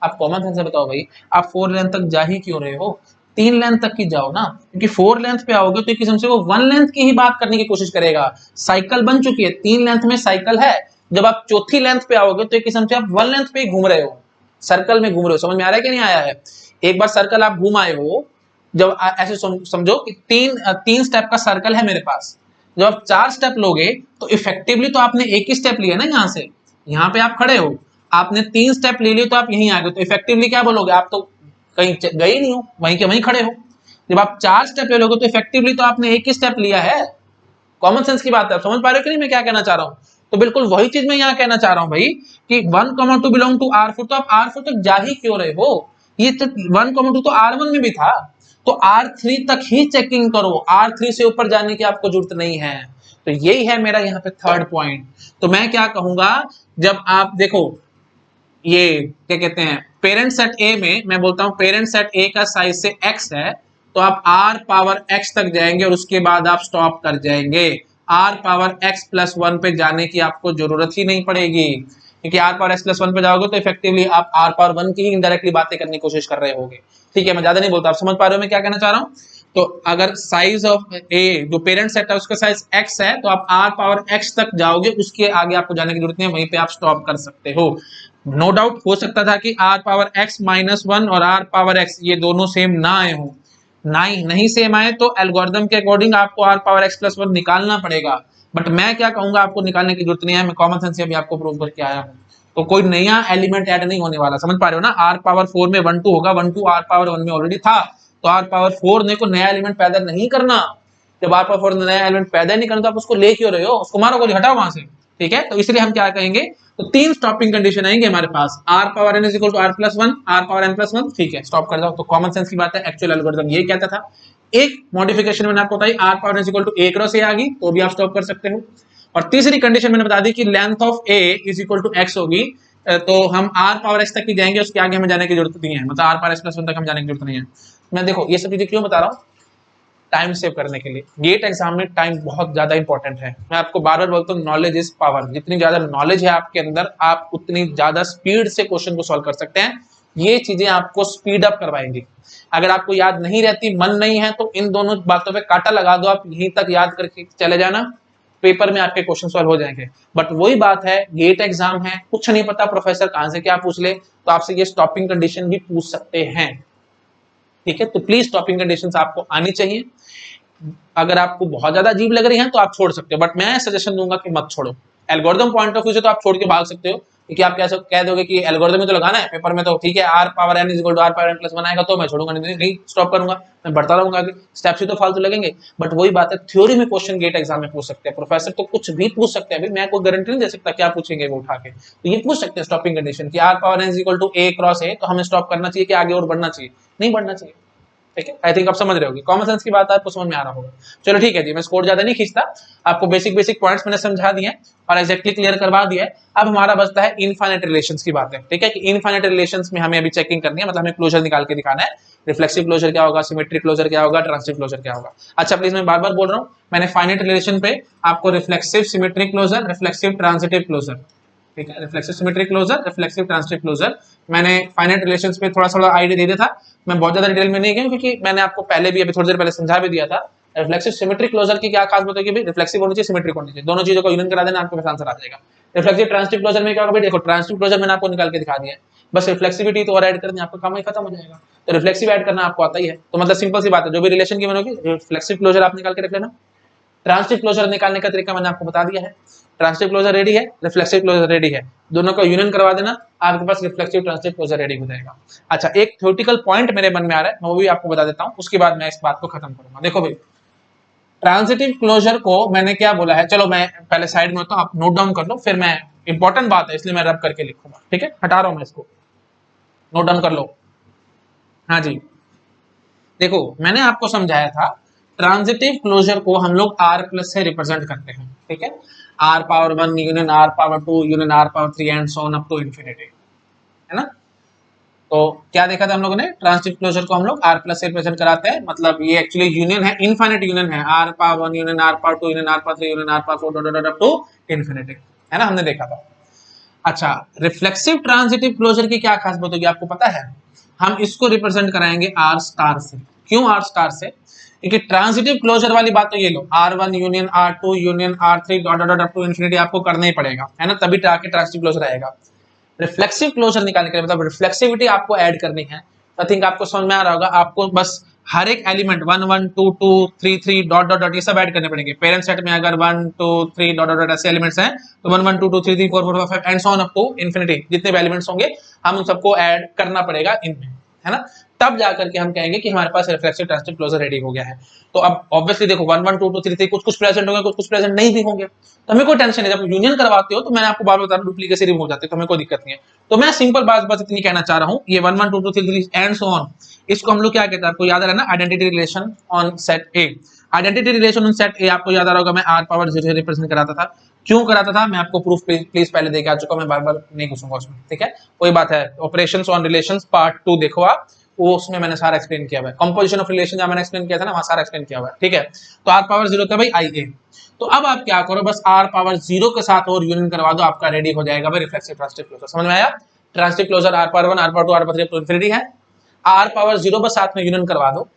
S1: आप कॉमन सेंस से बताओ भाई, आप 4 लेंथ तक जा ही क्यों रहे हो, 3 लेंथ तक की जाओ ना, क्योंकि 4 लेंथ पे आओगे तो एक किस्म से वो 1 लेंथ की ही बात करने की कोशिश करेगा। साइकिल बन चुकी है, 3 लेंथ में साइकिल है, जब आप चौथी लेंथ पे आओगे तो एक किस्म से आप 1 लेंथ पे ही घूम रहे हो, सर्कल में घूम रहे हो। समझ में आ रहा है कि नहीं आया है, एक बार सर्कल आप घूम आए हो, जब ऐसे समझो कि तीन स्टेप का सर्कल है मेरे पास, जब आप 4 स्टेप लोगे तो इफेक्टिवली तो आपने एक ही स्टेप लिया ना, यहां से यहां पे आप खड़े हो, आपने 3 स्टेप ले लिए तो आप यहीं आ गए, तो इफेक्टिवली क्या बोलोगे, आप तो कहीं गए ही नहीं हो, वहीं के वहीं खड़े हो। जब आप 4 स्टेप ले लोगे तो इफेक्टिवली तो आपने एक ही स्टेप लिया है। कॉमन सेंस की बात है, आप समझ पा रहे हो कि नहीं मैं क्या कहना चाह रहा हूं। तो बिल्कुल वही चीज मैं यहाँ कहना चाह रहा हूं भाई, कि 1 2 बिलोंग टू R4, तो आप R4 तक जा ही क्यों रहे हो, ये तो 1 2 तो R1 में भी था, तो R3 तक ही चेकिंग करो, R3 से ऊपर जाने की आपको जरूरत नहीं है। तो यही है मेरा यहाँ पे थर्ड पॉइंट। तो मैं क्या कहूंगा, जब आप देखो ये क्या कहते हैं, पेरेंट सेट ए में मैं बोलता हूं पेरेंट सेट ए का साइज से x है, तो आप r पावर x तक जाएंगे और उसके बाद आप स्टॉप कर जाएंगे, r पावर x प्लस 1 पे जाने की आपको जरूरत ही नहीं पड़ेगी, क्योंकि r पावर x प्लस 1 पे जाओगे तो इफेक्टिवली आप r पावर 1 की ही इनडायरेक्टली बातें करने की कोशिश कर रहे होगे। ठीक है, मैं ज्यादा नहीं बोलता, आप समझ पा रहे हो मैं क्या कहना चाह रहा हूँ। तो अगर साइज ऑफ ए जो पेरेंट सेट है उसका साइज x है, तो आप r पावर x तक जाओगे, उसके आगे आपको जाने की जरूरत नहीं है, वहीं पे आप स्टॉप कर सकते हो। नो डाउट हो सकता था कि r पावर x माइनस 1 और r पावर x ये दोनों सेम ना आए हो, नहीं सेम आए तो एल्गोरिथम के अकॉर्डिंग आपको r पावर x प्लस 1 निकालना पड़ेगा, बट मैं क्या कहूंगा आपको निकालने की जरूरत नहीं है, मैं कॉमन सेंस से अभी आपको प्रूव करके आया हूं। तो कोई नया एलिमेंट ऐड नहीं होने वाला, समझ पा रहे हो ना, r पावर 4 में 1 2 होगा, 1 2 r पावर 1 में ऑलरेडी था, तो r पावर 4 ने को नया एलिमेंट पैदा नहीं करना। जब r पावर 4 नया एलिमेंट पैदा नहीं करना तो आप उसको ले क्यों रहे हो, उसको मारो, गोली हटाओ वहां से। ठीक है, तो इसलिए हम क्या कहेंगे, तो 3 स्टॉपिंग कंडीशन आएंगे हमारे पास, r power n is equal to r plus 1, r power n plus 1, ठीक है स्टॉप कर जाओ। तो कॉमन सेंस की बात है, एक्चुअल एल्गोरिथम ये कहता था। एक मॉडिफिकेशन मैंने आपको बताई, r power n is equal to a cross a आ गई तो भी आप स्टॉप कर सकते हो। और तीसरी कंडीशन मैंने बता दी कि length of a is equal to x होगी, तो हम r पावर x तक ही जाएंगे, उसके आगे हमें जाने की जरूरत नहीं है, मतलब r पावर x प्लस 1 तक हम जाने की जरूरत नहीं है। मैं देखो ये सब चीजें क्यों बता रहा हूँ, टाइम सेव करने के लिए। गेट एग्जाम में टाइम बहुत ज्यादा इंपॉर्टेंट है, मैं आपको बार बार बोलता हूँ, नॉलेज इज पावर, जितनी ज्यादा नॉलेज है आपके अंदर आप उतनी ज्यादा स्पीड से क्वेश्चन को सॉल्व कर सकते हैं। ये चीजें आपको स्पीड अप करवाएंगी। अगर आपको याद नहीं रहती, मन नहीं है, तो इन दोनों बातों पे कांटा लगा दो, आप यहीं तक याद करके चले जाना, पेपर में आपके क्वेश्चन सॉल्व हो जाएंगे। बट वही बात है, गेट एग्जाम है, कुछ नहीं पता प्रोफेसर कहां से क्या पूछ ले, तो आपसे ये स्टॉपिंग कंडीशन भी पूछ सकते हैं। ठीक है, तो प्लीज स्टॉपिंग कंडीशंस आपको आनी चाहिए। अगर आपको बहुत ज्यादा अजीब लग रही है तो आप छोड़ सकते हो, बट मैं सजेशन दूंगा कि मत छोड़ो। एल्गोरिथम पॉइंट ऑफ व्यू से तो आप छोड़ के भाग सकते हो, क्योंकि आप कैसे कह दोगे कि एल्गोरिथम में तो लगाना है, पेपर में तो ठीक है R power N is equal to R power N plus बनाएगा तो मैं छोड़ूंगा, नहीं स्टॉप करूंगा, मैं बढ़ता रहूंगा आगे, स्टेप्स ही तो फालतू लगेंगे। बट वही बात है, थ्योरी में क्वेश्चन गेट एग्जाम में पूछ सकते हैं, प्रोफेसर तो कुछ भी पूछ सकते हैं, अभी मैं कोई गारंटी नहीं दे सकता क्या पूछेंगे वो उठा के, तो ये पूछ सकते हैं स्टॉपिंग कंडीशन कि R power N is equal to A cross A, तो हमें स्टॉप करना चाहिए कि आगे और बढ़ना चाहिए, नहीं बढ़ना चाहिए। ठीक है, आई थिंक आप समझ रहे होगे, कॉमन सेंस की बात आपको समझ में आ रहा होगा। चलो ठीक है जी, मैं स्कोर ज्यादा नहीं खींचता, आपको बेसिक बेसिक पॉइंट्स मैंने समझा दिए और एग्जैक्टली क्लियर करवा दिया है। अब हमारा बचता है इनफाइनाइट रिलेशंस की बात है, ठीक है, कि इनफाइनाइट रिलेशंस में हमें अभी चेकिंग करनी है, मतलब हमें क्लोजर निकाल के दिखाना है, रिफ्लेक्सिव क्लोजर क्या होगा, सिमेट्रिक क्लोजर क्या होगा, ट्रांजिटिव क्लोजर क्या होगा। अच्छा प्लीज मैं बार बार बोल रहा हूँ, मैंने फाइनाइट रिलेशन पे आपको reflexive symmetric closure, reflexive transitive closure, ठीक है, reflexive symmetric closure, reflexive transitive closure, मैंने फाइनाइट रिलेशंस पे थोड़ा थोड़ा आइडिया दे दिया था, मैं बहुत ज्यादा डिटेल में नहीं गया क्योंकि मैंने आपको पहले भी अभी थोड़ी देर पहले समझा भी दिया था। रिफ्लेक्सिव सिमेट्रिक क्लोजर की क्या खास बात है कि रिफ्लेक्सिव होनी चाहिए, सिमेट्रिक होनी चाहिए, दोनों चीजों को यूनियन करा देना, आपके पास आंसर आ जाएगा। रिफ्लेक्सिव ट्रांजिटिव क्लोजर में क्या होगा, देखो ट्रांजिटिव क्लोजर मैंने आपको निकाल के दिखा दिया है, बस रिफ्लेक्सिविटी तो और ऐड करनी, आपका काम ही खत्म हो जाएगा। तो रिफ्लेक्सिव ऐड करना आपको आता ही है, तो मतलब सिंपल सी बात है, जो भी रिलेशन की बनोगी रिफ्लेक्सिव क्लोजर आप निकाल के रख लेना। ट्रांजिटिव क्लोजर निकालने का तरीका मैंने आपको बता दिया है, ट्रांजिटिव क्लोजर रेडी है, रिफ्लेक्सिव क्लोजर रेडी है, दोनों का यूनियन करवा देना, आपके पास रिफ्लेक्सिव ट्रांजिटिव क्लोजर रेडी हो जाएगा। अच्छा एक थ्योरेटिकल पॉइंट मेरे मन में आ रहा है, मैं वो भी आपको बता देता हूं, उसके बाद मैं इस बात को खत्म करूंगा। देखो भाई ट्रांजिटिव क्लोजर को मैंने क्या बोला है, चलो मैं पहले साइड में होता हूं, आप नोट डाउन कर लो, फिर मैं इंपॉर्टेंट बात है इसलिए मैं रब करके लिखूंगा, ठीक है, हटा रहा हूं मैं इसको, नोट डाउन कर लो। हाँ जी, देखो मैंने आपको समझाया था ट्रांजिटिव क्लोजर को हम लोग आर प्लस से रिप्रेजेंट करते हैं, ठीक है, R power 1 union R power 2 union R power 3 and so on up to infinity, है ना। तो क्या देखा था हम लोगों ने, ट्रांजिटिव क्लोजर को हम लोग आर प्लस से रिप्रेजेंट कराते हैं, मतलब ये एक्चुअली यूनियन है, इनफाइनाइट यूनियन है, R power 1 union R power 2 union R power 3 union R power 4 dot dot up to infinity, है ना, हमने देखा था। अच्छा रिफ्लेक्सिव ट्रांजिटिव क्लोजर की क्या खास बात होगी आपको पता है, हम इसको रिप्रेजेंट कराएंगे आर स्टार से। क्यों आर स्टार से, क्योंकि ट्रांजिटिव क्लोजर वाली बात तो ये लो, R1 union R2 union R3 dot dot up to infinity आपको करना ही पड़ेगा, है ना, तभी ट्रांजिटिव क्लोजर आएगा। रिफ्लेक्सिव क्लोजर निकालने के लिए मतलब रिफ्लेक्सिविटी आपको ऐड करनी है, आई थिंक आपको समझ में आ रहा होगा, आपको बस हर एक एलिमेंट 1 1 2 2 3 3 डॉट डॉट डॉट ये सब ऐड करने पड़ेंगे। पेरेंट सेट में अगर 1 2 3 डॉट डॉट ऐसे एलिमेंट्स हैं तो 1 1 2 2 3 3 4 4 5 and so on up to infinity, जितने भी एलिमेंट्स होंगे हम उन सबको ऐड करना पड़ेगा इनमें, है ना, तब जाकर के हम कहेंगे कि हमारे पास रिफ्लेक्सिव ट्रांजिटिव क्लोजर रेडी हो गया है। तो अब ऑब्वियसली देखो 1 1 2 2 3 3 कुछ कुछ प्रेजेंट होंगे, कुछ कुछ प्रेजेंट नहीं भी होंगे, तो हमें कोई टेंशन नहीं, जब यूनियन करवाते हो तो मैंने आपको बार बार बता रहा हूं डुप्लीकेसी रिमूव हो जाती है, तो हमें कोई दिक्कत नहीं है। तो मैं सिंपल बात बस इतनी कहना चाह रहा हूं, ये 1 1 2 2 3 3 एंड सो ऑन, इसको हम लोग क्या कहते हैं आपको याद आ रहा है ना, identity relation on set A. Identity relation on set ए आपको याद आ रहा होगा, मैं आर पावर 0 से रिप्रेजेंट कराता था, क्यों कराता था मैं आपको प्रूफ प्लीज पहले देके आ चुका हूं, मैं बार बार नहीं घुसूंगा उसमें, ठीक है, कोई बात है, ऑपरेशंस ऑन रिलेशंस पार्ट 2 देखो आप, वो उसमें मैंने सारा एक्सप्लेन किया हुआ है, कंपोजिशन ऑफ रिलेशन जहां मैंने एक्सप्लेन किया था ना वहां सारा एक्सप्लेन किया हुआ है, ठीक है। तो आर पावर 0 था भाई आई ए, तो अब आप क्या करो, बस आर पावर 0 के साथ और यूनियन करवा दो, आपका रेडी हो जाएगा भाई रिफ्लेक्सिव ट्रांजिटिव क्लोजर। समझ में आया, transitive closure R power 1 R power 2 R power 3 तो इंफिनिटी है, आर पावर 0 बस साथ में यूनियन करवा दो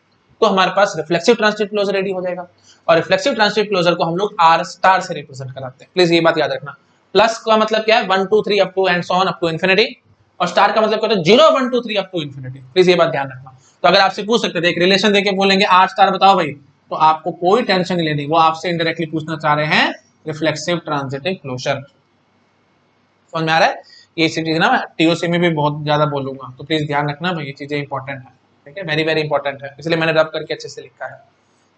S1: तो हमारे पास रिफ्लेक्सिव ट्रांजिटिव क्लोजर रेडी हो जाएगा। और रिफ्लेक्सिव ट्रांजिटिव क्लोजर को हम लोग आर स्टार से रिप्रेजेंट कराते हैं, प्लीज ये बात याद रखना। प्लस का मतलब क्या है, 1 2 3 up to and so on up to infinity, और स्टार का मतलब क्या होता है 0 1 2 3 अप टू इंफिनिटी, प्लीज ये बात ध्यान रखना। तो अगर आपसे पूछ सकते थे एक रिलेशन देके बोलेंगे आर स्टार बताओ भाई, तो आपको कोई टेंशन नहीं लेनी, वो आपसे इनडायरेक्टली पूछना चाह रहे हैं रिफ्लेक्सिव ट्रांजिटिव क्लोजर। समझ में आ रहा है, ये चीज ना मैं टीओसी में भी बहुत ज्यादा बोलूंगा, तो प्लीज ध्यान रखना भाई, ये चीजें इंपॉर्टेंट है, ठीक है, वेरी वेरी इंपॉर्टेंट है, इसलिए मैंने रब करके अच्छे से लिखा है।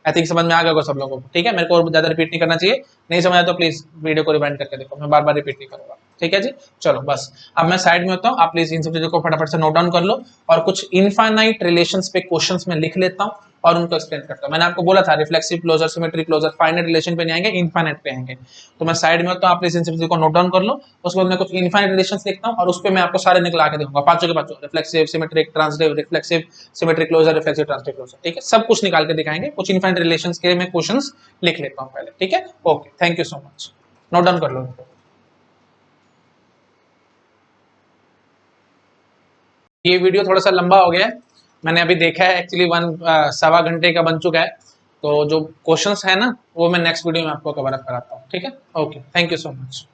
S1: आई थिंक समझ में आ गया होगा सब लोगों को, ठीक है, मेरे को और ज्यादा रिपीट नहीं करना चाहिए, नहीं समझ आया तो प्लीज वीडियो को रिवाइंड करके देखो, मैं बार बार रिपीट नहीं करूंगा, ठीक है जी। चलो बस अब मैं साइड में होता हूँ, आप प्लीज इन सब चीजों को फटाफट से नोट डाउन कर लो, और कुछ इनफाइनाइट रिलेशंस पे क्वेश्चंस में लिख लेता हूँ और उनको एक्सप्लेन करता हूँ। मैंने आपको बोला था reflexive closure, symmetric closure, finite relation पे नहीं आएंगे, इनफाइनाइट पे आएंगे। तो मैं साइड में होता हूँ, आप प्लीज इन सब चीजों को नोट डाउन कर लो, उसके बाद मैं कुछ इनफाइनाइट रिलेशंस लिखता हूँ और उस पर मैं आपको सारे निकला के दूंगा, पांचों के पांचों, reflexive, symmetric, transitive, reflexive, symmetric closure, reflexive transitive closure, ठीक है, सब कुछ निकाल के दिखाएंगे। कुछ इनफाइनाइट रिलेशंस के मैं क्वेश्चंस लिख लेता हूँ पहले, ठीक है, okay, thank you so much, note down कर लो। ये वीडियो थोड़ा सा लंबा हो गया है, मैंने अभी देखा है एक्चुअली 1.25 घंटे का बन चुका है, तो जो क्वेश्चंस है ना वो मैं नेक्स्ट वीडियो में आपको कवर अप कराता हूँ, ठीक है, okay, thank you so much.